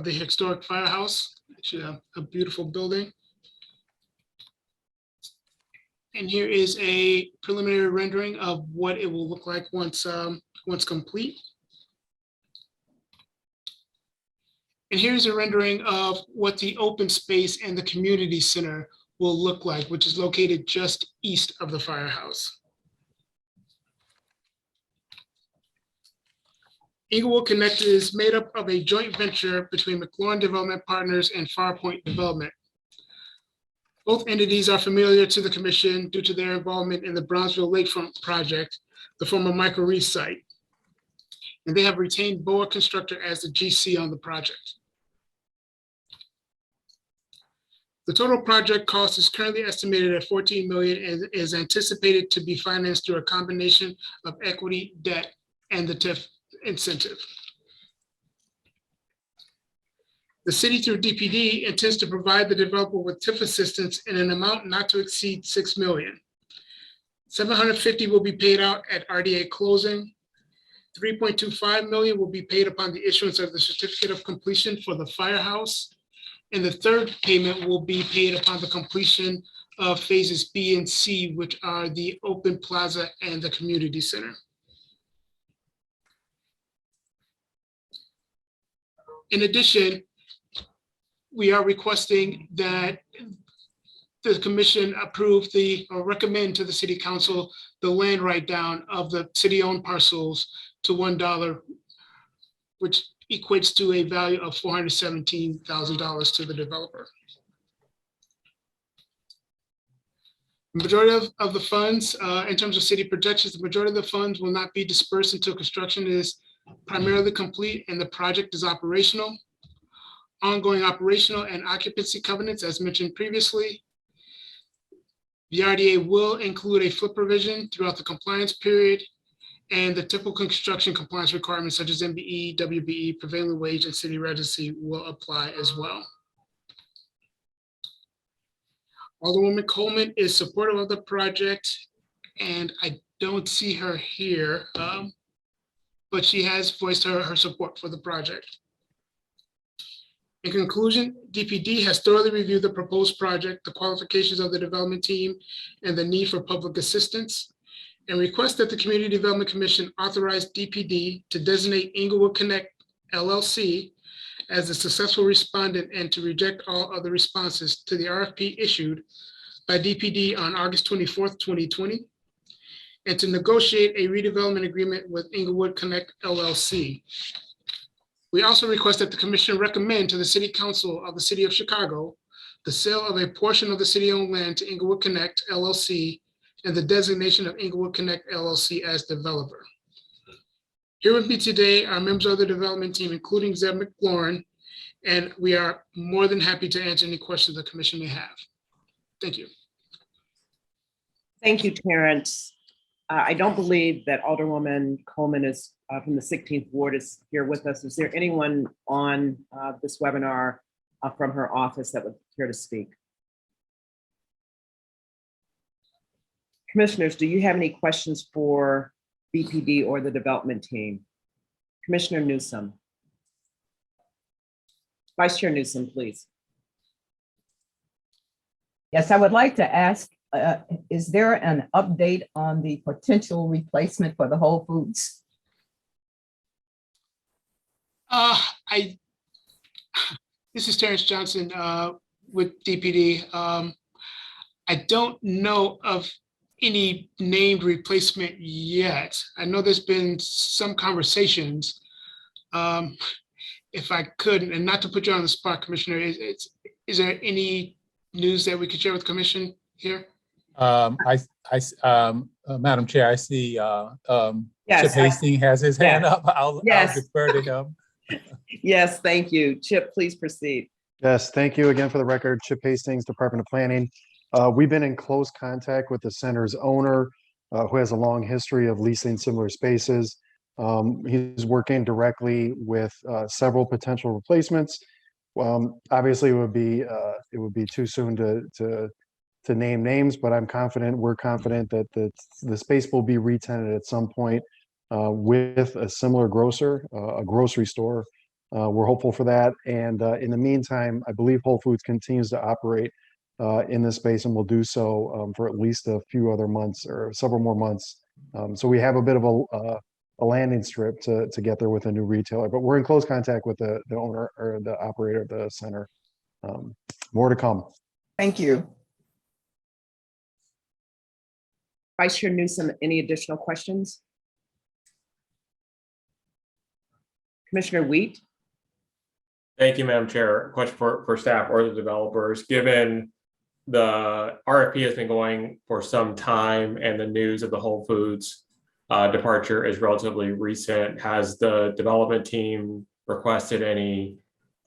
historic firehouse. Actually, a beautiful building. And here is a preliminary rendering of what it will look like once complete. And here's a rendering of what the open space and the community center will look like, which is located just east of the firehouse. Inglewood Connect is made up of a joint venture between McLaurin Development Partners and Farpoint Development. Both entities are familiar to the commission due to their involvement in the Brownsville Lakefront project, the former Michael Reese site. And they have retained Boa Constructor as the GC on the project. The total project cost is currently estimated at $14 million and is anticipated to be financed through a combination of equity, debt, and the TIF incentive. The city through DPD intends to provide the developer with TIF assistance in an amount not to exceed $6 million. $750 will be paid out at RDA closing. $3.25 million will be paid upon the issuance of the certificate of completion for the firehouse. And the third payment will be paid upon the completion of phases B and C, which are the open plaza and the community center. In addition, we are requesting that the commission approve or recommend to the city council the land write-down of the city-owned parcels to $1, which equates to a value of $417,000 to the developer. The majority of the funds, in terms of city projections, the majority of the funds will not be dispersed until construction is primarily complete and the project is operational. Ongoing operational and occupancy covenants, as mentioned previously. The RDA will include a flip provision throughout the compliance period, and the typical construction compliance requirements such as MBE, WBE, prevailing wage, and city residency will apply as well. Alderwoman Coleman is supportive of the project, and I don't see her here, but she has voiced her support for the project. In conclusion, DPD has thoroughly reviewed the proposed project, the qualifications of the development team, and the need for public assistance, and requests that the Community Development Commission authorize DPD to designate Inglewood Connect LLC as the successful respondent and to reject all other responses to the RFP issued by DPD on August 24th, 2020, and to negotiate a redevelopment agreement with Inglewood Connect LLC. We also request that the commission recommend to the City Council of the City of Chicago the sale of a portion of the city-owned land to Inglewood Connect LLC and the designation of Inglewood Connect LLC as developer. Here with me today are members of the development team, including Zeb McLaurin, and we are more than happy to answer any questions the commission may have. Thank you. Thank you, Terence. I don't believe that Alderwoman Coleman is from the 16th Ward is here with us. Is there anyone on this webinar from her office that would care to speak? Commissioners, do you have any questions for BPD or the development team? Commissioner Newsom. Vice Chair Newsom, please. Yes, I would like to ask, is there an update on the potential replacement for the Whole Foods? This is Terence Johnson with DPD. I don't know of any named replacement yet. I know there's been some conversations. If I could, and not to put you on the spot, Commissioner, is there any news that we could share with Commission here? Madam Chair, I see Yes. Chip Hastings has his hand Yes. up. I'll Yes. defer to him. Yes, thank you. Chip, please proceed. Yes, thank you again for the record. Chip Hastings, Department of Planning. We've been in close contact with the center's owner, who has a long history of leasing similar spaces. He's working directly with several potential replacements. Obviously, it would be too soon to name names, but we're confident that the space will be re-tenanted at some point with a similar grocer, a grocery store. We're hopeful for that. And in the meantime, I believe Whole Foods continues to operate in this space and will do so for at least a few other months or several more months. So we have a bit of a landing strip to get there with a new retailer, but we're in close contact with the owner or the operator of the center. More to come. Thank you. Vice Chair Newsom, any additional questions? Commissioner Wheat? Thank you, Madam Chair. Question for staff or the developers. Given the RFP has been going for some time and the news of the Whole Foods departure is relatively recent, has the development team requested any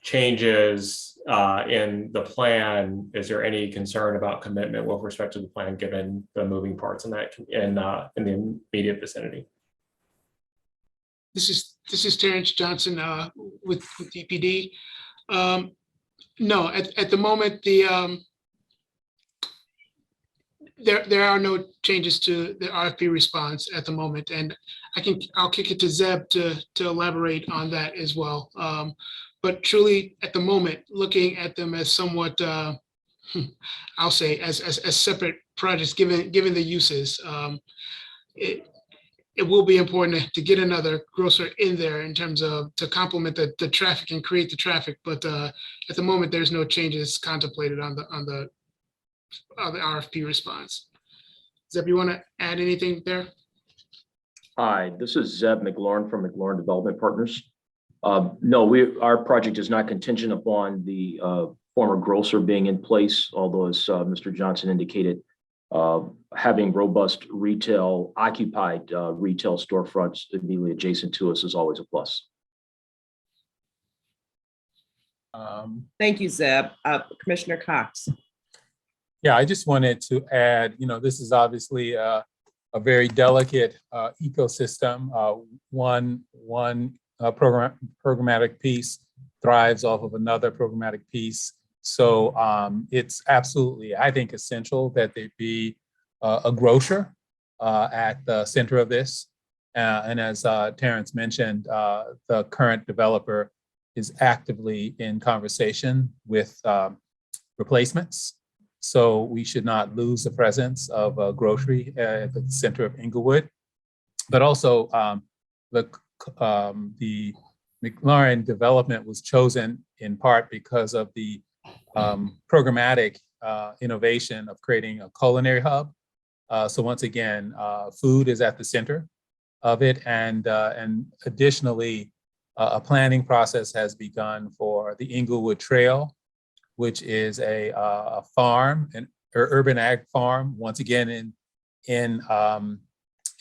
changes in the plan? Is there any concern about commitment with respect to the plan, given the moving parts in that in the immediate vicinity? This is Terence Johnson with DPD. No, at the moment, there are no changes to the RFP response at the moment, and I'll kick it to Zeb to elaborate on that as well. But truly, at the moment, looking at them as somewhat, I'll say, as separate projects, given the uses, it will be important to get another grocer in there in terms of to complement the traffic and create the traffic. But at the moment, there's no changes contemplated on the RFP response. Zeb, you want to add anything there? Hi, this is Zeb McLaurin from McLaurin Development Partners. No, our project is not contingent upon the former grocer being in place, although as Mr. Johnson indicated, having robust retail, occupied retail storefronts immediately adjacent to us is always a plus. Thank you, Zeb. Commissioner Cox. Yeah, I just wanted to add, this is obviously a very delicate ecosystem. One programmatic piece thrives off of another programmatic piece. So it's absolutely, I think, essential that there be a grocer at the center of this. And as Terence mentioned, the current developer is actively in conversation with replacements. So we should not lose the presence of a grocery at the center of Inglewood. But also the McLaurin development was chosen in part because of the programmatic innovation of creating a culinary hub. So once again, food is at the center of it. And additionally, a planning process has begun for the Inglewood Trail, which is a farm, an urban ag farm, once again in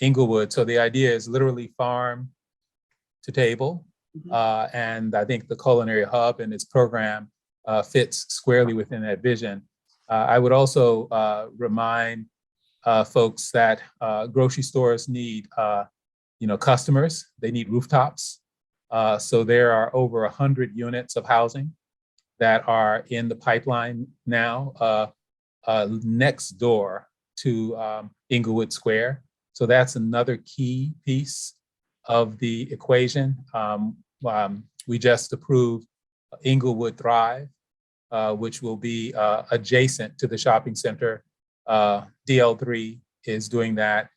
Inglewood. So the idea is literally farm to table. And I think the culinary hub and its program fits squarely within that vision. I would also remind folks that grocery stores need customers. They need rooftops. So there are over 100 units of housing that are in the pipeline now next door to Inglewood Square. So that's another key piece of the equation. We just approved Inglewood Thrive, which will be adjacent to the shopping center. DL3 is doing that.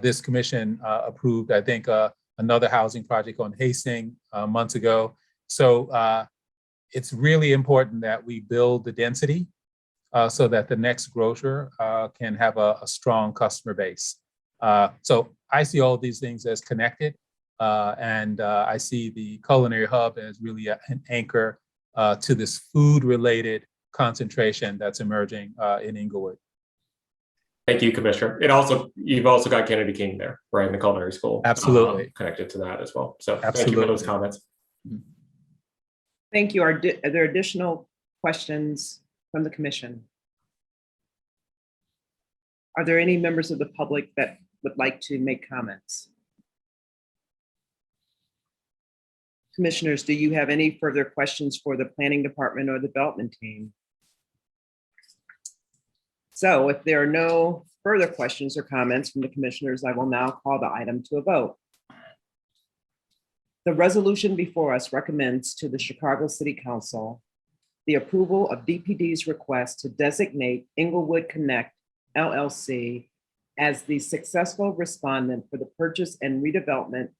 This commission approved, I think, another housing project on Hastings months ago. So it's really important that we build the density so that the next grocer can have a strong customer base. So I see all these things as connected, and I see the culinary hub as really an anchor to this food-related concentration that's emerging in Inglewood. Thank you, Commissioner. You've also got Kennedy King there, right, in the culinary school. Absolutely. Connected to that as well. So Absolutely. thank you for those comments. Thank you. Are there additional questions from the commission? Are there any members of the public that would like to make comments? Commissioners, do you have any further questions for the planning department or the development team? So if there are no further questions or comments from the commissioners, I will now call the item to a vote. The resolution before us recommends to the Chicago City Council the approval of DPD's request to designate Inglewood Connect LLC as the successful respondent for the purchase and redevelopment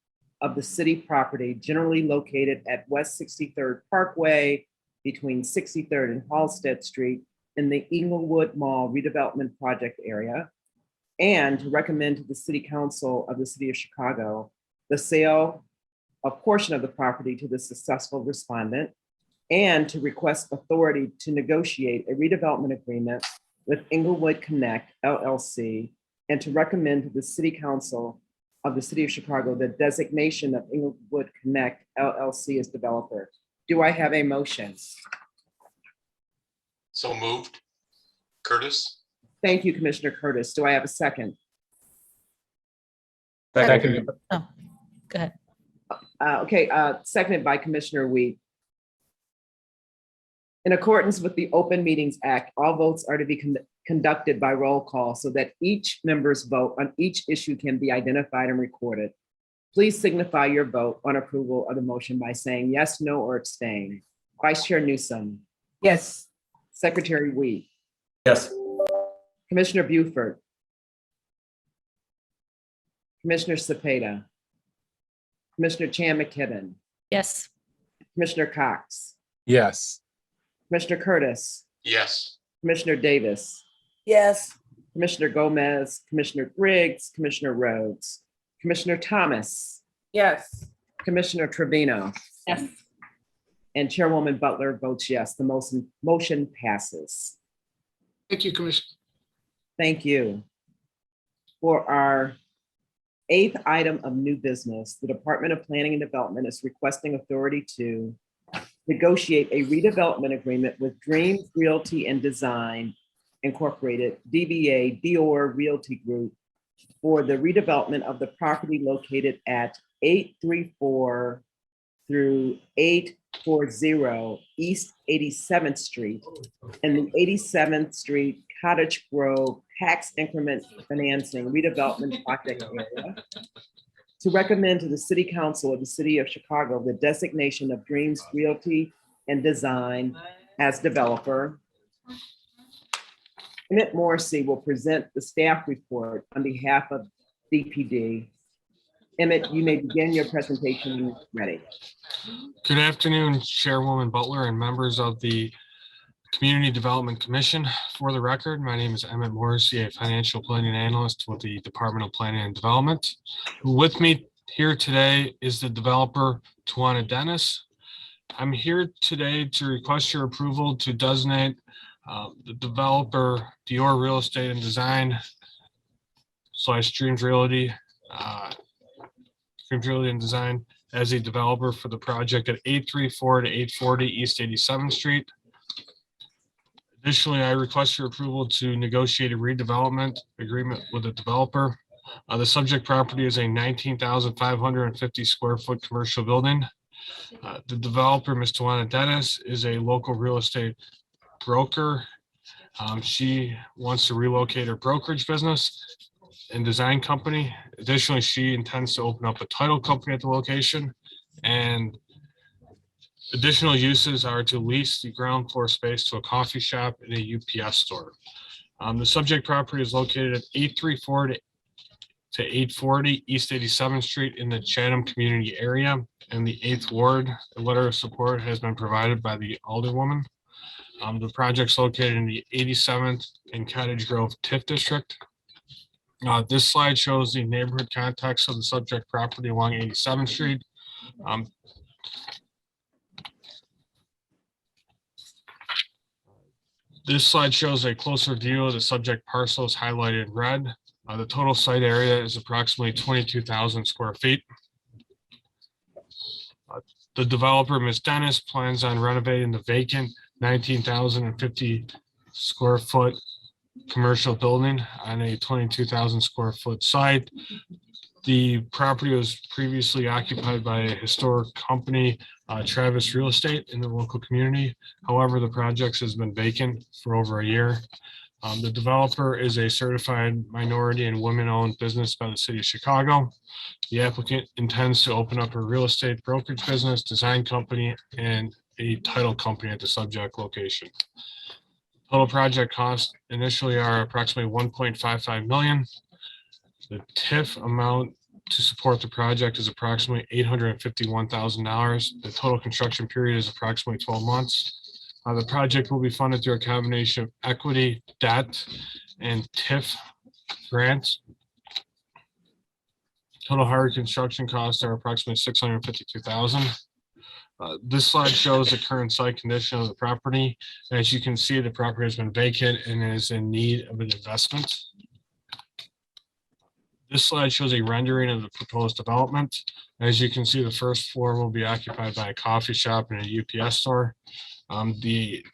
of the city property generally located at West 63rd Parkway between 63rd and Halsted Street in the Inglewood Mall redevelopment project area, and to recommend to the City Council of the City of Chicago the sale of a portion of the property to the successful respondent, and to request authority to negotiate a redevelopment agreement with Inglewood Connect LLC, and to recommend to the City Council of the City of Chicago the designation of Inglewood Connect LLC as developer. Do I have a motion? So moved. Curtis? Thank you, Commissioner Curtis. Do I have a second? Second. Oh, go ahead. Okay, seconded by Commissioner Weed. In accordance with the Open Meetings Act, all votes are to be conducted by roll call so that each member's vote on each issue can be identified and recorded. Please signify your vote on approval of the motion by saying yes, no, or abstain. Vice Chair Newsom. Yes. Secretary Weed. Yes. Commissioner Buford. Commissioner Cepeda. Commissioner Chan McKibben. Yes. Commissioner Cox. Yes. Commissioner Curtis. Yes. Commissioner Davis. Yes. Commissioner Gomez, Commissioner Griggs, Commissioner Rhodes, Commissioner Thomas, Yes. Commissioner Trevino, Yes. and Chairwoman Butler votes yes. The motion passes. Thank you, Commissioner. Thank you. For our 8th item of new business, the Department of Planning and Development is requesting authority to negotiate a redevelopment agreement with Dreams Realty and Design Incorporated, DBA Dior Realty Group, for the redevelopment of the property located at 834 through 840 East 87th Street and the 87th Street Cottage Grove tax increment financing redevelopment project area, to recommend to the City Council of the City of Chicago the designation of Dreams Realty and Design as developer. Emmett Morrissey will present the staff report on behalf of DPD. Emmett, you may begin your presentation when you're ready. Good afternoon, Chairwoman Butler and members of the Community Development Commission. For the record, my name is Emmett Morrissey, a financial planning analyst with the Department of Planning and Development. With me here today is the developer, Tawana Dennis. I'm here today to request your approval to designate the developer, Dior Real Estate and Design / Dreams Realty and Design as a developer for the project at 834 to 840 East 87th Street. Additionally, I request your approval to negotiate a redevelopment agreement with the developer. The subject property is a 19,550 square foot commercial building. The developer, Ms. Tawana Dennis, is a local real estate broker. She wants to relocate her brokerage business and design company. Additionally, she intends to open up a title company at the location, and additional uses are to lease the ground floor space to a coffee shop and a UPS store. The subject property is located at 834 to 840 East 87th Street in the Chatham community area and the 8th Ward. A letter of support has been provided by the Alderwoman. The project's located in the 87th and Cottage Grove TIF district. This slide shows the neighborhood context of the subject property along 87th Street. This slide shows a closer view of the subject parcels highlighted in red. The total site area is approximately 22,000 square feet. The developer, Ms. Dennis, plans on renovating the vacant 19,050 square foot commercial building on a 22,000 square foot site. The property was previously occupied by a historic company, Travis Real Estate, in the local community. However, the project has been vacant for over a year. The developer is a certified minority and women-owned business by the city of Chicago. The applicant intends to open up a real estate brokerage business, design company, and a title company at the subject location. Total project costs initially are approximately 1.55 million. The TIF amount to support the project is approximately $851,000. The total construction period is approximately 12 months. The project will be funded through a combination of equity, debt, and TIF grants. Total hard construction costs are approximately $652,000. This slide shows the current site condition of the property. As you can see, the property has been vacant and is in need of an investment. This slide shows a rendering of the proposed development. As you can see, the first floor will be occupied by a coffee shop and a UPS store. The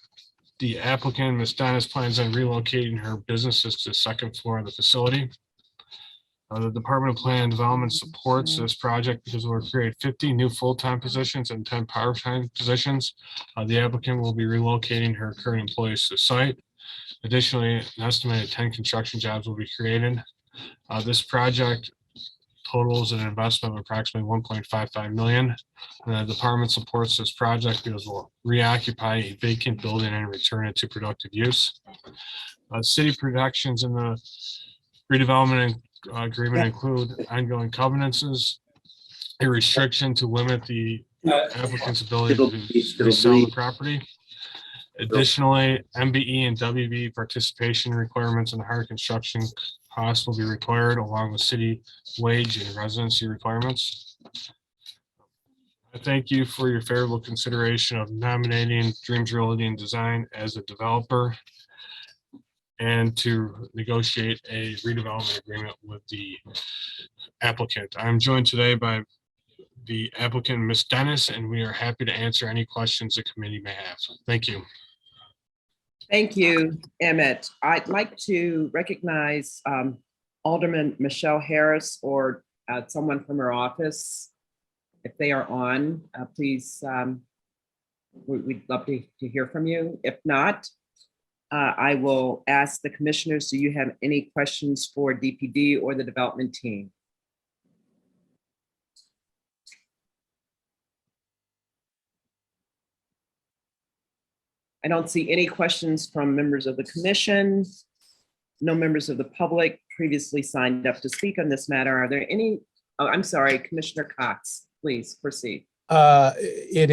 applicant, Ms. Dennis, plans on relocating her businesses to the second floor of the facility. The Department of Plan and Development supports this project because we'll create 50 new full-time positions and 10 part-time positions. The applicant will be relocating her current employees to the site. Additionally, an estimated 10 construction jobs will be created. This project totals an investment of approximately 1.55 million. The department supports this project because we'll reoccupy a vacant building and return it to productive use. City protections in the redevelopment agreement include ongoing covenants, a restriction to limit the applicant's ability to resell the property. Additionally, MBE and WB participation requirements and hard construction costs will be required along with city wage and residency requirements. I thank you for your favorable consideration of nominating Dreams Realty and Design as a developer and to negotiate a redevelopment agreement with the applicant. I'm joined today by the applicant, Ms. Dennis, and we are happy to answer any questions the committee may have. Thank you. Thank you, Emmett. I'd like to recognize Alderman Michelle Harris or someone from her office. If they are on, please, we'd love to hear from you. If not, I will ask the commissioners, do you have any questions for DPD or the development team? I don't see any questions from members of the commission. No members of the public previously signed up to speak on this matter. Are there any, oh, I'm sorry, Commissioner Cox, please proceed. It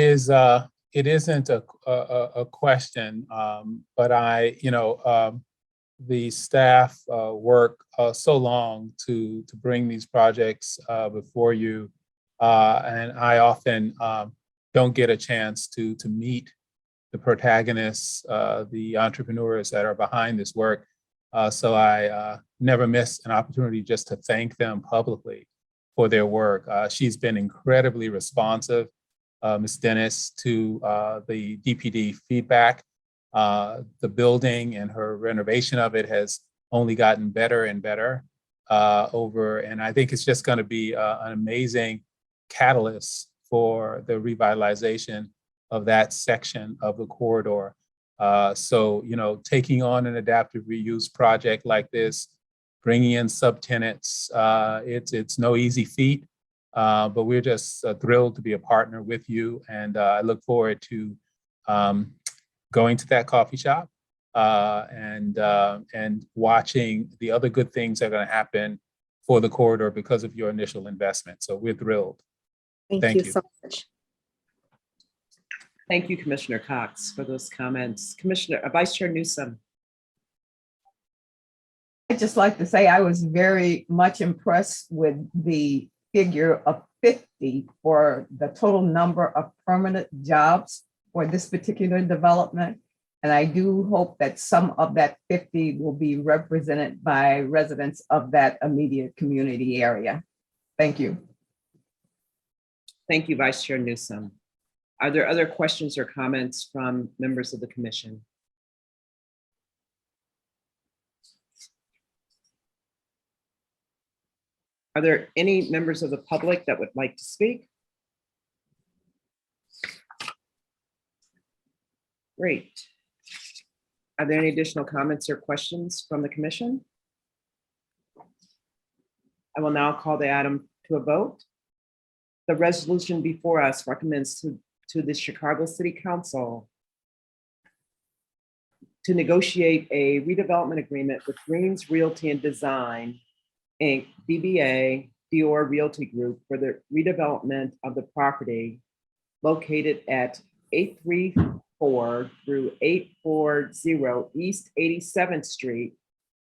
isn't a question, but the staff work so long to bring these projects before you, and I often don't get a chance to meet the protagonists, the entrepreneurs that are behind this work. So I never miss an opportunity just to thank them publicly for their work. She's been incredibly responsive, Ms. Dennis, to the DPD feedback. The building and her renovation of it has only gotten better and better and I think it's just going to be an amazing catalyst for the revitalization of that section of the corridor. So, taking on an adaptive reuse project like this, bringing in subtenants, it's no easy feat, but we're just thrilled to be a partner with you. And I look forward to going to that coffee shop and watching the other good things that are going to happen for the corridor because of your initial investment. So we're thrilled. Thank you so much. Thank you, Commissioner Cox, for those comments. Vice Chair Newsom. I'd just like to say I was very much impressed with the figure of 50 for the total number of permanent jobs for this particular development. And I do hope that some of that 50 will be represented by residents of that immediate community area. Thank you. Thank you, Vice Chair Newsom. Are there other questions or comments from members of the commission? Are there any members of the public that would like to speak? Great. Are there any additional comments or questions from the commission? I will now call the item to a vote. The resolution before us recommends to the Chicago City Council to negotiate a redevelopment agreement with Greens Realty and Design, Inc., DBA Dior Realty Group for the redevelopment of the property located at 834 through 840 East 87th Street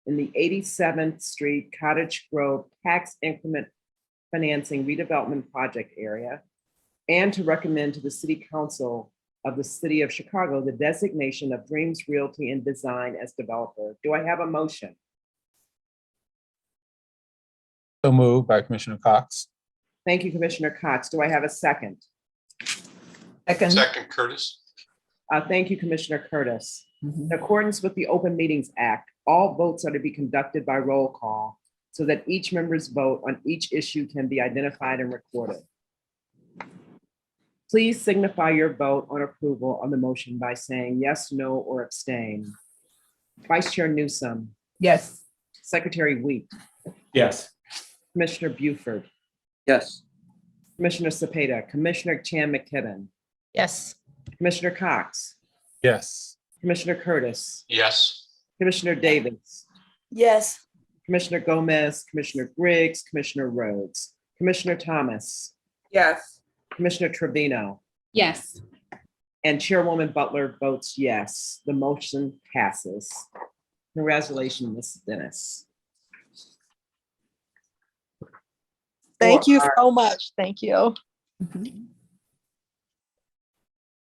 in the 87th Street Cottage Grove Tax Increment Financing Redevelopment Project Area, and to recommend to the City Council of the City of Chicago the designation of Dreams Realty and Design as developer. Do I have a motion? So moved by Commissioner Cox. Thank you, Commissioner Cox. Do I have a second? Second, Curtis. Thank you, Commissioner Curtis. In accordance with the Open Meetings Act, all votes are to be conducted by roll call so that each member's vote on each issue can be identified and recorded. Please signify your vote on approval on the motion by saying yes, no, or abstain. Vice Chair Newsom. Yes. Secretary Wheat. Yes. Commissioner Buford. Yes. Commissioner Cepeda. Commissioner Chan McKibben. Yes. Commissioner Cox. Yes. Commissioner Curtis. Yes. Commissioner Davis. Yes. Commissioner Gomez, Commissioner Griggs, Commissioner Rhodes, Commissioner Thomas, Yes. Commissioner Trevino, Yes. and Chairwoman Butler votes yes. The motion passes. Congratulations, Ms. Dennis. Thank you For our- so much. Thank you.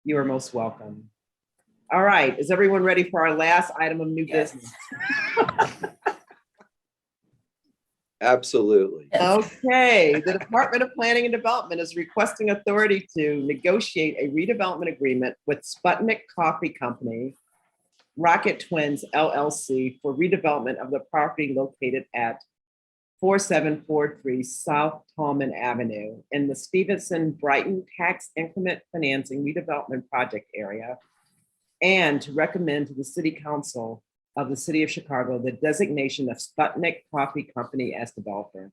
You are most welcome. All right, is everyone ready for our last item of new business? Absolutely. Okay, the Department of Planning and Development is requesting authority to negotiate a redevelopment agreement with Sputnik Coffee Company, Rocket Twins LLC for redevelopment of the property located at 4743 South Tallman Avenue in the Stevenson Brighton Tax Increment Financing Redevelopment Project Area, and to recommend to the City Council of the City of Chicago the designation of Sputnik Coffee Company as developer.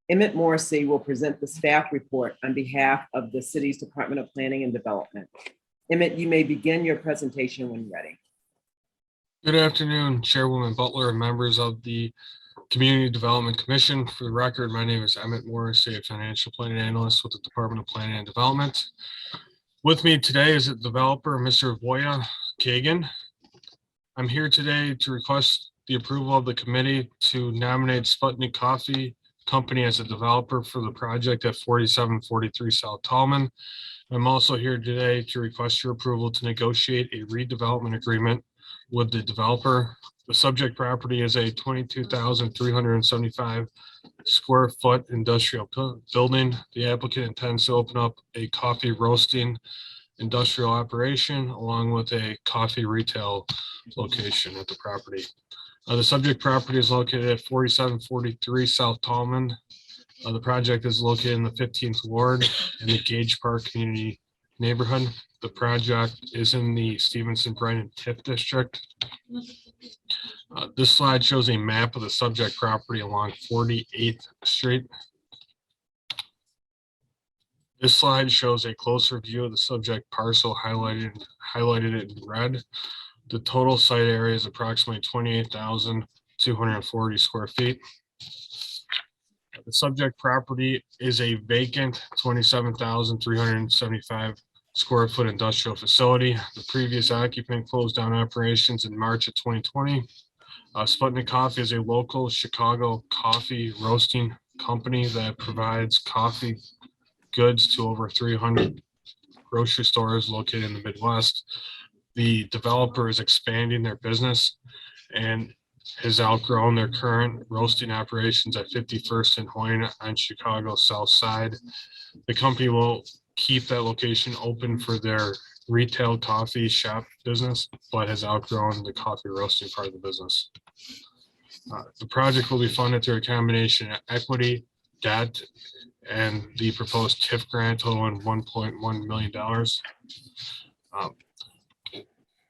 Emmett Morrissey will present the staff report on behalf of the city's Department of Planning and Development. Emmett, you may begin your presentation when ready. Good afternoon, Chairwoman Butler and members of the Community Development Commission. For the record, my name is Emmett Morrissey, a financial planning analyst with the Department of Planning and Development. With me today is the developer, Mr. Voya Kagan. I'm here today to request the approval of the committee to nominate Sputnik Coffee Company as a developer for the project at 4743 South Tallman. I'm also here today to request your approval to negotiate a redevelopment agreement with the developer. The subject property is a 22,375 square foot industrial building. The applicant intends to open up a coffee roasting industrial operation along with a coffee retail location at the property. The subject property is located at 4743 South Tallman. The project is located in the 15th Ward in the Gage Park Community Neighborhood. The project is in the Stevenson Brighton TIF District. This slide shows a map of the subject property along 48th Street. This slide shows a closer view of the subject parcel highlighted in red. The total site area is approximately 28,240 square feet. The subject property is a vacant 27,375 square foot industrial facility. The previous occupant closed down operations in March of 2020. Sputnik Coffee is a local Chicago coffee roasting company that provides coffee goods to over 300 grocery stores located in the Midwest. The developer is expanding their business and has outgrown their current roasting operations at 51st and Hoyne on Chicago's south side. The company will keep that location open for their retail coffee shop business, but has outgrown the coffee roasting part of the business. The project will be funded through a combination of equity, debt, and the proposed TIF grant totaling $1.1 million.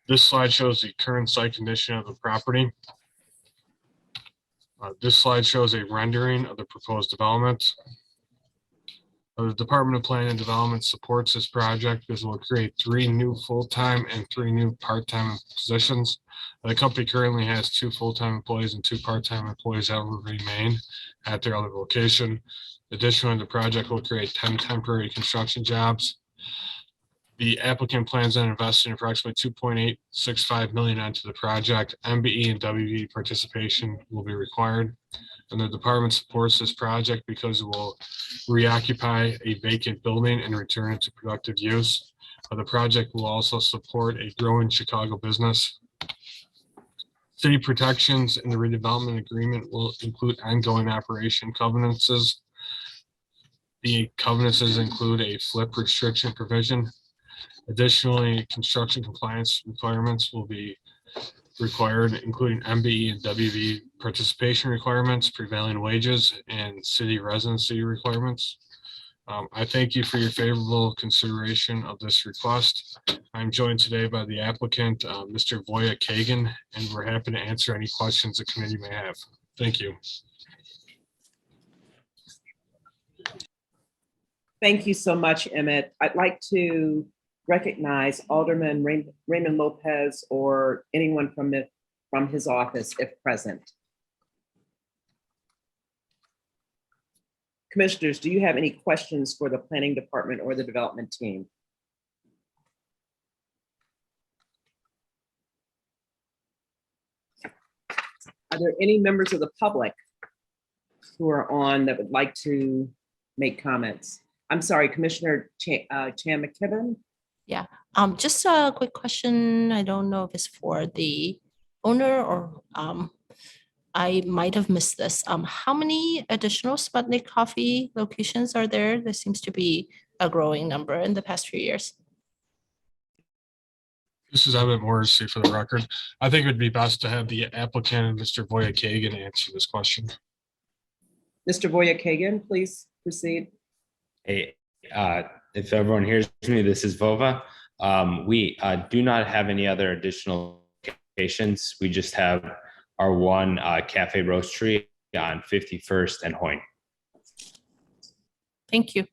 This slide shows the current site condition of the property. This slide shows a rendering of the proposed development. The Department of Planning and Development supports this project because it will create 3 new full-time and 3 new part-time positions. The company currently has 2 full-time employees and 2 part-time employees that will remain at their other location. Additionally, the project will create 10 temporary construction jobs. The applicant plans on investing approximately $2.865 million into the project. MBE and WB participation will be required. And the department supports this project because it will reoccupy a vacant building and return it to productive use. The project will also support a growing Chicago business. City protections in the redevelopment agreement will include ongoing operation covenants. The covenants include a flip restriction provision. Additionally, construction compliance requirements will be required, including MBE and WB participation requirements, prevailing wages, and city residency requirements. I thank you for your favorable consideration of this request. I'm joined today by the applicant, Mr. Voya Kagan, and we're happy to answer any questions the committee may have. Thank you. Thank you so much, Emmett. I'd like to recognize Alderman Raymond Lopez or anyone from his office if present. Commissioners, do you have any questions for the planning department or the development team? Are there any members of the public who are on that would like to make comments? I'm sorry, Commissioner Chan McKibben? Yeah, just a quick question. I don't know if it's for the owner or I might have missed this. How many additional Sputnik Coffee locations are there? There seems to be a growing number in the past few years. This is Emmett Morrissey for the record. I think it would be best to have the applicant, Mr. Voya Kagan, answer this question. Mr. Voya Kagan, please proceed. Hey, if everyone hears me, this is Vova. We do not have any other additional locations. We just have our one cafe roastery on 51st and Hoyne. Thank you.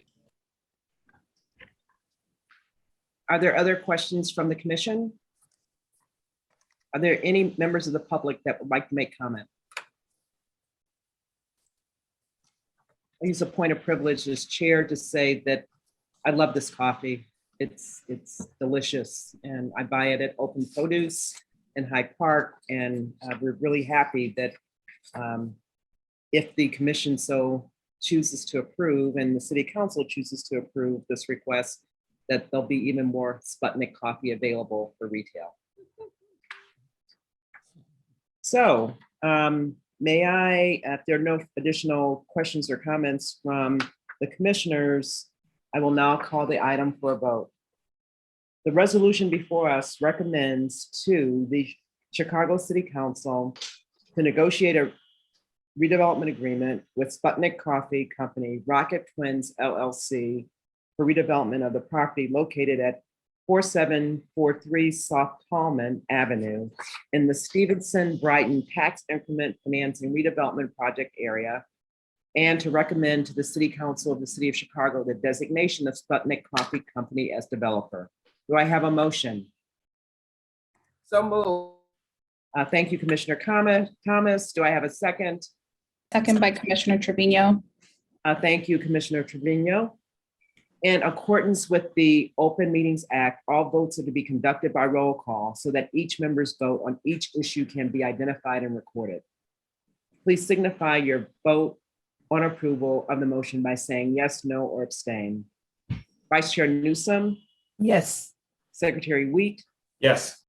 Are there other questions from the commission? Are there any members of the public that would like to make comment? I use a point of privilege as chair to say that I love this coffee. It's delicious, and I buy it at Open Produce in Hyde Park, and we're really happy that if the commission so chooses to approve and the city council chooses to approve this request, that there'll be even more Sputnik coffee available for retail. So may I, if there are no additional questions or comments from the commissioners, I will now call the item for a vote. The resolution before us recommends to the Chicago City Council to negotiate a redevelopment agreement with Sputnik Coffee Company, Rocket Twins LLC, for redevelopment of the property located at 4743 South Tallman Avenue in the Stevenson-Brighton Tax Increment Financing Redevelopment Project area, and to recommend to the City Council of the City of Chicago the designation of Sputnik Coffee Company as developer. Do I have a motion? So moved. Thank you, Commissioner Thomas. Do I have a second? Second by Commissioner Trevino. Thank you, Commissioner Trevino. In accordance with the Open Meetings Act, all votes are to be conducted by roll call so that each member's vote on each issue can be identified and recorded. Please signify your vote on approval of the motion by saying yes, no, or abstain. Vice Chair Newsom, Yes. Secretary Wheat, Yes.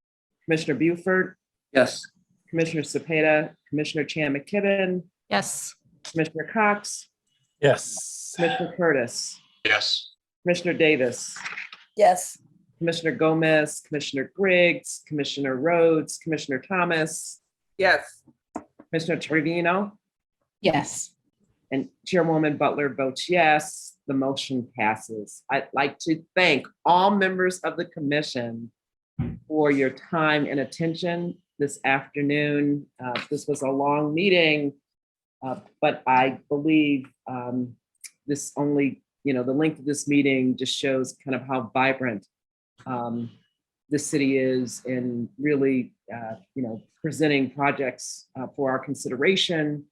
Commissioner Buford, Yes. Commissioner Cepeda, Commissioner Chan McKibben, Yes. Commissioner Cox, Yes. Commissioner Curtis, Yes. Commissioner Davis, Yes. Commissioner Gomez, Commissioner Griggs, Commissioner Rhodes, Commissioner Thomas, Yes. Commissioner Trevino, Yes. and Chairwoman Butler votes yes. The motion passes. I'd like to thank all members of the commission for your time and attention this afternoon. This was a long meeting, but I believe this only, the length of this meeting just shows kind of how vibrant this city is in really, presenting projects for our consideration,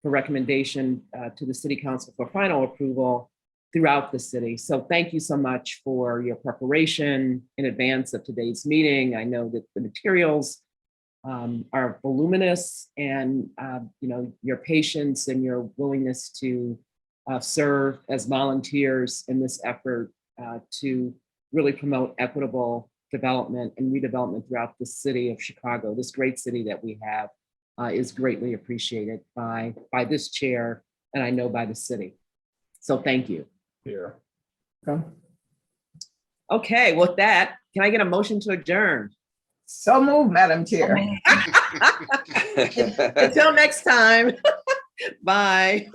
for recommendation to the city council for final approval throughout the city. So thank you so much for your preparation in advance of today's meeting. I know that the materials are voluminous, and your patience and your willingness to serve as volunteers in this effort to really promote equitable development and redevelopment throughout the city of Chicago, this great city that we have, is greatly appreciated by this chair, and I know by the city. So thank you. Here. Okay, with that, can I get a motion to adjourn? So moved, Madam Chair. Until next time. Bye.